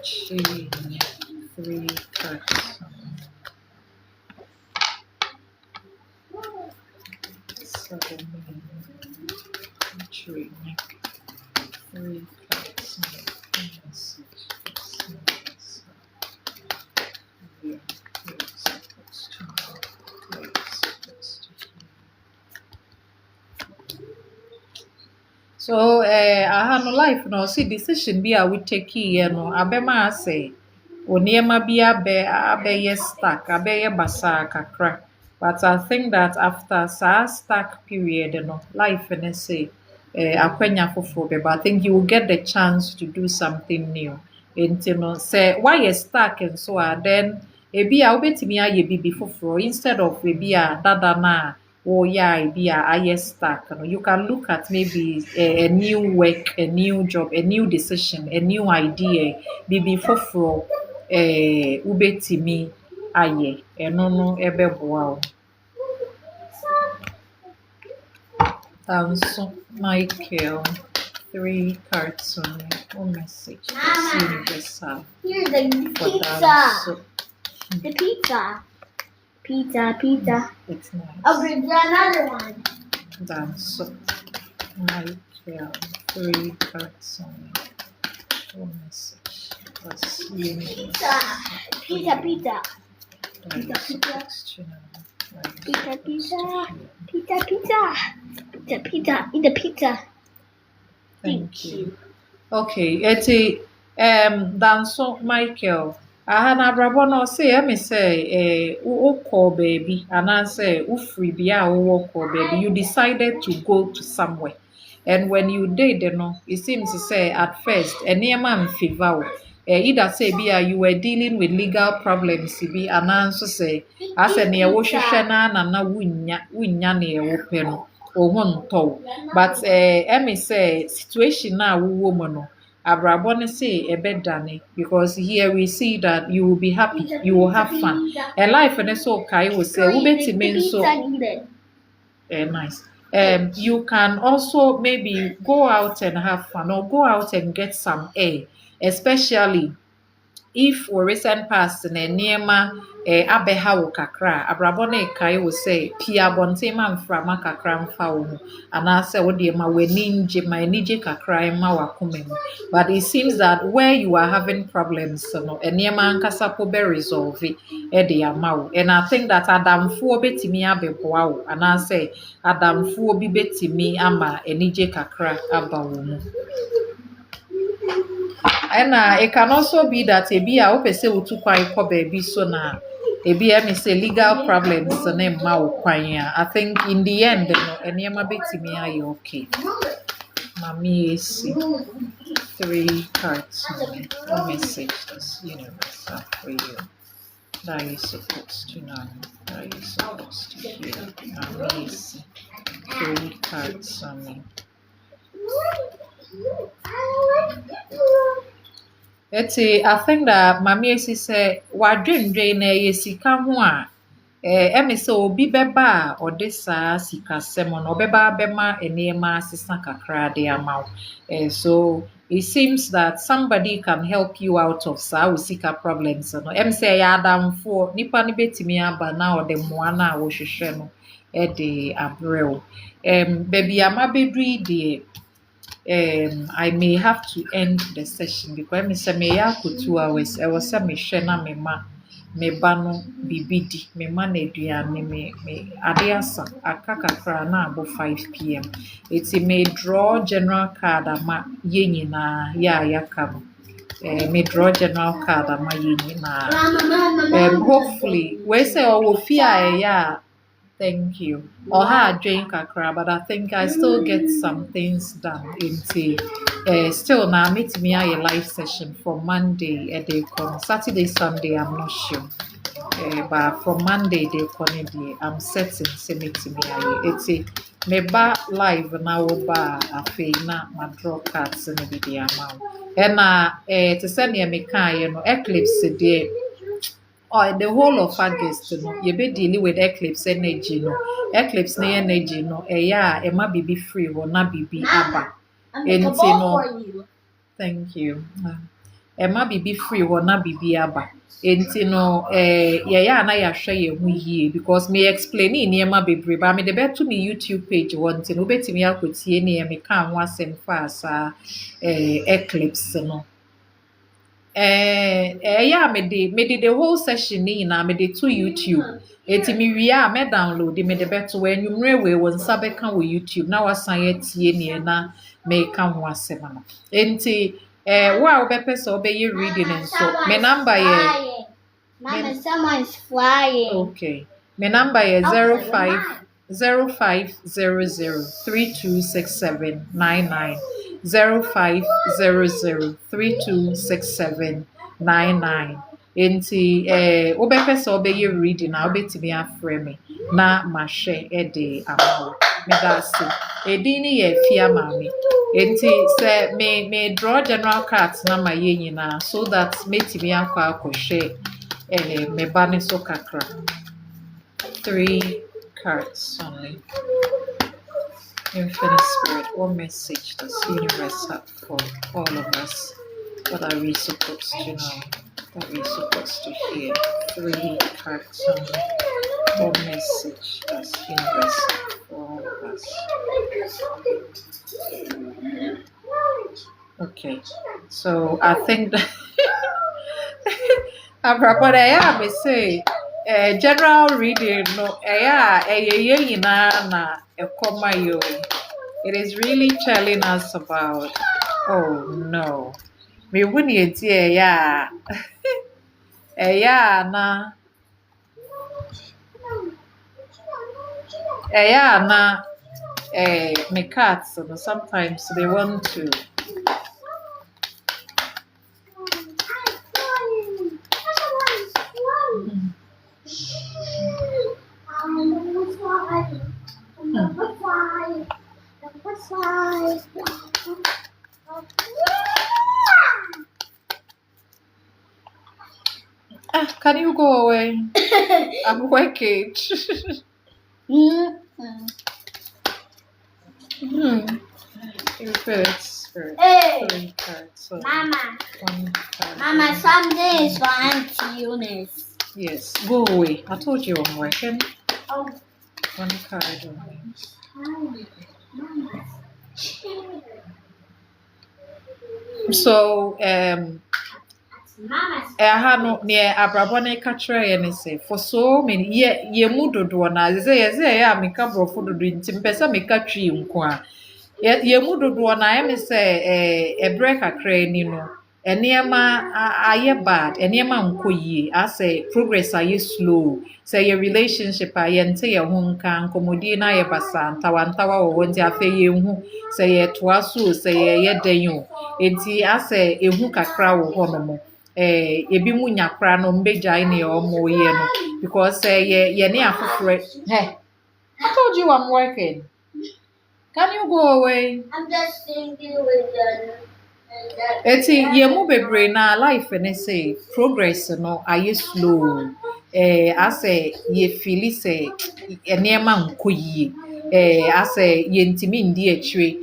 Chin, 3 cards. Salome, Chin, 3 cards. Message. Yeah, it's supposed to know. It's supposed to hear. So, aha no life no see decision bi a we take here no abema ase oniema bi abɛyɛ stuck abɛyɛ basaa kakra, but I think that after saa stuck period no life ne say akwanya foforɔ bɛba. I think you will get the chance to do something new. Nti no sɛ wayɛ stuck nso a then ebi a wobɛtumi ayɛ bibi foforɔ instead of ebi a dada na woyɛ ebi a ayɛ stuck no, you can look at maybe a new work, a new job, a new decision, a new idea, bibi foforɔ wobɛtumi ayɛ ɛno no ɛbɛboa wo. Tanso Michael, 3 cards on your message. That's universal. Here's the For pizza. Tanso. The pizza. Pizza. It's nice. Oh, there's another one. Tanso Michael, 3 cards on your message. That's universal. Pizza. Eat the pizza. Thank you. Okay, eti Danso Michael. Aha na abrabọ no say emi say wokọ baabi anaasɛ wofiri bia a wowɔ kɔ baabi, you decided to go to somewhere, and when you did no it seems to say at first nneɛma mfeva wo. Either say bia you were dealing with legal problems bi anaa nso sɛ asɛ nea wohwehwɛ na wunnya nea wopɛ no ohun ntɔ, but emi sɛ situation a wowɔ mu no abrabɔ ne say ɛbɛdane, because here we see that you will be happy, you will have fun, and life ne so kai wo sɛ wobɛtumi nso nice. You can also maybe go out and have fun or go out and get some air, especially if for recent past na nneɛma abɛha wo kakra abrabɔ no kae wo sɛ pii abɔnten ma mframa kakra mfa wo ho anaasɛ wode ma w'ani ngye ma anigye kakra ma w'akoma mu, but it seems that where you are having problems no nneɛma ankasa po bɛ resolve de ama wo, and I think that adamfoɔ bɛtumi abɛboa wo anaasɛ adamfoɔ bi bɛtumi ama anigye kakra aba wo mu. And it can also be that ebi a wopɛ sɛ wotu kwan kɔ baabi so na ebi ɛmi sɛ legal problems na mma wo kwan a, I think in the end no nneɛma bɛtumi ayɛ okay. Mami esi 3 cards on message is universal for you that you're supposed to know, that you're supposed to hear. Mami esi 3 cards on me. I think that Mami esi sɛ wadwendwen na ɛyɛ sika ho a ɛmi sɛ obi bɛba a ɔde saa sikasɛm no ɔbɛba abɛma nneɛma asesa kakra de ama wo. So it seems that somebody can help you out of saa wo sika problems no. Ɛmi sɛ ɛyɛ adamfoɔ nipa no bɛtumi aba na ɔde mmoa no a wɔhwehwɛ no de abrɛ wo. Baabi a mabɛduru yi deɛ. I may have to end the session because me say me ya ko 2 hours. I was say me hwɛ na me ba no bibi di, me ma na aduane me ade asa aka kakra na abo 5 p.m. Eti me draw general card ama ye nyinaa ya yaka no. Me draw general card ama ye nyinaa. Hopefully we say owo fi a thank you. Oha adwen kakra, but I think I still get some things done still now metimi a live session from Monday they come Saturday Sunday I'm not sure. But from Monday they come I'm certain say metimi a me ba live na wo ba afei na ma draw cards na bi di amount. And to send me kan no eclipse dey the whole of August no you be dealing with eclipse energy no eclipse na energy no ɛyɛ a ɛma bibi free hɔ na bibi aba enti no Thank you. Emma bibi free hɔ na bibi aba. Enti no yɛyɛ a na yɛahwɛ yɛn ho yie because me explain nneɛma bebree ba me de bɛto me YouTube page hɔ nti no wobɛtumi akɔtie nneɛma meka ho asɛm fa saa eclipse no. Ɛyɛ a mede the whole session ne nyinaa mede to YouTube. Enti mewie a mɛ download mede bɛto wɔ anwummerɛ wei wɔ nsa bɛka wɔ YouTube na wasan atie nea na meka ho asɛm no. Enti wo a wobɛpɛ sɛ wobɛyɛ reading nso me number yɛ Mama, someone is flying. okay. My number is 0500326799. 0500326799. Enti wobɛpɛ sɛ wobɛyɛ reading na wobɛtumi afrɛ me na mahwɛ de ama wo. Meda ase. Edin ne yɛ Fia Maame. Enti sɛ me draw general cards na ma yɛ nyinaa so that metumi akɔhwɛ me ba ne so kakra. 3 cards only. Infinite Spirit, what message does universe have for all of us? What are we supposed to know? What are we supposed to hear? 3 cards only. What message does universe have for all of us? Okay, so I think that but I may say general reading no na yo. It is really telling us about no. Me wouldn't yeah. Na na my cats so sometimes they want to can you go away? I'm working. Spirit. Hey, 3 cards. So Mama. 1 card. Mama, something is for Auntie Eunice. Yes, go away. I told you I'm working. Oh. 1 card only. So no near abrabone katra ne say for so many ye mu dodo na ze ya meka brofo dodo nti mpesa meka twi nko a ye mu dodo na me say ebre kakra ni no enema aye bad enema nko yie ase progress aye slow say your relationship aye nte ye ho nka nkomodi na ye basa ntawantawa wo nti afa ye hu say ye toa so say ye dan o enti ase ehu kakra wo ho no mo ebi mu nyakra no mbegya ne omo ye no because ye ne afofre hey I told you I'm working. Can you go away? I'm just thinking with Eti ye mu bebre na life ne say progress no aye slow ase ye feel say enema nko yie ase ye ntimi ndi atwe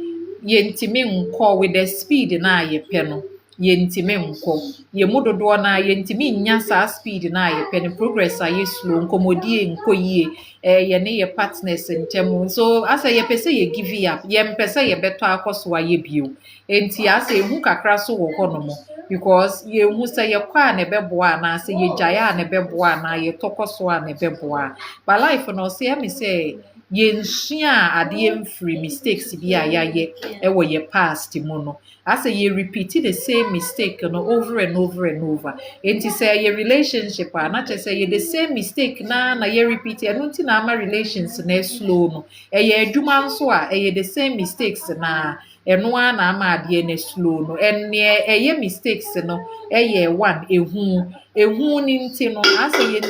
ye ntimi nko with the speed na aye pe no ye ntimi nko ye mu dodo na ye ntimi nya sa speed na aye pe no progress aye slow nkomodie nko yie ye ne ye partners ntem so ase ye pese ye give up ye mpese ye beto akoso aye bio enti ase ehu kakra so wo ho no mo because ye hu say ye kwa na beboa na ase ye jaya na beboa na ye tokoso na beboa but life no say me say ye nsua ade mfiri mistakes bi a yaye wo ye past mu no ase ye repeat the same mistake no over and over and over enti say ye relationship na che say ye the same mistake na ye repeat e no nti na ama relations na slow no ye adwuma nso a ye the same mistakes na eno na ama ade na slow no ene eye mistakes no eye one ehu ni nti no ase ye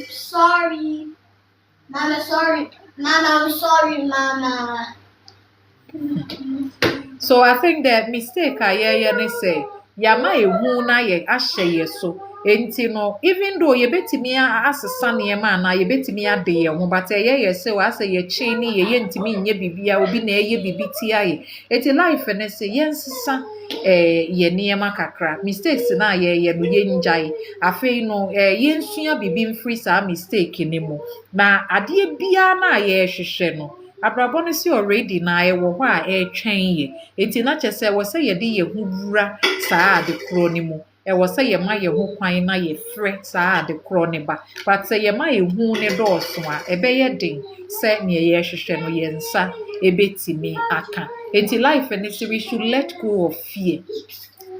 sorry. Mama, sorry. Mama, I'm sorry, Mama. So I think that mistake I say yama ehu na ye ahye ye so enti no even though yɛbɛtumi asesa nneɛma anaa yɛbɛtumi ade yɛn ho but ɛyɛ yɛ sɛ wɔasɛ yɛkye ne yɛyɛ ntumi nyɛ biribi a obi na ɛyɛ biribi tia yɛ enti life no sɛ yɛnsesa yɛ nneɛma kakra mistakes na yɛyɛ no yɛngyae afei no yɛnsua biribi mfiri saa mistake no mu na adeɛ biara na yɛrehwehwɛ no abrabɔ no si already na ɛwɔ hɔ a ɛretwɛn yɛ enti na kyerɛ sɛ ɛwɔ sɛ yɛde yɛn ho wura saa ade korɔ no mu ɛwɔ sɛ yɛma yɛn ho kwan na yɛfrɛ saa ade korɔ ne ba but sɛ yɛma yɛn hu ne dɔɔso a ɛbɛyɛ den sɛ nea yɛrehwehwɛ no yɛn nsa ɛbɛtumi aka enti life no sɛ we should let go of fear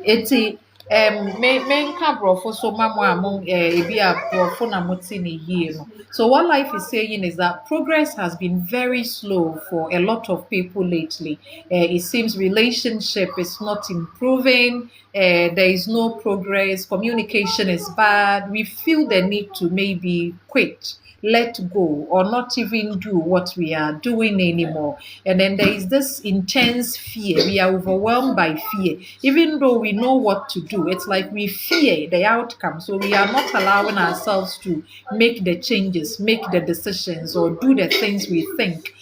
enti menka borɔfo so ma mo a mo ebi a borɔfo na mo te ne yie no so what life is saying is that progress has been very slow for a lot of people lately. It seems relationship is not improving. There is no progress. Communication is bad. We feel the need to maybe quit, let go, or not even do what we are doing anymore. And then there is this intense fear. We are overwhelmed by fear. Even though we know what to do, it's like we fear the outcome. So we are not allowing ourselves to make the changes, make the decisions, or do the things we think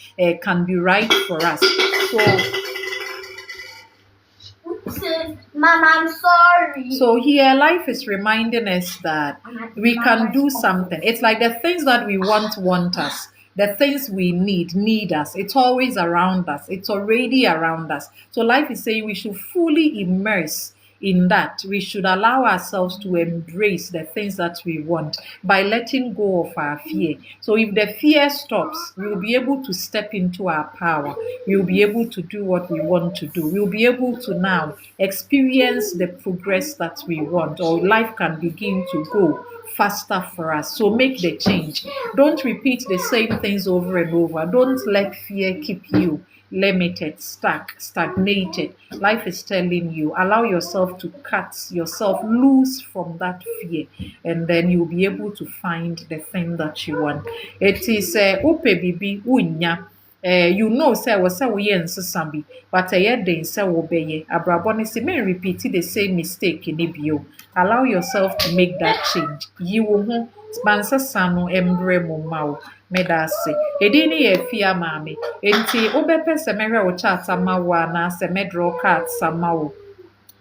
can be right for us. Mom, I'm sorry. So here, life is reminding us that we can do something. It's like the things that we want us. The things we need us. It's always around us. It's already around us. So life is saying we should fully immerse in that. We should allow ourselves to embrace the things that we want by letting go of our fear. So if the fear stops, we will be able to step into our power. We will be able to do what we want to do. We will be able to now experience the progress that we want, or life can begin to go faster for us. So make the change. Don't repeat the same things over and over. Don't let fear keep you limited, stuck, stagnated. Life is telling you, allow yourself to cut yourself loose from that fear, and then you'll be able to find the thing that you want. It is ope bibi unya. You know, say we nsesa bi, but den say wo beye. Abrabọ ne say men repeat the same mistake in bio. Allow yourself to make that change. Yi wo ho bansesa no embre mo ma wo. Medase. Edi ni ye fia maame. Enti obepe se mehwe wo chat ama wo na se medro card sama wo.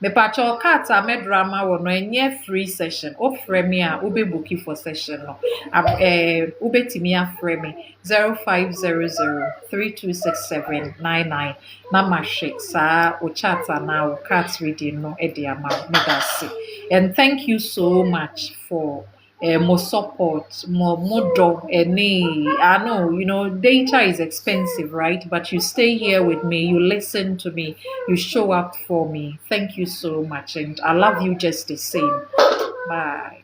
Me pacho card a medro ama wo no enye free session. O frɛ me a obebooki for session no. Obetimi afrɛ me 0500326799 na mahwe saa o chat na o card reading no e de ama medase. And thank you so much for more support, more job, and I know, data is expensive, right? But you stay here with me, you listen to me, you show up for me. Thank you so much, and I love you just the same. Bye.